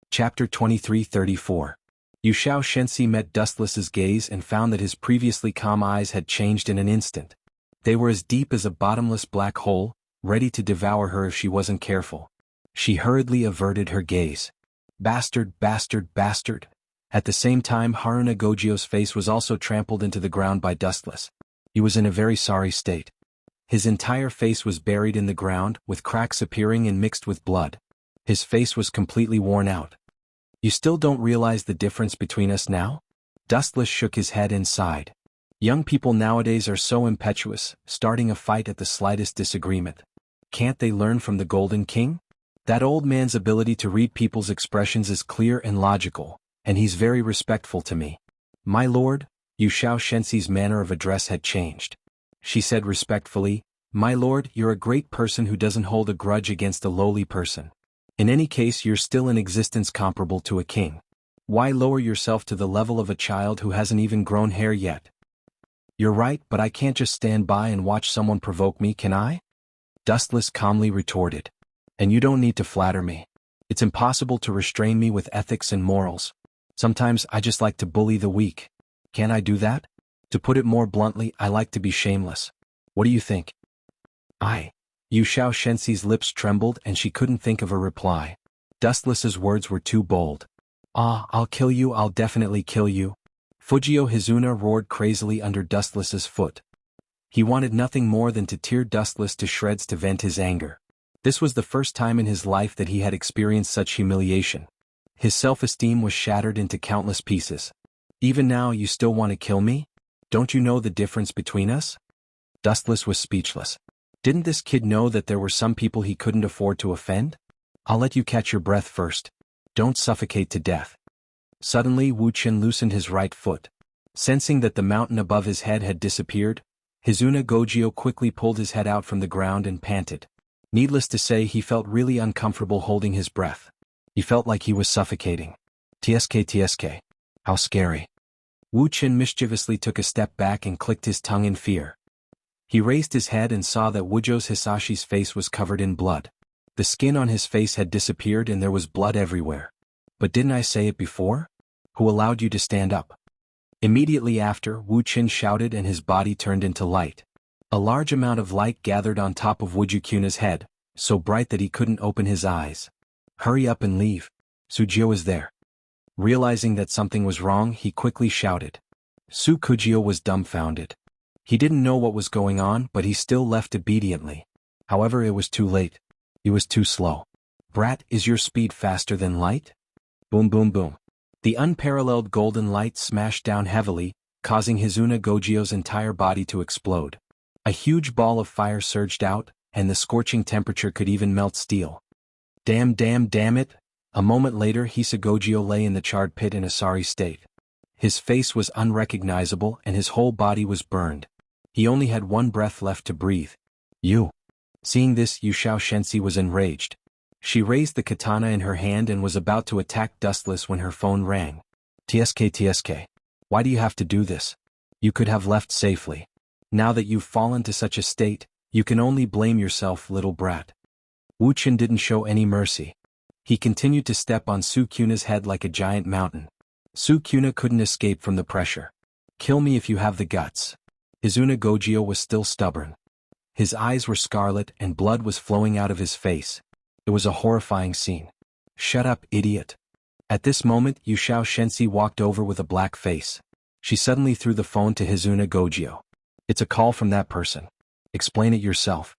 Chapter 2334. Xianxia met Dustless's gaze and found that his previously calm eyes had changed in an instant. They were as deep as a bottomless black hole, ready to devour her if she wasn't careful. She hurriedly averted her gaze. Bastard, bastard, bastard. At the same time, Haruna Gojio's face was also trampled into the ground by Dustless. He was in a very sorry state. His entire face was buried in the ground, with cracks appearing and mixed with blood. His face was completely worn out. You still don't realize the difference between us now? Dustless shook his head and sighed. Young people nowadays are so impetuous, starting a fight at the slightest disagreement. Can't they learn from the Golden King? That old man's ability to read people's expressions is clear and logical, and he's very respectful to me. My lord, Xianxia's manner of address had changed. She said respectfully, My lord, you're a great person who doesn't hold a grudge against a lowly person. In any case, you're still in existence comparable to a king. Why lower yourself to the level of a child who hasn't even grown hair yet? You're right, but I can't just stand by and watch someone provoke me, can I? Dustless calmly retorted. And you don't need to flatter me. It's impossible to restrain me with ethics and morals. Sometimes I just like to bully the weak. Can I do that? To put it more bluntly, I like to be shameless. What do you think? Xianxia's lips trembled and she couldn't think of a reply. Dustless's words were too bold. I'll kill you, I'll definitely kill you. Fujio roared crazily under Dustless's foot. He wanted nothing more than to tear Dustless to shreds to vent his anger. This was the first time in his life that he had experienced such humiliation. His self-esteem was shattered into countless pieces. Even now you still want to kill me? Don't you know the difference between us? Dustless was speechless. Didn't this kid know that there were some people he couldn't afford to offend? I'll let you catch your breath first. Don't suffocate to death. Suddenly Wuxian loosened his right foot. Sensing that the mountain above his head had disappeared, Haruna Gojio quickly pulled his head out from the ground and panted. Needless to say, he felt really uncomfortable holding his breath. He felt like he was suffocating. Tsk. How scary. Wuxian mischievously took a step back and clicked his tongue in fear. He raised his head and saw that Wujo's Hisashi's face was covered in blood. The skin on his face had disappeared and there was blood everywhere. But didn't I say it before? Who allowed you to stand up? Immediately after, Wuxian shouted and his body turned into light. A large amount of light gathered on top of Wujukuna's head, so bright that he couldn't open his eyes. Hurry up and leave. Sujio is there. Realizing that something was wrong, he quickly shouted. Sukujio was dumbfounded. He didn't know what was going on, but he still left obediently. However, it was too late. He was too slow. Brat, is your speed faster than light? Boom boom boom. The unparalleled golden light smashed down heavily, causing Haruna Gojio's entire body to explode. A huge ball of fire surged out, and the scorching temperature could even melt steel. Damn it! A moment later, Hisagojio lay in the charred pit in a sorry state. His face was unrecognizable and his whole body was burned. He only had one breath left to breathe. You. Seeing this, Xianxia was enraged. She raised the katana in her hand and was about to attack Dustless when her phone rang. Tsk. Why do you have to do this? You could have left safely. Now that you've fallen to such a state, you can only blame yourself, little brat. Wuxian didn't show any mercy. He continued to step on Sukuna's head like a giant mountain. Sukuna couldn't escape from the pressure. Kill me if you have the guts. Haruna Gojio was still stubborn. His eyes were scarlet and blood was flowing out of his face. It was a horrifying scene. Shut up, idiot. At this moment, Xianxia walked over with a black face. She suddenly threw the phone to Haruna Gojio. It's a call from that person. Explain it yourself.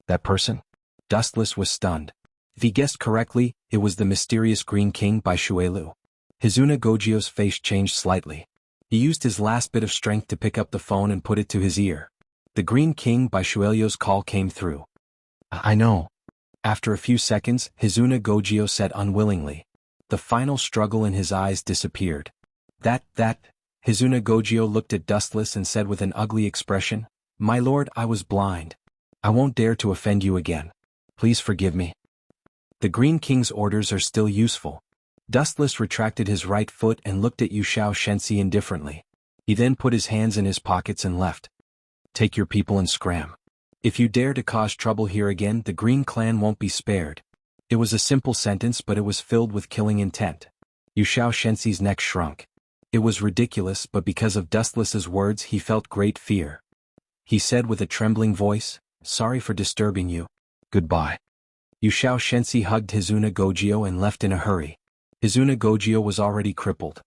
That person? Dustless was stunned. If he guessed correctly, it was the mysterious Green King by Shuelu. Haruna Gojio's face changed slightly. He used his last bit of strength to pick up the phone and put it to his ear. The Green King by Shuelio's call came through. I know. After a few seconds, Haruna Gojio said unwillingly. The final struggle in his eyes disappeared. That. Haruna Gojio looked at Dustless and said with an ugly expression, My lord, I was blind. I won't dare to offend you again. Please forgive me. The Green King's orders are still useful. Dustless retracted his right foot and looked at Xianxia indifferently. He then put his hands in his pockets and left. Take your people and scram. If you dare to cause trouble here again, the Green Clan won't be spared. It was a simple sentence, but it was filled with killing intent. Xianxia's neck shrunk. It was ridiculous, but because of Dustless's words he felt great fear. He said with a trembling voice, "Sorry for disturbing you. Goodbye." Xianxia hugged Hizuna Gojio and left in a hurry. Hizuna Gojio was already crippled.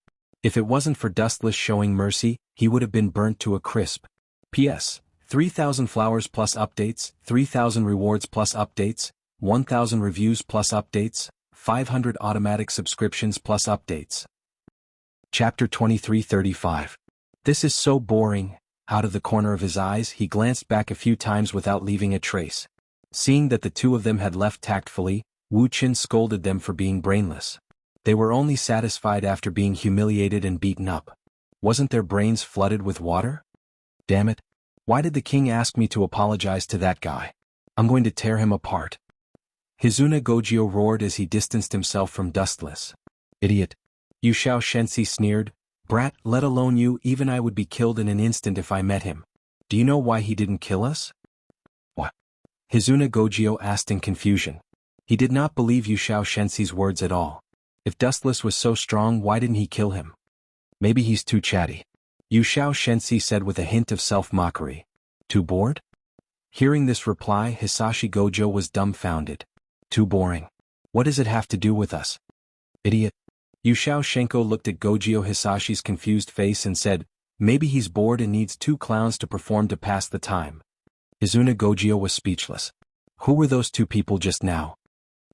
If it wasn't for Dustless showing mercy, he would have been burnt to a crisp. P.S. 3,000 flowers plus updates, 3,000 rewards plus updates, 1,000 reviews plus updates, 500 automatic subscriptions plus updates. Chapter 23:35. This is so boring. Out of the corner of his eyes he glanced back a few times without leaving a trace. Seeing that the two of them had left tactfully, Wu Qin scolded them for being brainless. They were only satisfied after being humiliated and beaten up. Wasn't their brains flooded with water? Damn it. Why did the king ask me to apologize to that guy? I'm going to tear him apart. Hizuna Gojio roared as he distanced himself from Dustless. Idiot. Xianxia sneered. Brat, let alone you, even I would be killed in an instant if I met him. Do you know why he didn't kill us? What? Hizuna Gojio asked in confusion. He did not believe Xianxia's words at all. If Dustless was so strong, why didn't he kill him? Maybe he's too chatty. Xianxia said with a hint of self-mockery. Too bored? Hearing this reply, Hisashi Gojo was dumbfounded. Too boring. What does it have to do with us? Idiot. Xianxia looked at Gojio Hisashi's confused face and said, maybe he's bored and needs two clowns to perform to pass the time. Hizuna Gojio was speechless. Who were those two people just now?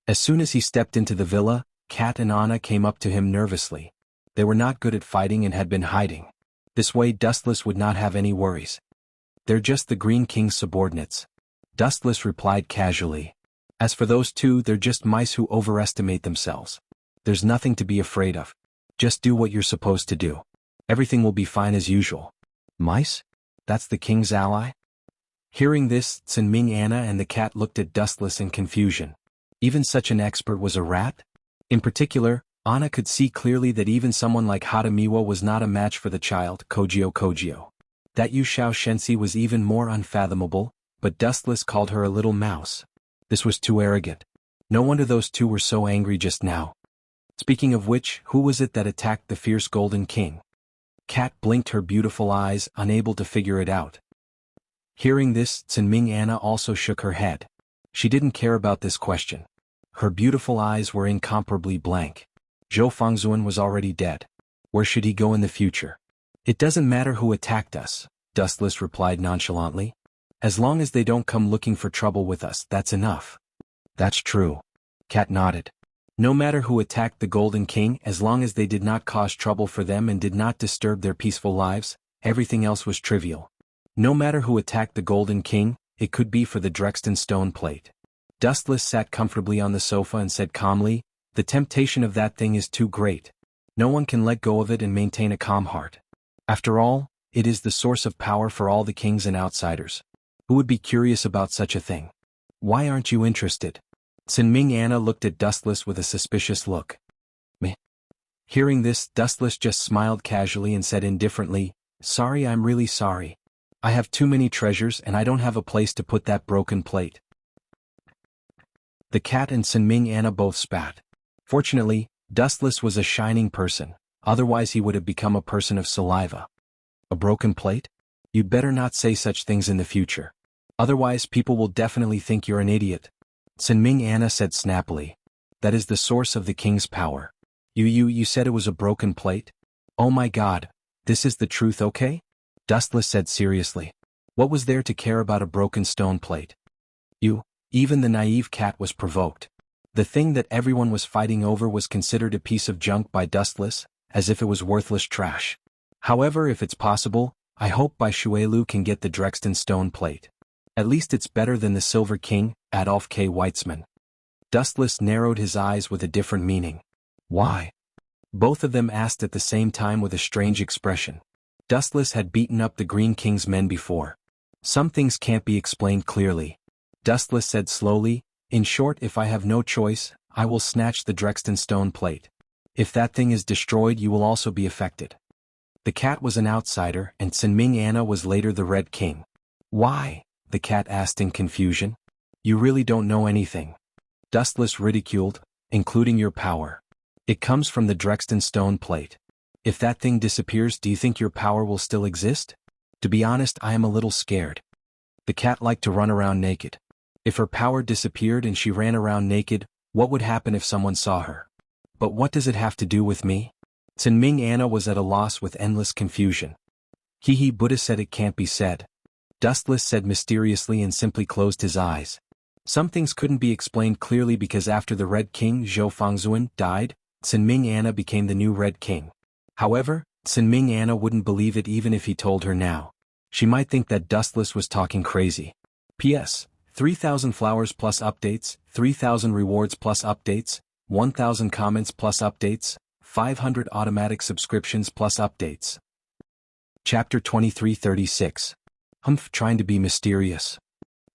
As soon as he stepped into the villa, Kat and Anna came up to him nervously. They were not good at fighting and had been hiding. This way Dustless would not have any worries. They're just the Green King's subordinates. Dustless replied casually. As for those two, they're just mice who overestimate themselves. There's nothing to be afraid of. Just do what you're supposed to do. Everything will be fine as usual. Mice? That's the king's ally? Hearing this, Tsinming Anna and the cat looked at Dustless in confusion. Even such an expert was a rat? In particular, Anna could see clearly that even someone like Hadamiwa was not a match for the child, Kojio. That Xianxia was even more unfathomable, but Dustless called her a little mouse. This was too arrogant. No wonder those two were so angry just now. Speaking of which, who was it that attacked the fierce Golden King? Kat blinked her beautiful eyes, unable to figure it out. Hearing this, Tsinming Anna also shook her head. She didn't care about this question. Her beautiful eyes were incomparably blank. Zhou Fengzuan was already dead. Where should he go in the future? It doesn't matter who attacked us, Dustless replied nonchalantly. As long as they don't come looking for trouble with us, that's enough. That's true. Kat nodded. No matter who attacked the Golden King, as long as they did not cause trouble for them and did not disturb their peaceful lives, everything else was trivial. No matter who attacked the Golden King, it could be for the Drexton stone plate. Dustless sat comfortably on the sofa and said calmly, the temptation of that thing is too great. No one can let go of it and maintain a calm heart. After all, it is the source of power for all the kings and outsiders. Who would be curious about such a thing? Why aren't you interested? Tsinming Anna looked at Dustless with a suspicious look. Meh. Hearing this, Dustless just smiled casually and said indifferently, sorry, I'm really sorry. I have too many treasures and I don't have a place to put that broken plate. The cat and Tsinming Anna both spat. Fortunately, Dustless was a shining person, otherwise he would have become a person of saliva. A broken plate? You'd better not say such things in the future. Otherwise people will definitely think you're an idiot. Tsinming Anna said snappily. That is the source of the king's power. You said it was a broken plate? Oh my god, this is the truth, okay? Dustless said seriously. What was there to care about a broken stone plate? Even the naive cat was provoked. The thing that everyone was fighting over was considered a piece of junk by Dustless, as if it was worthless trash. However, if it's possible, I hope Bai Shuelu can get the Drexton stone plate. At least it's better than the Silver King, Adolf K. Weitzman. Dustless narrowed his eyes with a different meaning. Why? Both of them asked at the same time with a strange expression. Dustless had beaten up the Green King's men before. Some things can't be explained clearly. Dustless said slowly, in short, if I have no choice, I will snatch the Drexton stone plate. If that thing is destroyed, you will also be affected. The cat was an outsider and xianxia was later the Red King. Why? The cat asked in confusion. You really don't know anything. Dustless ridiculed, including your power. It comes from the Drexten stone plate. If that thing disappears, do you think your power will still exist? To be honest, I am a little scared. The cat liked to run around naked. If her power disappeared and she ran around naked, what would happen if someone saw her? But what does it have to do with me? Xianxia was at a loss with endless confusion. Buddha said it can't be said. Dustless said mysteriously and simply closed his eyes. Some things couldn't be explained clearly because after the Red King xuanhuan died, Xianxia became the new Red King. However, Xianxia wouldn't believe it even if he told her now. She might think that Dustless was talking crazy. P.S. 3,000 flowers plus updates, 3,000 rewards plus updates, 1,000 comments plus updates, 500 automatic subscriptions plus updates. Chapter 2336. Trying to be mysterious.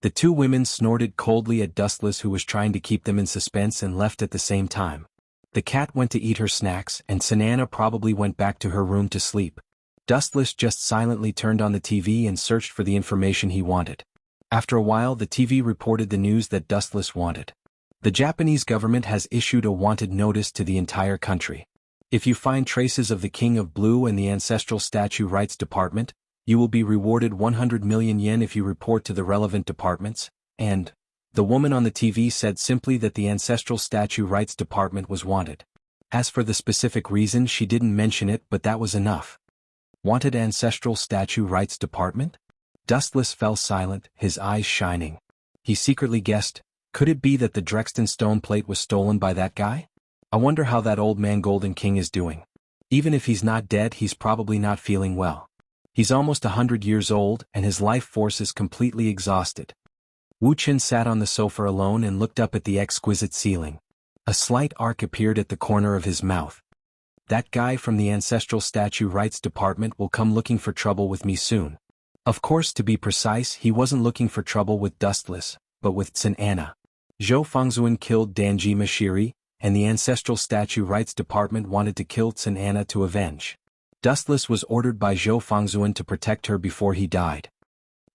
The two women snorted coldly at Dustless, who was trying to keep them in suspense, and left at the same time. The cat went to eat her snacks and Xianxia probably went back to her room to sleep. Dustless just silently turned on the TV and searched for the information he wanted. After a while, the TV reported the news that Dustless wanted. The Japanese government has issued a wanted notice to the entire country. If you find traces of the King of Blue and the Ancestral Statue Rights Department, you will be rewarded 100 million yen if you report to the relevant departments, and the woman on the TV said simply that the Ancestral Statue Rights Department was wanted. As for the specific reason, she didn't mention it, but that was enough. Wanted Ancestral Statue Rights Department? Dustless fell silent, his eyes shining. He secretly guessed, could it be that the Drexten stone plate was stolen by that guy? I wonder how that old man Golden King is doing. Even if he's not dead, he's probably not feeling well. He's almost 100 years old and his life force is completely exhausted. Wu Qin sat on the sofa alone and looked up at the exquisite ceiling. A slight arc appeared at the corner of his mouth. That guy from the Ancestral Statue Rights Department will come looking for trouble with me soon. Of course, to be precise, he wasn't looking for trouble with Dustless, but with Xianxia. Xuanhuan killed Danjima Shiri, and the Ancestral Statue Rights Department wanted to kill Xianxia to avenge. Dustless was ordered by Xuanhuan to protect her before he died.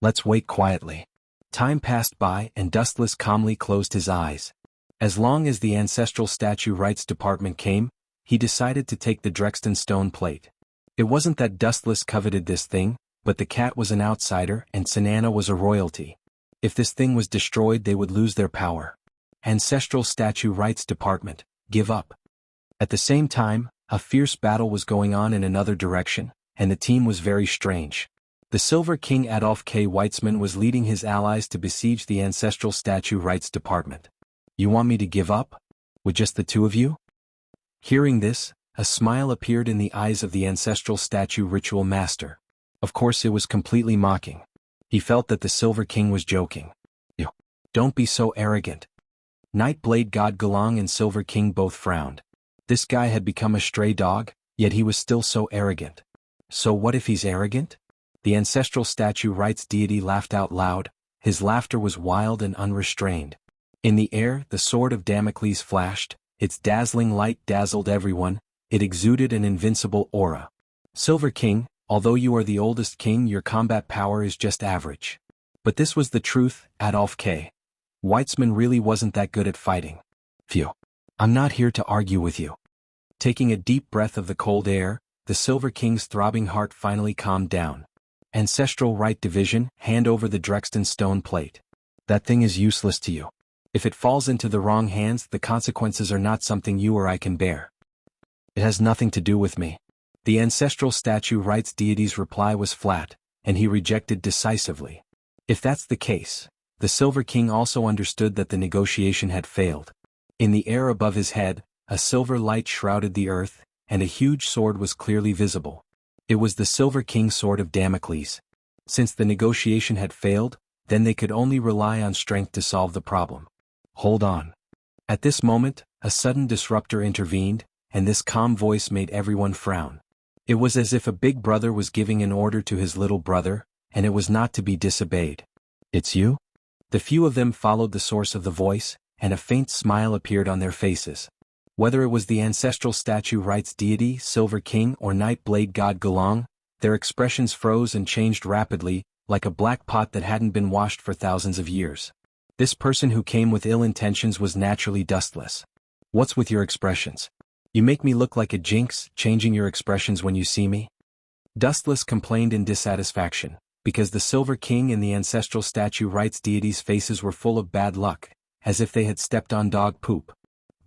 Let's wait quietly. Time passed by and Dustless calmly closed his eyes. As long as the Ancestral Statue Rights Department came, he decided to take the Drexten stone plate. It wasn't that Dustless coveted this thing, but the cat was an outsider and Xianxia was a royalty. If this thing was destroyed, they would lose their power. Ancestral Statue Rights Department, give up. At the same time, a fierce battle was going on in another direction, and the team was very strange. The Silver King Adolf K. Weitzman was leading his allies to besiege the Ancestral Statue Rights Department. You want me to give up? With just the two of you? Hearing this, a smile appeared in the eyes of the Ancestral Statue Ritual Master. Of course, it was completely mocking. He felt that the Silver King was joking. You don't be so arrogant. Night Blade God Galang and Silver King both frowned. This guy had become a stray dog, yet he was still so arrogant. So what if he's arrogant? The Ancestral Statue Rights deity laughed out loud. His laughter was wild and unrestrained. In the air, the sword of Damocles flashed. Its dazzling light dazzled everyone. It exuded an invincible aura. Silver King, although you are the oldest king, your combat power is just average. But this was the truth, Adolf K. Weitzman really wasn't that good at fighting. Phew. I'm not here to argue with you. Taking a deep breath of the cold air, the Silver King's throbbing heart finally calmed down. Ancestral Right Division, hand over the Drexten stone plate. That thing is useless to you. If it falls into the wrong hands, the consequences are not something you or I can bear. It has nothing to do with me. The Ancestral Statue Rights deity's reply was flat, and he rejected decisively. If that's the case, the Silver King also understood that the negotiation had failed. In the air above his head, a silver light shrouded the earth, and a huge sword was clearly visible. It was the Silver King's sword of Damocles. Since the negotiation had failed, then they could only rely on strength to solve the problem. Hold on. At this moment, a sudden disruptor intervened, and this calm voice made everyone frown. It was as if a big brother was giving an order to his little brother, and it was not to be disobeyed. It's you? The few of them followed the source of the voice, and a faint smile appeared on their faces. Whether it was the ancestral statue rights deity, Silver King, or Night Blade God Gelong, their expressions froze and changed rapidly, like a black pot that hadn't been washed for thousands of years. This person who came with ill intentions was naturally dustless. What's with your expressions? You make me look like a jinx, changing your expressions when you see me? Dustless complained in dissatisfaction, because the Silver King and the ancestral statue rights deity's faces were full of bad luck, as if they had stepped on dog poop.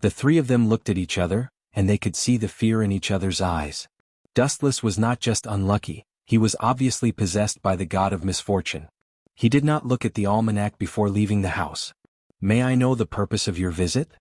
The three of them looked at each other, and they could see the fear in each other's eyes. Dustless was not just unlucky, he was obviously possessed by the god of misfortune. He did not look at the almanac before leaving the house. May I know the purpose of your visit?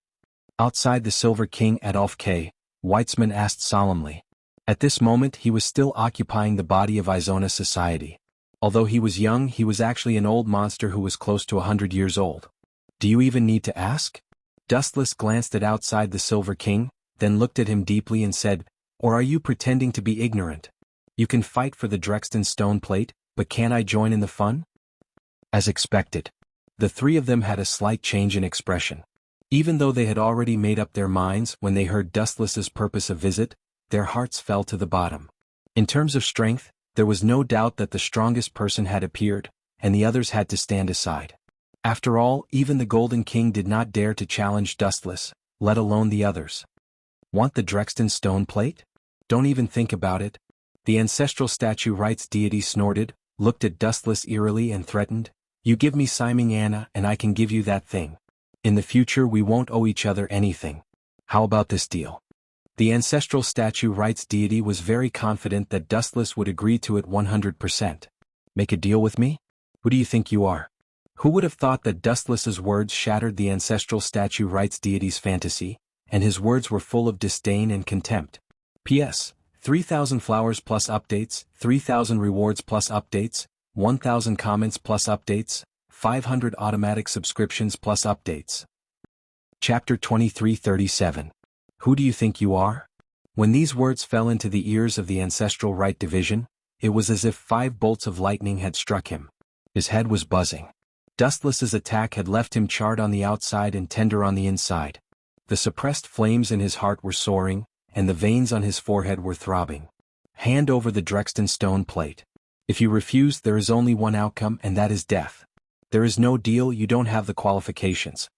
Outside the Silver King Adolf K., Weitzman asked solemnly. At this moment he was still occupying the body of Izona society. Although he was young, he was actually an old monster who was close to 100 years old. Do you even need to ask? Dustless glanced at outside the Silver King, then looked at him deeply and said, or are you pretending to be ignorant? You can fight for the Drexton stone plate, but can't I join in the fun? As expected. The three of them had a slight change in expression. Even though they had already made up their minds when they heard Dustless's purpose of visit, their hearts fell to the bottom. In terms of strength, there was no doubt that the strongest person had appeared, and the others had to stand aside. After all, even the Golden King did not dare to challenge Dustless, let alone the others. Want the Drexton stone plate? Don't even think about it. The ancestral statue rights deity snorted, looked at Dustless eerily and threatened, you give me xianxia and I can give you that thing. In the future we won't owe each other anything. How about this deal? The ancestral statue rights deity was very confident that Dustless would agree to it 100%. Make a deal with me? Who do you think you are? Who would have thought that Dustless's words shattered the ancestral statue rights deity's fantasy, and his words were full of disdain and contempt. P.S. 3,000 flowers plus updates, 3,000 rewards plus updates, 1,000 comments plus updates, 500 automatic subscriptions plus updates. Chapter 2337. Who do you think you are? When these words fell into the ears of the ancestral right division, it was as if 5 bolts of lightning had struck him. His head was buzzing. Dustless's attack had left him charred on the outside and tender on the inside. The suppressed flames in his heart were soaring, and the veins on his forehead were throbbing. Hand over the Drexton stone plate. If you refuse, there is only one outcome, and that is death. There is no deal, you don't have the qualifications.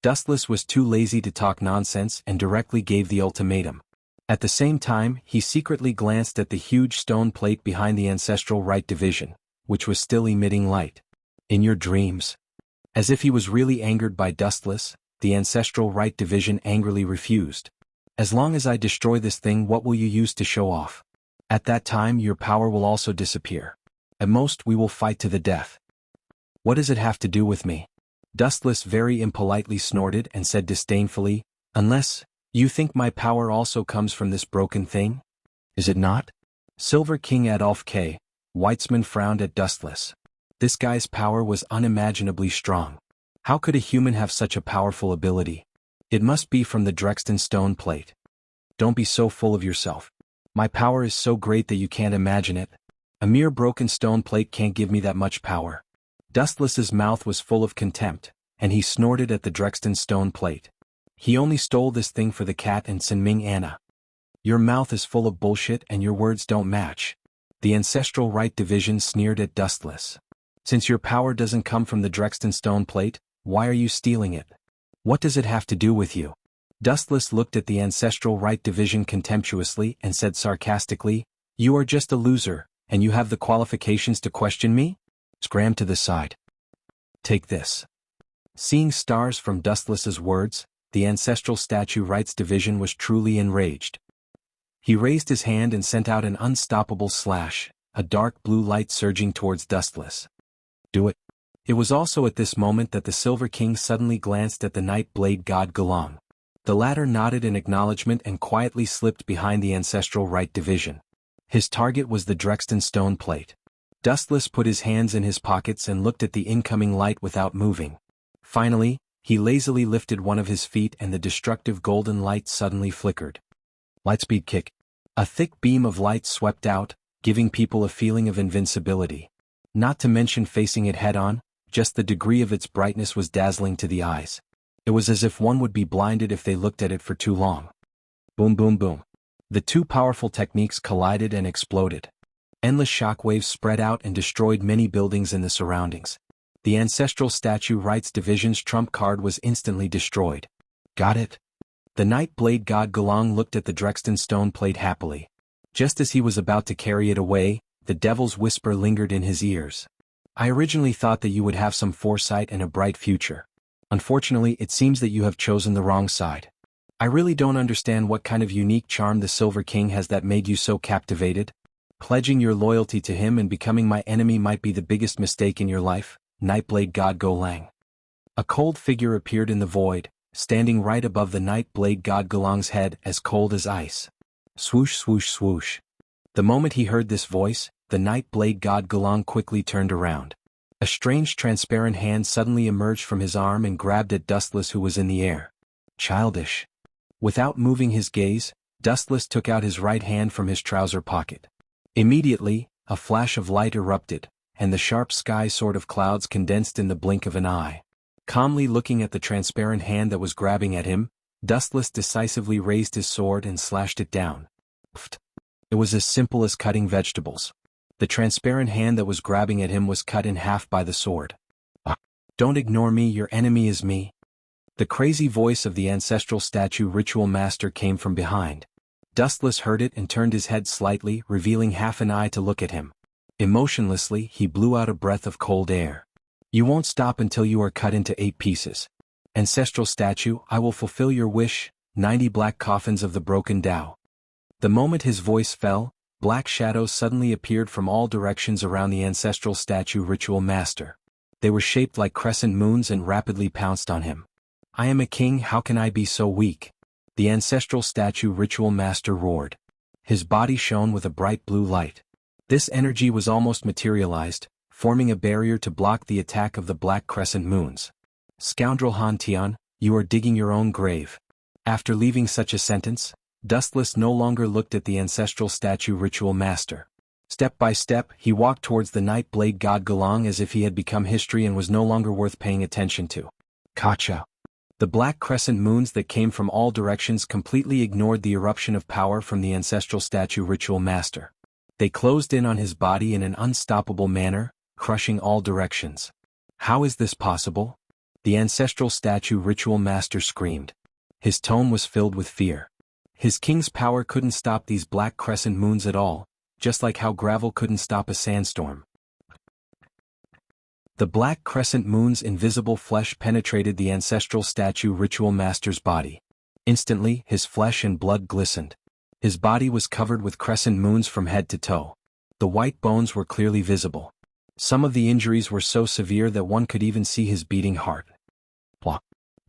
Dustless was too lazy to talk nonsense and directly gave the ultimatum. At the same time, he secretly glanced at the huge stone plate behind the ancestral right division, which was still emitting light. In your dreams. As if he was really angered by Dustless, the ancestral right division angrily refused. As long as I destroy this thing, what will you use to show off? At that time your power will also disappear. At most we will fight to the death. What does it have to do with me? Dustless very impolitely snorted and said disdainfully, unless, you think my power also comes from this broken thing? Is it not? Silver King Adolf K. Weitzman frowned at Dustless. This guy's power was unimaginably strong. How could a human have such a powerful ability? It must be from the Drexton stone plate. Don't be so full of yourself. My power is so great that you can't imagine it. A mere broken stone plate can't give me that much power. Dustless's mouth was full of contempt, and he snorted at the Drexton stone plate. He only stole this thing for the cat and Sinming Anna. Your mouth is full of bullshit and your words don't match. The ancestral right division sneered at Dustless. Since your power doesn't come from the Drexton stone plate, why are you stealing it? What does it have to do with you? Dustless looked at the ancestral right division contemptuously and said sarcastically, you are just a loser, and you have the qualifications to question me? Scram to the side. Take this. Seeing stars from Dustless's words, the ancestral statue rights division was truly enraged. He raised his hand and sent out an unstoppable slash, a dark blue light surging towards Dustless. Do it. It was also at this moment that the Silver King suddenly glanced at the Night Blade God Gelong. The latter nodded in acknowledgement and quietly slipped behind the ancestral right division. His target was the Drexton stone plate. Dustless put his hands in his pockets and looked at the incoming light without moving. Finally, he lazily lifted one of his feet and the destructive golden light suddenly flickered. Lightspeed kick. A thick beam of light swept out, giving people a feeling of invincibility. Not to mention facing it head-on, just the degree of its brightness was dazzling to the eyes. It was as if one would be blinded if they looked at it for too long. Boom boom boom. The two powerful techniques collided and exploded. Endless shockwaves spread out and destroyed many buildings in the surroundings. The ancestral statue Right's division's trump card was instantly destroyed. Got it? The Night Blade God Galang looked at the Drexten stone plate happily. Just as he was about to carry it away, the devil's whisper lingered in his ears. I originally thought that you would have some foresight and a bright future. Unfortunately, it seems that you have chosen the wrong side. I really don't understand what kind of unique charm the Silver King has that made you so captivated. Pledging your loyalty to him and becoming my enemy might be the biggest mistake in your life, Nightblade God Galang. A cold figure appeared in the void, standing right above the Nightblade God Galang's head, as cold as ice. Swoosh swoosh swoosh. The moment he heard this voice, the Nightblade God Galang quickly turned around. A strange transparent hand suddenly emerged from his arm and grabbed at Dustless, who was in the air. Childish. Without moving his gaze, Dustless took out his right hand from his trouser pocket. Immediately, a flash of light erupted, and the sharp sky sword of clouds condensed in the blink of an eye. Calmly looking at the transparent hand that was grabbing at him, Dustless decisively raised his sword and slashed it down. Pfft. It was as simple as cutting vegetables. The transparent hand that was grabbing at him was cut in half by the sword. Don't ignore me, your enemy is me. The crazy voice of the ancestral statue ritual master came from behind. Dustless heard it and turned his head slightly, revealing half an eye to look at him. Emotionlessly, he blew out a breath of cold air. You won't stop until you are cut into 8 pieces. Ancestral statue, I will fulfill your wish, 90 black coffins of the broken Tao. The moment his voice fell, black shadows suddenly appeared from all directions around the ancestral statue ritual master. They were shaped like crescent moons and rapidly pounced on him. I am a king, how can I be so weak? The ancestral statue ritual master roared. His body shone with a bright blue light. This energy was almost materialized, forming a barrier to block the attack of the black crescent moons. Scoundrel Han Tian, you are digging your own grave. After leaving such a sentence, Dustless no longer looked at the ancestral statue ritual master. Step by step, he walked towards the Nightblade God Galang as if he had become history and was no longer worth paying attention to. Kacha. The black crescent moons that came from all directions completely ignored the eruption of power from the ancestral statue ritual master. They closed in on his body in an unstoppable manner, crushing all directions. How is this possible? The ancestral statue ritual master screamed. His tone was filled with fear. His king's power couldn't stop these black crescent moons at all, just like how gravel couldn't stop a sandstorm. The black crescent moon's invisible flesh penetrated the ancestral statue ritual master's body. Instantly, his flesh and blood glistened. His body was covered with crescent moons from head to toe. The white bones were clearly visible. Some of the injuries were so severe that one could even see his beating heart. Blah.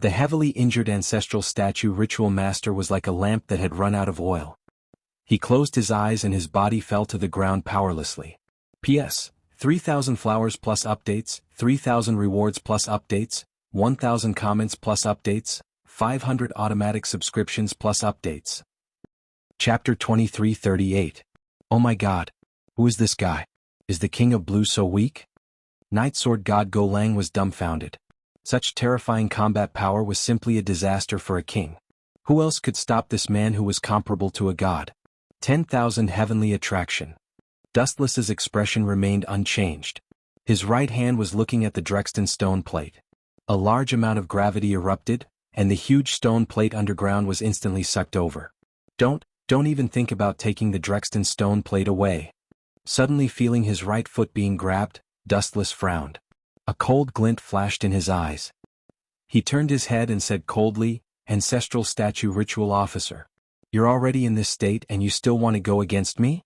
The heavily injured ancestral statue ritual master was like a lamp that had run out of oil. He closed his eyes and his body fell to the ground powerlessly. P.S. 3,000 flowers plus updates, 3,000 rewards plus updates, 1,000 comments plus updates, 500 automatic subscriptions plus updates. Chapter 2338. Oh my god. Who is this guy? Is the King of Blue so weak? Night Sword God Galang was dumbfounded. Such terrifying combat power was simply a disaster for a king. Who else could stop this man who was comparable to a god? 10,000 heavenly attraction. Dustless's expression remained unchanged. His right hand was looking at the Drexten stone plate. A large amount of gravity erupted, and the huge stone plate underground was instantly sucked over. Don't even think about taking the Drexten stone plate away. Suddenly feeling his right foot being grabbed, Dustless frowned. A cold glint flashed in his eyes. He turned his head and said coldly, Ancestral Statue Ritual Officer. You're already in this state and you still want to go against me?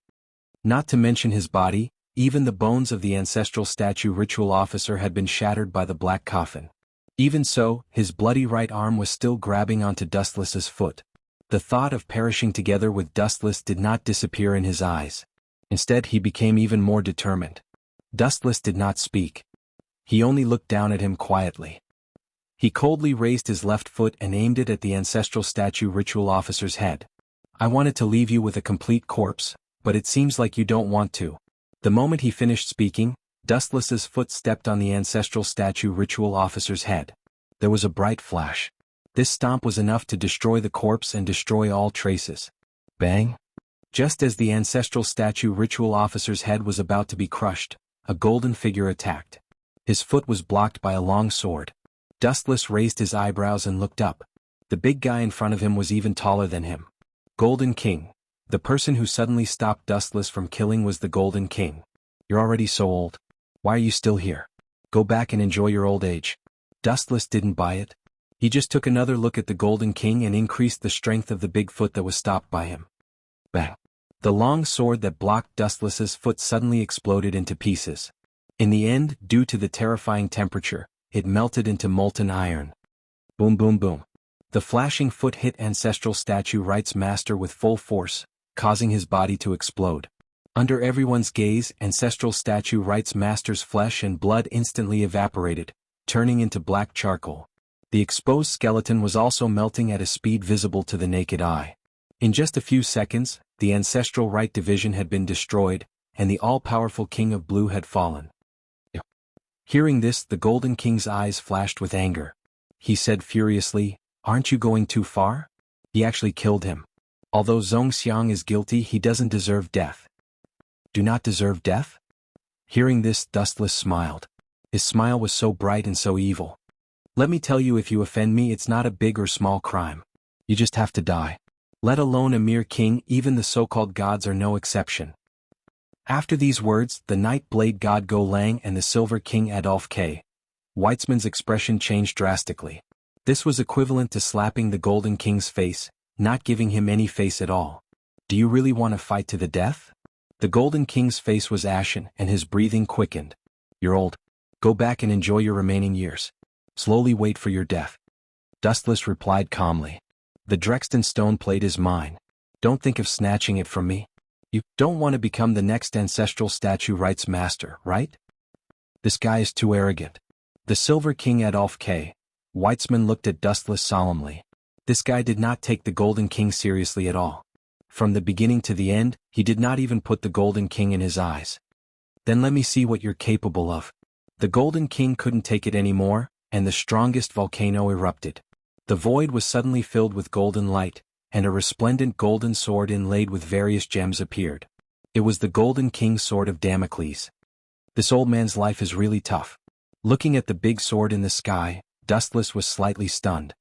Not to mention his body, even the bones of the ancestral statue ritual officer had been shattered by the black coffin. Even so, his bloody right arm was still grabbing onto Dustless's foot. The thought of perishing together with Dustless did not disappear in his eyes. Instead, he became even more determined. Dustless did not speak. He only looked down at him quietly. He coldly raised his left foot and aimed it at the ancestral statue ritual officer's head. I wanted to leave you with a complete corpse, but it seems like you don't want to. The moment he finished speaking, Dustless's foot stepped on the ancestral statue ritual officer's head. There was a bright flash. This stomp was enough to destroy the corpse and destroy all traces. Bang! Just as the ancestral statue ritual officer's head was about to be crushed, a golden figure attacked. His foot was blocked by a long sword. Dustless raised his eyebrows and looked up. The big guy in front of him was even taller than him. Golden King. The person who suddenly stopped Dustless from killing was the Golden King. You're already so old. Why are you still here? Go back and enjoy your old age. Dustless didn't buy it. He just took another look at the Golden King and increased the strength of the big foot that was stopped by him. Bang! The long sword that blocked Dustless's foot suddenly exploded into pieces. In the end, due to the terrifying temperature, it melted into molten iron. Boom boom boom. The flashing foot hit ancestral statue Right's master with full force, causing his body to explode. Under everyone's gaze, ancestral statue Right's master's flesh and blood instantly evaporated, turning into black charcoal. The exposed skeleton was also melting at a speed visible to the naked eye. In just a few seconds, the ancestral right division had been destroyed, and the all-powerful King of Blue had fallen. Hearing this, the Golden King's eyes flashed with anger. He said furiously, "Aren't you going too far?" He actually killed him. Although Xiang is guilty, he doesn't deserve death. Do not deserve death? Hearing this, Dustless smiled. His smile was so bright and so evil. Let me tell you, if you offend me, it's not a big or small crime. You just have to die. Let alone a mere king, even the so-called gods are no exception. After these words, the Night Blade God Go Lang and the Silver King Adolf K. Weitzman's expression changed drastically. This was equivalent to slapping the Golden King's face, not giving him any face at all. Do you really want to fight to the death? The Golden King's face was ashen and his breathing quickened. You're old. Go back and enjoy your remaining years. Slowly wait for your death. Dustless replied calmly. The Drexten stone plate is mine. Don't think of snatching it from me. You don't want to become the next ancestral statue Right's master, right? This guy is too arrogant. The Silver King Adolf K. Weitzman looked at Dustless solemnly. This guy did not take the Golden King seriously at all. From the beginning to the end, he did not even put the Golden King in his eyes. Then let me see what you're capable of. The Golden King couldn't take it anymore, and the strongest volcano erupted. The void was suddenly filled with golden light, and a resplendent golden sword inlaid with various gems appeared. It was the Golden King's sword of Damocles. This old man's life is really tough. Looking at the big sword in the sky, Dustless was slightly stunned.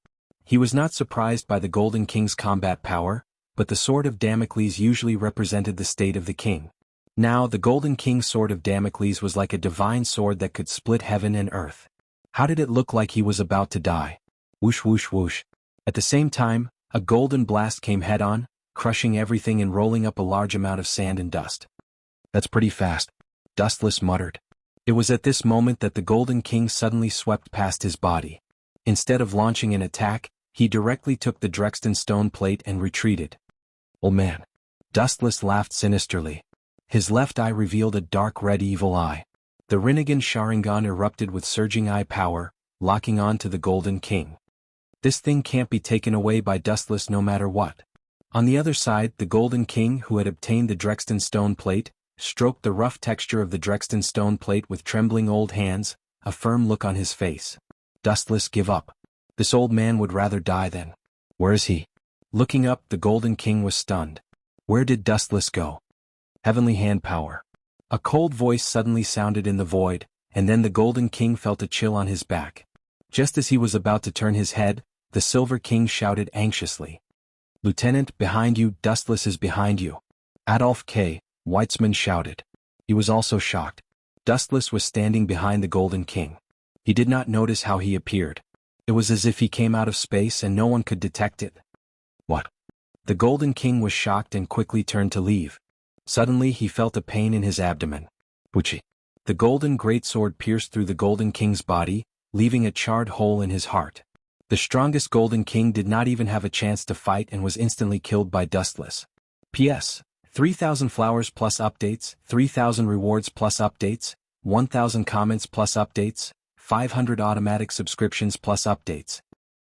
He was not surprised by the Golden King's combat power, but the sword of Damocles usually represented the state of the king. Now the Golden King's sword of Damocles was like a divine sword that could split heaven and earth. How did it look like he was about to die? Whoosh whoosh whoosh. At the same time, a golden blast came head-on, crushing everything and rolling up a large amount of sand and dust. That's pretty fast, Dustless muttered. It was at this moment that the Golden King suddenly swept past his body. Instead of launching an attack, he directly took the Drexten stone plate and retreated. Old man. Dustless laughed sinisterly. His left eye revealed a dark red evil eye. The Rinnegan Sharingan erupted with surging eye power, locking on to the Golden King. This thing can't be taken away by Dustless no matter what. On the other side, the Golden King, who had obtained the Drexten stone plate, stroked the rough texture of the Drexten stone plate with trembling old hands, a firm look on his face. Dustless, give up. This old man would rather die than. Where is he? Looking up, the Golden King was stunned. Where did Dustless go? Heavenly hand power. A cold voice suddenly sounded in the void, and then the Golden King felt a chill on his back. Just as he was about to turn his head, the Silver King shouted anxiously. Lieutenant, behind you, Dustless is behind you. Adolf K. Weitzman shouted. He was also shocked. Dustless was standing behind the Golden King. He did not notice how he appeared. It was as if he came out of space and no one could detect it. What? The Golden King was shocked and quickly turned to leave. Suddenly he felt a pain in his abdomen. Wuxia. The golden greatsword pierced through the Golden King's body, leaving a charred hole in his heart. The strongest Golden King did not even have a chance to fight and was instantly killed by Dustless. P.S. 3,000 flowers plus updates, 3,000 rewards plus updates, 1,000 comments plus updates, 500 automatic subscriptions plus updates.